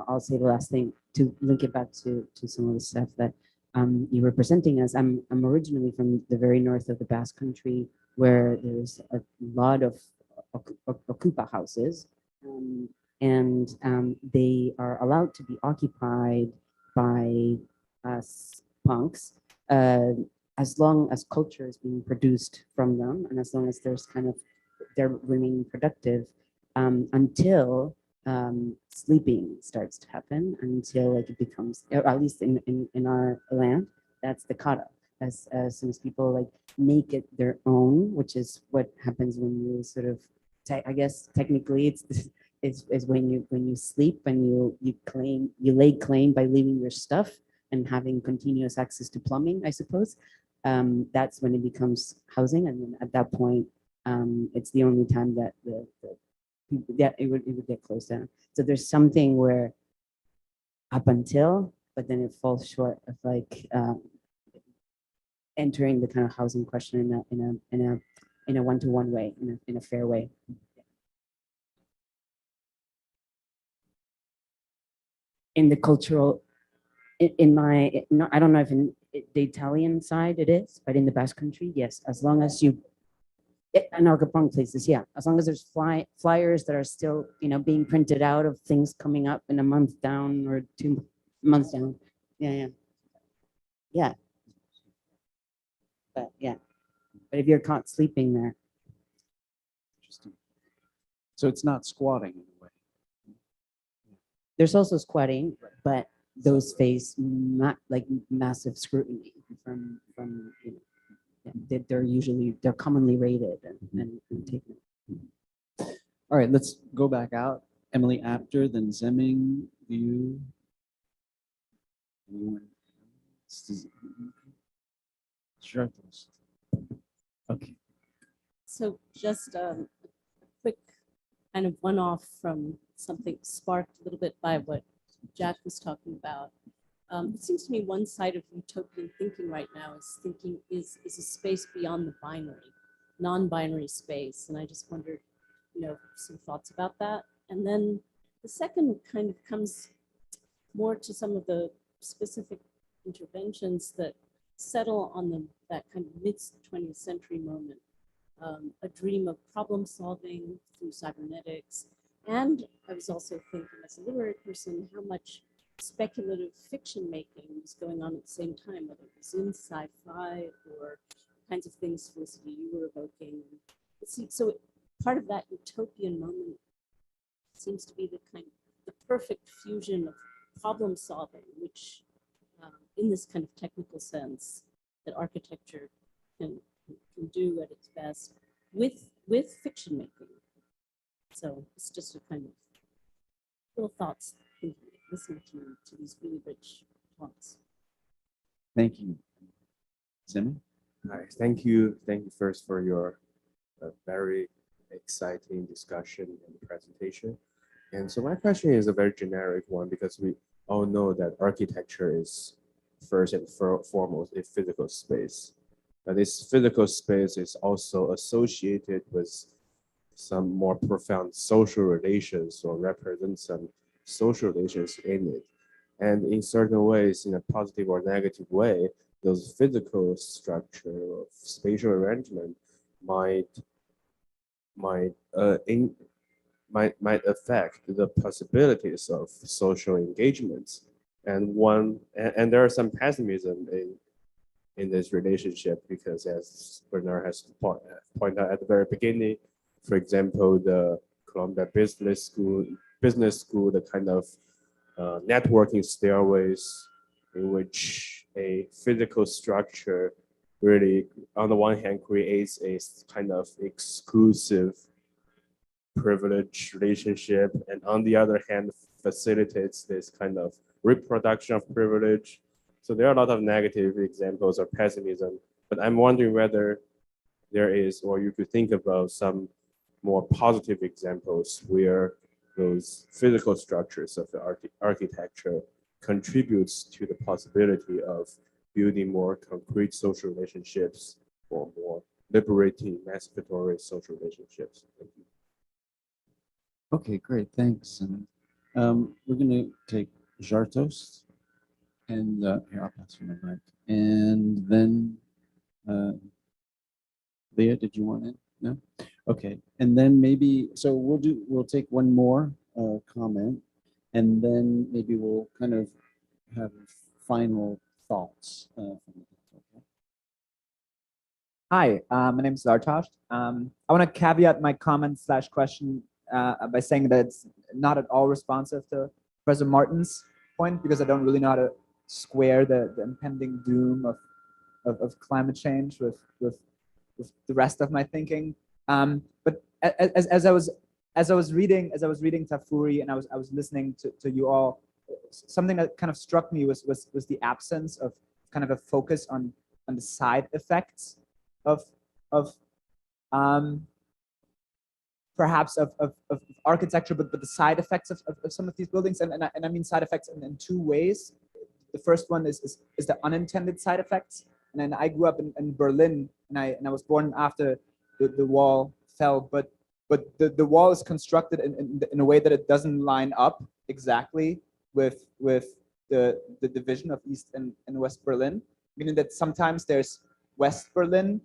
I'll say the last thing to link it back to some of the stuff that you were presenting us. I'm originally from the very north of the Basque Country, where there's a lot of ocupa houses, and they are allowed to be occupied by us punks, as long as culture is being produced from them, and as long as there's kind of they're remaining productive, until sleeping starts to happen, until like it becomes, or at least in our land, that's the kata. As soon as people like make it their own, which is what happens when you sort of, I guess technically it's is when you sleep and you lay claim by leaving your stuff and having continuous access to plumbing, I suppose. That's when it becomes housing, and then at that point, it's the only time that the it would get closed down. So there's something where up until, but then it falls short of like entering the kind of housing question in a one-to-one way, in a fair way. In the cultural, in my, no, I don't know if in the Italian side it is, but in the Basque Country, yes. As long as you, and Alcapong places, yeah. As long as there's flyers that are still, you know, being printed out of things coming up in a month down or 2 months down. Yeah. But yeah, but if you're caught sleeping there, Interesting. So it's not squatting in a way. there's also squatting, but those face not like massive scrutiny from you know, they're commonly rated and taken. All right, let's go back out. Emily Apter, then Zemming, you. Anyone? Sure. Okay. So just a quick kind of one-off from something sparked a little bit by what Jack was talking about. It seems to me one side of utopian thinking right now is a space beyond the binary, non-binary space. And I just wondered, you know, some thoughts about that. And then the second kind of comes more to some of the specific interventions that settle on that kind of mid-20th century moment, a dream of problem solving through cybernetics. And I was also thinking as a literary person, how much speculative fiction making was going on at the same time, whether it was in sci-fi or kinds of things, Felicity, you were evoking. So part of that utopian moment seems to be the perfect fusion of problem solving, which in this kind of technical sense that architecture can do at its best with fiction making. So it's just a kind of little thoughts listening to these really rich talks. Thank you. Zemming? Hi, thank you. Thank you first for your very exciting discussion and presentation. And so my question is a very generic one, because we all know that architecture is first and foremost a physical space. But this physical space is also associated with some more profound social relations, or represent some social relations in it. And in certain ways, in a positive or negative way, those physical structure of spatial arrangement might affect the possibilities of social engagements. And there are some pessimism in this relationship, because as Bernard has pointed out at the very beginning, for example, the Columbia Business School, the kind of networking stairways in which a physical structure really, on the one hand, creates a kind of exclusive privilege relationship, and on the other hand, facilitates this kind of reproduction of privilege. So there are a lot of negative examples of pessimism, but I'm wondering whether there is, or you could think about some more positive examples where those physical structures of the architecture contributes to the possibility of building more concrete social relationships, or more liberating, emancipatory social relationships. Thank you. Okay, great, thanks. And we're gonna take Jartos, and here, I'll pass you my mic. And then, Leah, did you want it? No? Okay, and then maybe, so we'll take one more comment, and then maybe we'll kind of have final thoughts. Okay. Hi, my name is Zartosh. I want to caveat my comment slash question by saying that it's not at all responsive to Professor Martin's point, because I don't really know how to square the impending doom of climate change with the rest of my thinking. But as I was reading Tafuri, and I was listening to you all, something that kind of struck me was the absence of kind of a focus on the side effects of perhaps of architecture, but the side effects of some of these buildings, and I mean side effects in two ways. The first one is the unintended side effects. And then I grew up in Berlin, and I was born after the wall fell, but the wall is constructed in a way that it doesn't line up exactly with the division of East and West Berlin, meaning that sometimes there's West Berlin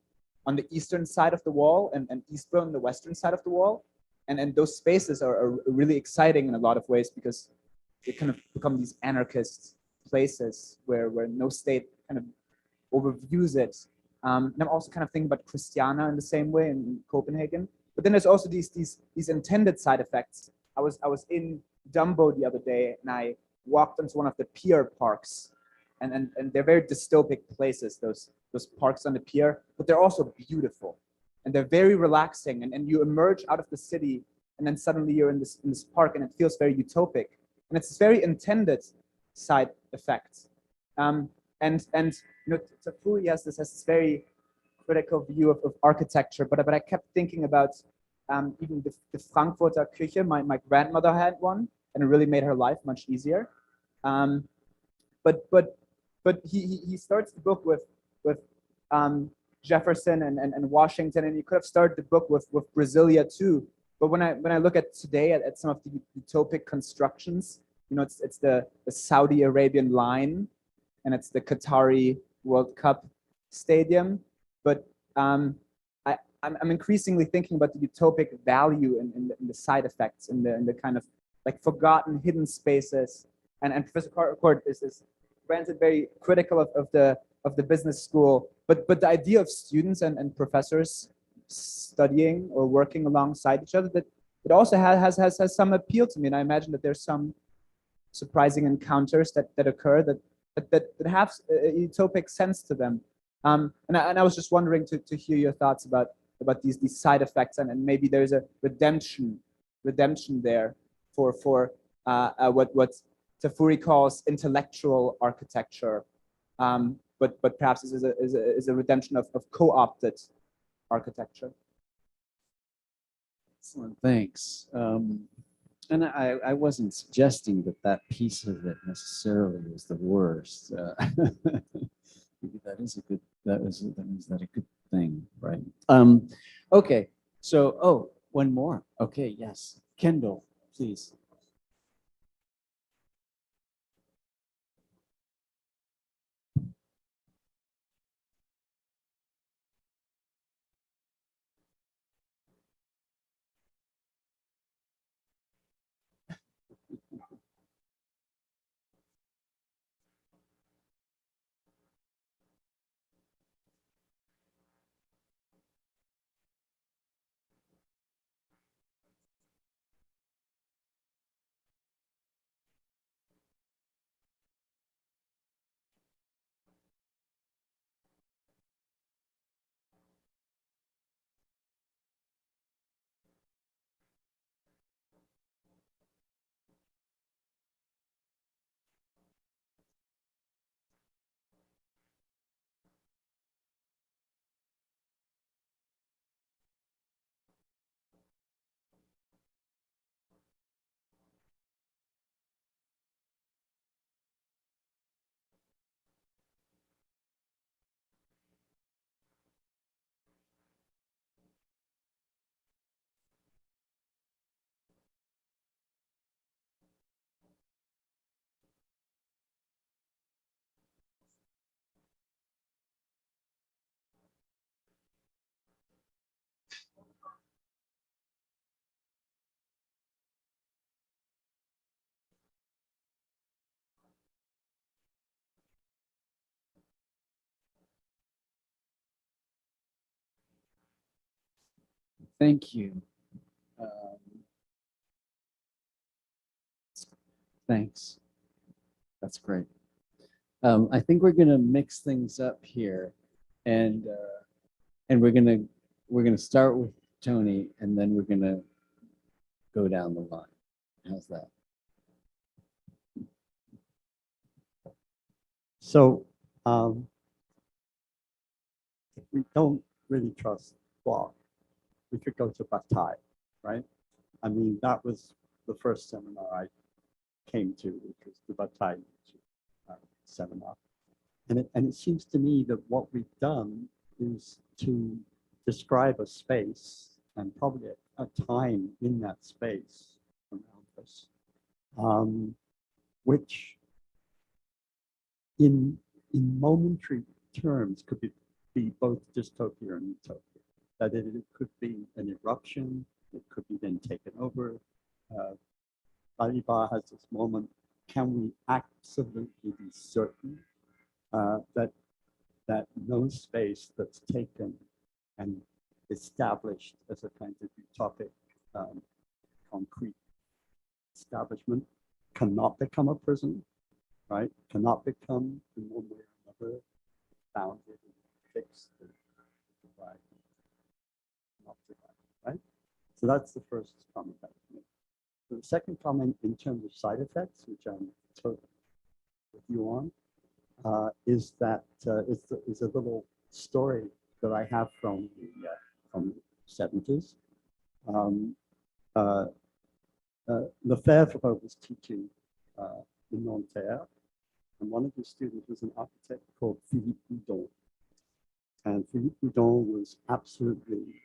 on the eastern side of the wall and East Berlin on the western side of the wall. And those spaces are really exciting in a lot of ways, because they kind of become these anarchist places where no state kind of overviews it. And I'm also kind of thinking about Christiana in the same way in Copenhagen. But then there's also these intended side effects. I was in Dumbo the other day, and I walked into one of the pier parks, and they're very dystopic places, those parks on the pier, but they're also beautiful, and they're very relaxing, and you emerge out of the city, and then suddenly you're in this park, and it feels very utopic, and it's this very intended side effect. And you know, Tafuri has this very critical view of architecture, but I kept thinking about even the Frankfurter Küche. My grandmother had one, and it really made her life much easier. But he starts the book with Jefferson and Washington, and he could have started the book with Brasilia too. But when I look at today at some of the utopic constructions, you know, it's the Saudi Arabian line, and it's the Qatari World Cup stadium. But I'm increasingly thinking about the utopic value in the side effects, in the kind of like forgotten hidden spaces. And Professor Court is granted very critical of the business school, but the idea of students and professors studying or working alongside each other, that it also has some appeal to me. And I imagine that there's some surprising encounters that occur that have a utopic sense to them. And I was just wondering to hear your thoughts about these side effects, and maybe there's a redemption there for what Tafuri calls intellectual architecture, but perhaps this is a redemption of co-opted architecture. Excellent, thanks. And I wasn't suggesting that piece of it necessarily was the worst. Maybe that is a good thing, right? Okay, so one more. Okay, yes, Kendall, please. Thank you. Thanks. That's great. I think we're gonna mix things up here, and we're gonna start with Tony, and then we're gonna go down the line. How's that? So if we don't really trust Clark, we could go to Bataille, right? I mean, that was the first seminar I came to, which was the Bataille seminar. And it seems to me that what we've done is to describe a space and probably a time in that space around us, which in momentary terms could be both dystopia and utopia. That it could be an eruption, it could be then taken over. Balibar has this moment, can we absolutely be certain that no space that's taken and established as a kind of utopic concrete establishment cannot become a prison, right? Cannot become in one way or another bounded and fixed and divided, not divided, right? So that's the first comment I would make. So the second comment in terms of side effects, which I'm totally with you on, is that is a little story that I have from the 70s. Lefebvre was teaching in Nanterre, and one of his students was an architect called Philippe Boudon. And Philippe Boudon was absolutely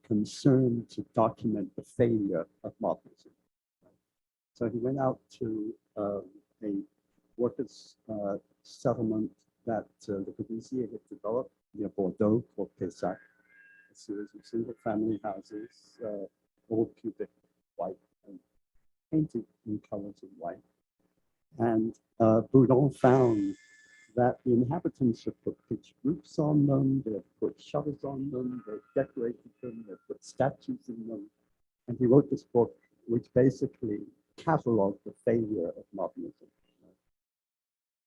concerned to document the failure of modernism. So he went out to a workers' settlement that Le Corbusier had developed near Bordeaux called Pessac, a series of single-family houses, all cubic white and painted in colors of white. And Boudon found that the inhabitants had put pitched roofs on them, they had put shutters on them, they had decorated them, they had put statues in them. And he wrote this book, which basically cataloged the failure of modernism.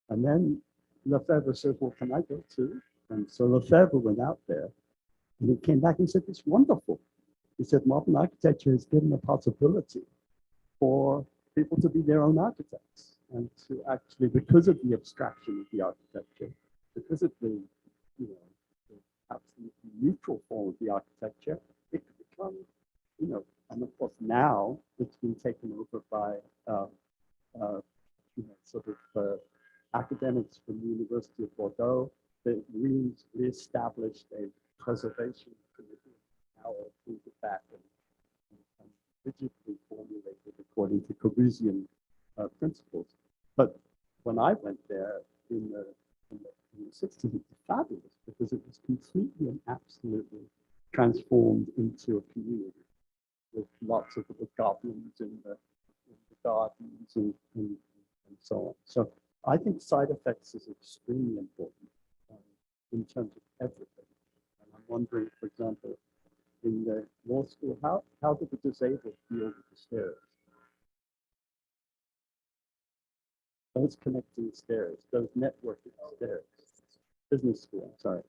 And then Lefebvre said, well, can I go too? And so Lefebvre went out there, and he came back and said, it's wonderful. He said, modern architecture has given a possibility for people to be their own architects and to actually, because of the abstraction of the architecture, because of the, the absolutely neutral form of the architecture, it could become, and of course now it's been taken over by, academics from the University of Bordeaux that re-established a preservation committee, now approved it back and rigidly formulated according to Corbusian principles. But when I went there in the 60s, it was fabulous because it was completely and absolutely transformed into a community with lots of little goblins in the gardens and so on. So I think side effects is extremely important in terms of everything. And I'm wondering, for example, in the law school, how do the disabled deal with the stairs? Those connecting stairs, those networking stairs. Business school, sorry.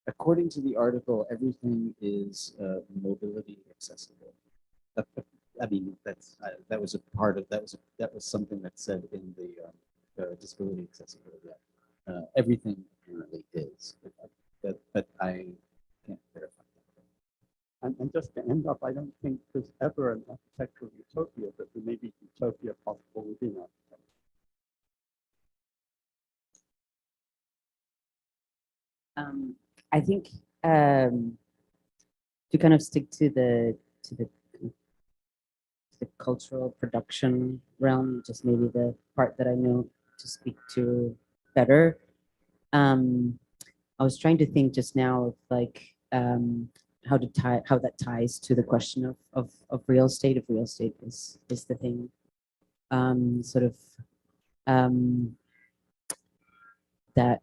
According to the article, everything is mobility accessible. I mean, that was a part of that was something that said in the disability accessibility. Everything apparently is, but I can't verify that. And just to end up, I don't think there's ever an architectural utopia, but there may be utopia possible within architecture. I think to kind of stick to the cultural production realm, just maybe the part that I know to speak to better. I was trying to think just now of like how that ties to the question of real estate. If real estate is the thing, that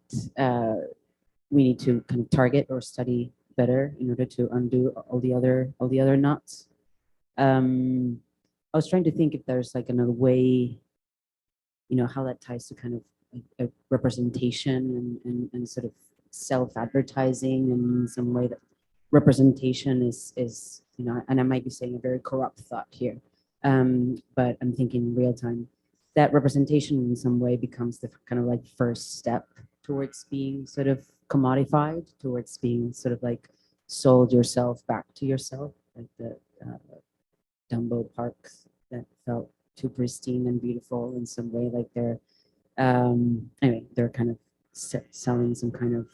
we need to kind of target or study better in order to undo all the other knots. I was trying to think if there's like another way, how that ties to kind of a representation and sort of self-advertising in some way that representation is and I might be saying a very corrupt thought here, but I'm thinking in real time that representation in some way becomes the kind of like first step towards being sort of commodified, towards being sort of like sold yourself back to yourself, like the Dumbo parks that felt too pristine and beautiful in some way, like they're anyway, they're kind of selling some kind of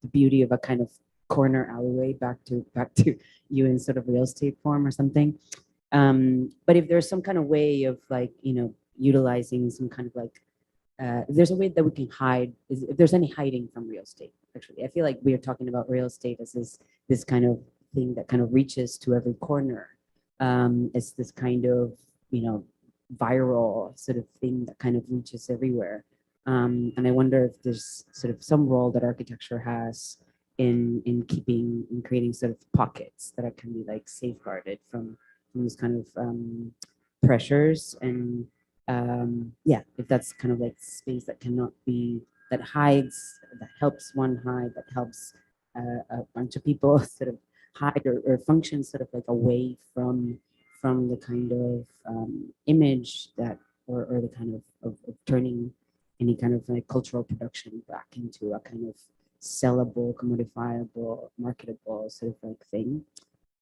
the beauty of a kind of corner alleyway back to you in sort of real estate form or something. But if there's some kind of way of like, utilizing some kind of like, if there's a way that we can hide, if there's any hiding from real estate, actually, I feel like we are talking about real estate as this kind of thing that kind of reaches to every corner. It's this kind of, viral sort of thing that kind of reaches everywhere. And I wonder if there's sort of some role that architecture has in creating sort of pockets that can be like safeguarded from these kind of pressures. And if that's kind of like space that cannot be, that hides, that helps one hide, that helps a bunch of people sort of hide or function sort of like away from the kind of image that, or the kind of turning any kind of like cultural production back into a kind of sellable, commodifiable, marketable sort of like thing.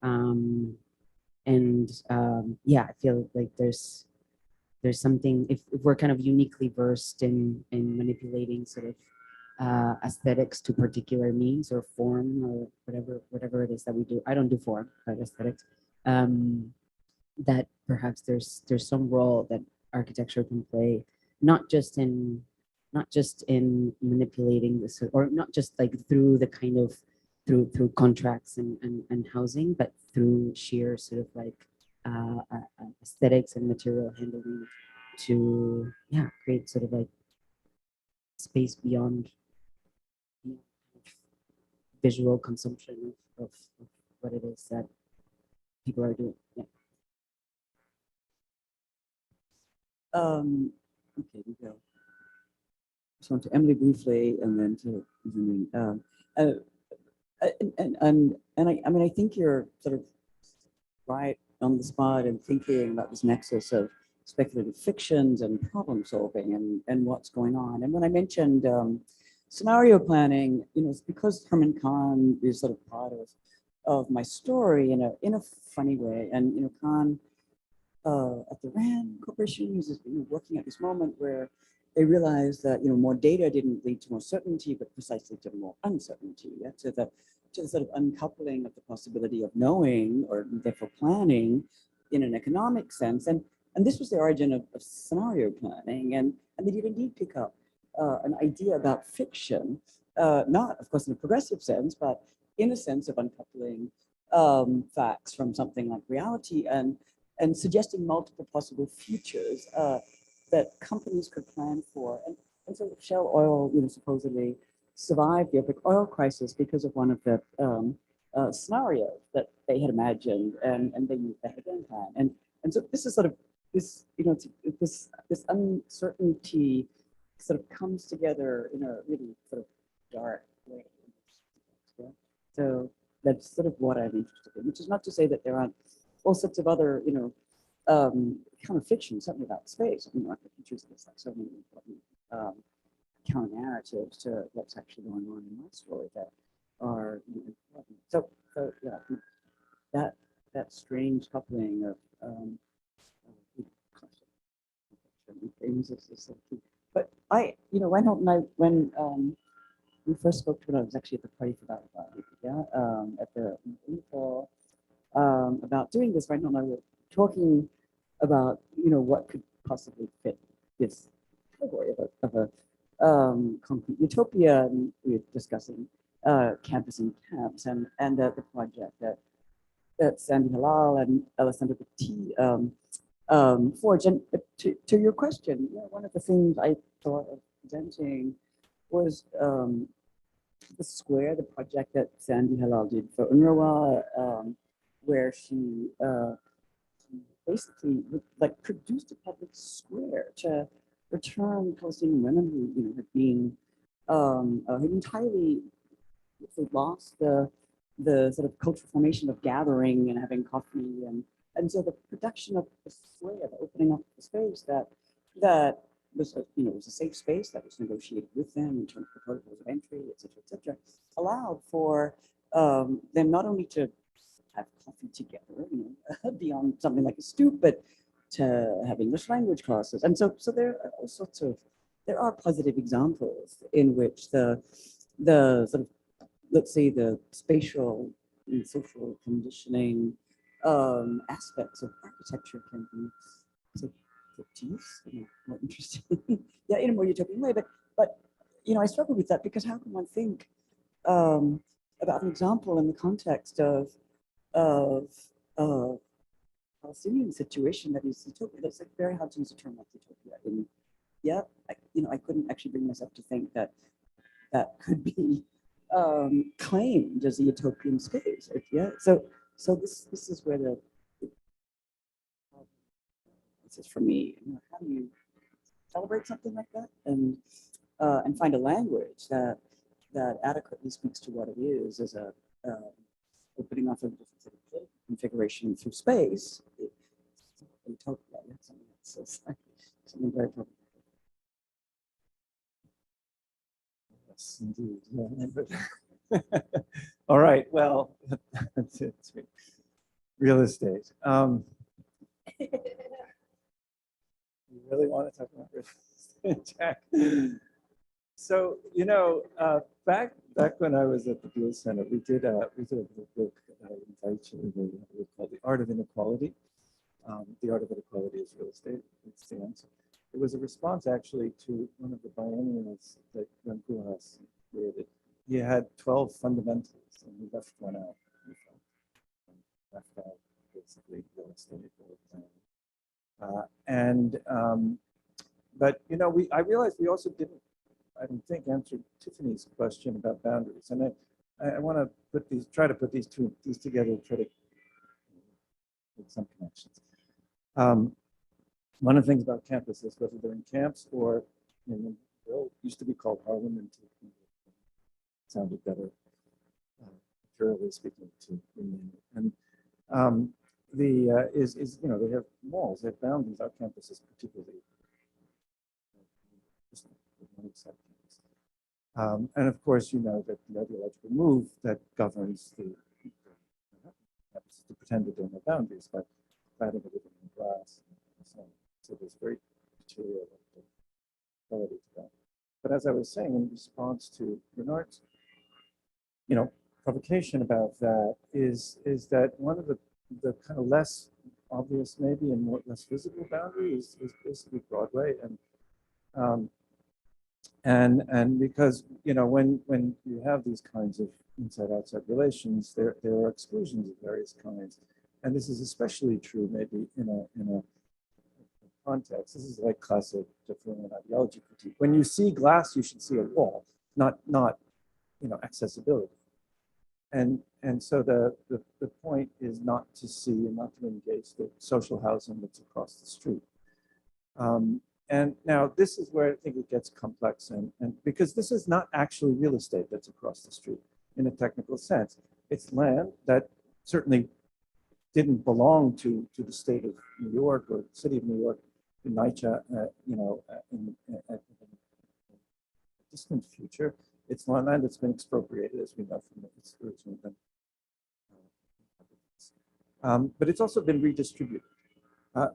I feel like there's something, if we're kind of uniquely versed in manipulating sort of aesthetics to particular means or form or whatever it is that we do. I don't do form, but aesthetics. That perhaps there's some role that architecture can play, not just in manipulating this, or not just like through the kind of through contracts and housing, but through sheer sort of like aesthetics and material handling to create sort of like space beyond visual consumption of what it is that people are doing. Yeah. Okay, we go. So on to Emily briefly, and then to I mean, I think you're sort of right on the spot and thinking about this nexus of speculative fictions and problem solving and what's going on. And when I mentioned scenario planning, it's because Herman Kahn is sort of part of my story in a funny way. And Kahn at the RAND Corporation is working at this moment where they realized that more data didn't lead to more certainty, but precisely to more uncertainty. Yeah? To the sort of uncoupling of the possibility of knowing or therefore planning in an economic sense. And this was the origin of scenario planning. And they did indeed pick up an idea about fiction, not of course in a progressive sense, but in a sense of uncoupling facts from something like reality and suggesting multiple possible futures that companies could plan for. And so Shell Oil, supposedly survived the OPEC oil crisis because of one of the scenarios that they had imagined, and they used that game plan. And so this is sort of this, this uncertainty sort of comes together in a really sort of dark way. Yeah? So that's sort of what I'm interested in, which is not to say that there aren't all sorts of other, kind of fiction, something about space. I mean, architecture is like so many important counter narratives to what's actually going on in my story that are important. So yeah, that strange coupling of things is key. But Reinhold and I, when we first spoke to it, I was actually at the party for that at the fall about doing this. Reinhold and I were talking about what could possibly fit this category of a concrete utopia, and we were discussing campus and camps and the project that Sandy Halal and Alessandro Petit forged. And to your question, one of the things I thought of presenting was the square, the project that Sandy Halal did for UNRWA, where she basically like produced a public square to return Palestinian women who had been had entirely lost the sort of cultural formation of gathering and having coffee and so the production of the square, the opening up the space that was was a safe space that was negotiated with them in terms of protocols of entry, et cetera, allowed for them not only to have coffee together, beyond something like a stoop, but to have English language classes. And so there are all sorts of, there are positive examples in which the sort of, let's say, the spatial and social conditioning aspects of architecture can be sort of put to use in a more interesting, yeah, in a more utopian way. But I struggle with that because how can one think about an example in the context of Palestinian situation that is utopia? That's like very hard to use a term like utopia. And yeah, I couldn't actually bring myself to think that could be claimed as a utopian space. Yeah, so this is where this is for me. How do you celebrate something like that and find a language that adequately speaks to what it is as a opening off of a different sort of political configuration through space. Utopia, yeah, something very important. Yes, indeed. Yeah. All right. Well, that's it. Real estate. You really want to talk about real estate, Jack? So back when I was at the Beale Center, we did a book that I invite you to read called The Art of Inequality. The Art of Inequality is real estate. It's the answer. It was a response actually to one of the biennials that Jan Koolhaas created. He had 12 fundamentals and we left one out. Left out basically real estate. But I realized we also didn't, I don't think, answer Tiffany's question about boundaries. And I want to try to put these together, try to make some connections. One of the things about campuses, whether they're in camps or in the used to be called Harlem, and sounded better, purely speaking, to rename it. And they have malls, they have boundaries. Our campuses particularly. And of course, you know that the ideological move that governs the campuses to pretend that there are no boundaries by cladding everything in glass and so on. So there's very material quality to that. But as I was saying, in response to Bernard's, provocation about that is that one of the kind of less obvious, maybe, and less visible boundary is basically Broadway, and because when you have these kinds of inside-outside relations, there are exclusions of various kinds, and this is especially true maybe in a context. This is like classic Tafuri ideology critique. When you see glass, you should see a wall, not accessibility. And so the point is not to see and not to engage the social housing that's across the street. And now this is where I think it gets complex, and because this is not actually real estate that's across the street in a technical sense. It's land that certainly didn't belong to the state of New York or the city of New York in NYCHA, in the distant future. It's land that's been expropriated, as we know from its original. But it's also been redistributed.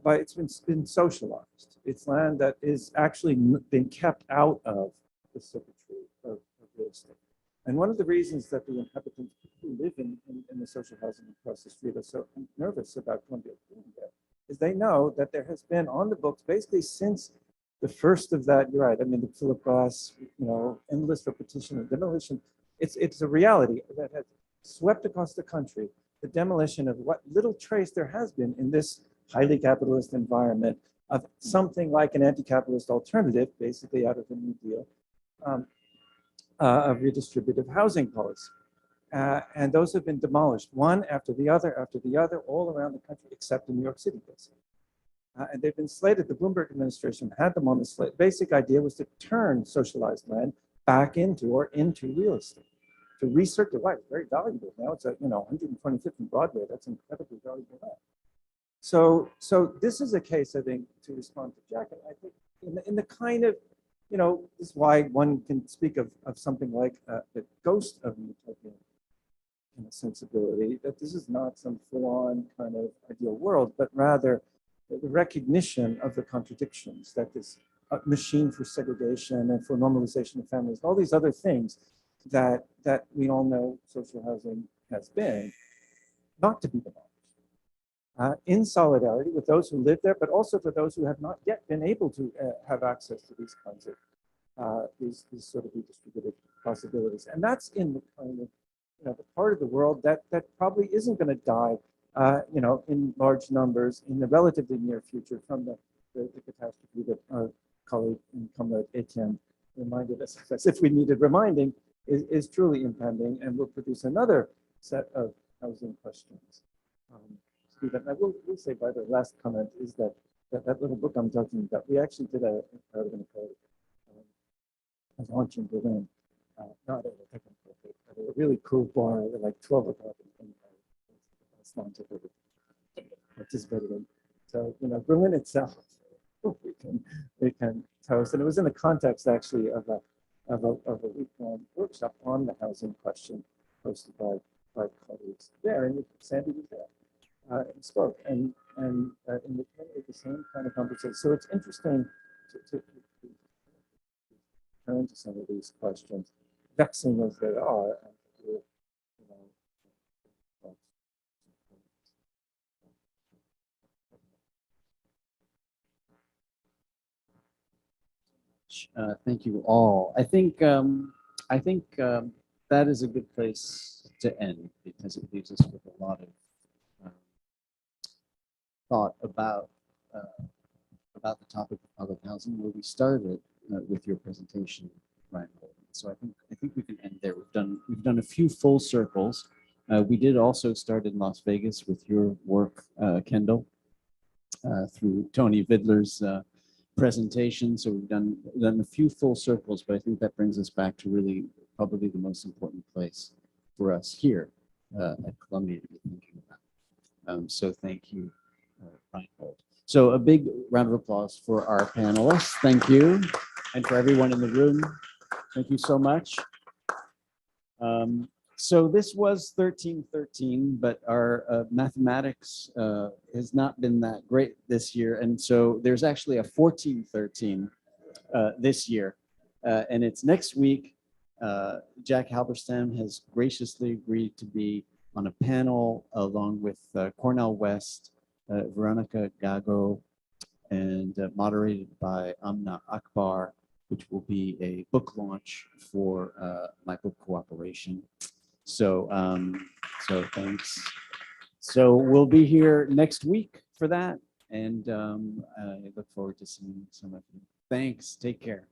It's been socialized. It's land that is actually been kept out of the circuitry of real estate. And one of the reasons that the inhabitants who live in the social housing across the street are so nervous about Columbia being there is they know that there has been on the books basically since the first of that. You're right. I mean, the Philip Glass, endless repetition of demolition. It's a reality that has swept across the country the demolition of what little trace there has been in this highly capitalist environment of something like an anti-capitalist alternative, basically out of the New Deal. of redistributive housing policy. And those have been demolished one after the other, all around the country, except in New York City, basically. And they've been slated. The Bloomberg administration had them on the slate. Basic idea was to turn socialized land back into real estate, to recirculate. Right, very valuable. Now it's at 125th and Broadway. That's incredibly valuable land. So this is a case, I think, to respond to Jack. And I think in the kind of, this is why one can speak of something like the ghost of Utopia in a sensibility, that this is not some full-on kind of ideal world, but rather the recognition of the contradictions that this machine for segregation and for normalization of families, all these other things that we all know social housing has been, not to be demolished. In solidarity with those who live there, but also for those who have not yet been able to have access to these kinds of these sort of redistributive possibilities. And that's in the kind of the part of the world that probably isn't going to die in large numbers in the relatively near future from the catastrophe that our colleague and comrade Etienne reminded us of, as if we needed reminding, is truly impending and will produce another set of housing questions. Stephen, I will say, by the last comment, is that little book I'm talking about, we actually did a launch in Berlin, not at a technical, but at a really cool bar at like 12 o'clock in participated in. So, Berlin itself, we can toast. And it was in the context actually of a week-long workshop on the housing question hosted by colleagues there. And Sandy was there and spoke. And in the same kind of conversation. So it's interesting to turn to some of these questions, vexing as they are. Thank you all. I think that is a good place to end, because it leaves us with a lot of thought about the topic of public housing, where we started with your presentation, Ryan. So I think we can end there. We've done a few full circles. We did also start in Las Vegas with your work, Kendall, through Tony Vidler's presentation. So we've done a few full circles, but I think that brings us back to really probably the most important place for us here at Columbia to be thinking about. So thank you, Reinhold. So a big round of applause for our panelists. Thank you. And for everyone in the room, thank you so much. So this was 1313, but our mathematics has not been that great this year. And so there's actually a 1413 this year. And it's next week. Jack Halberstam has graciously agreed to be on a panel along with Cornell West, Veronica Gago, and moderated by Amna Akbar, which will be a book launch for my book Cooperation. So thanks. So we'll be here next week for that, and I look forward to seeing some of you. Thanks. Take care.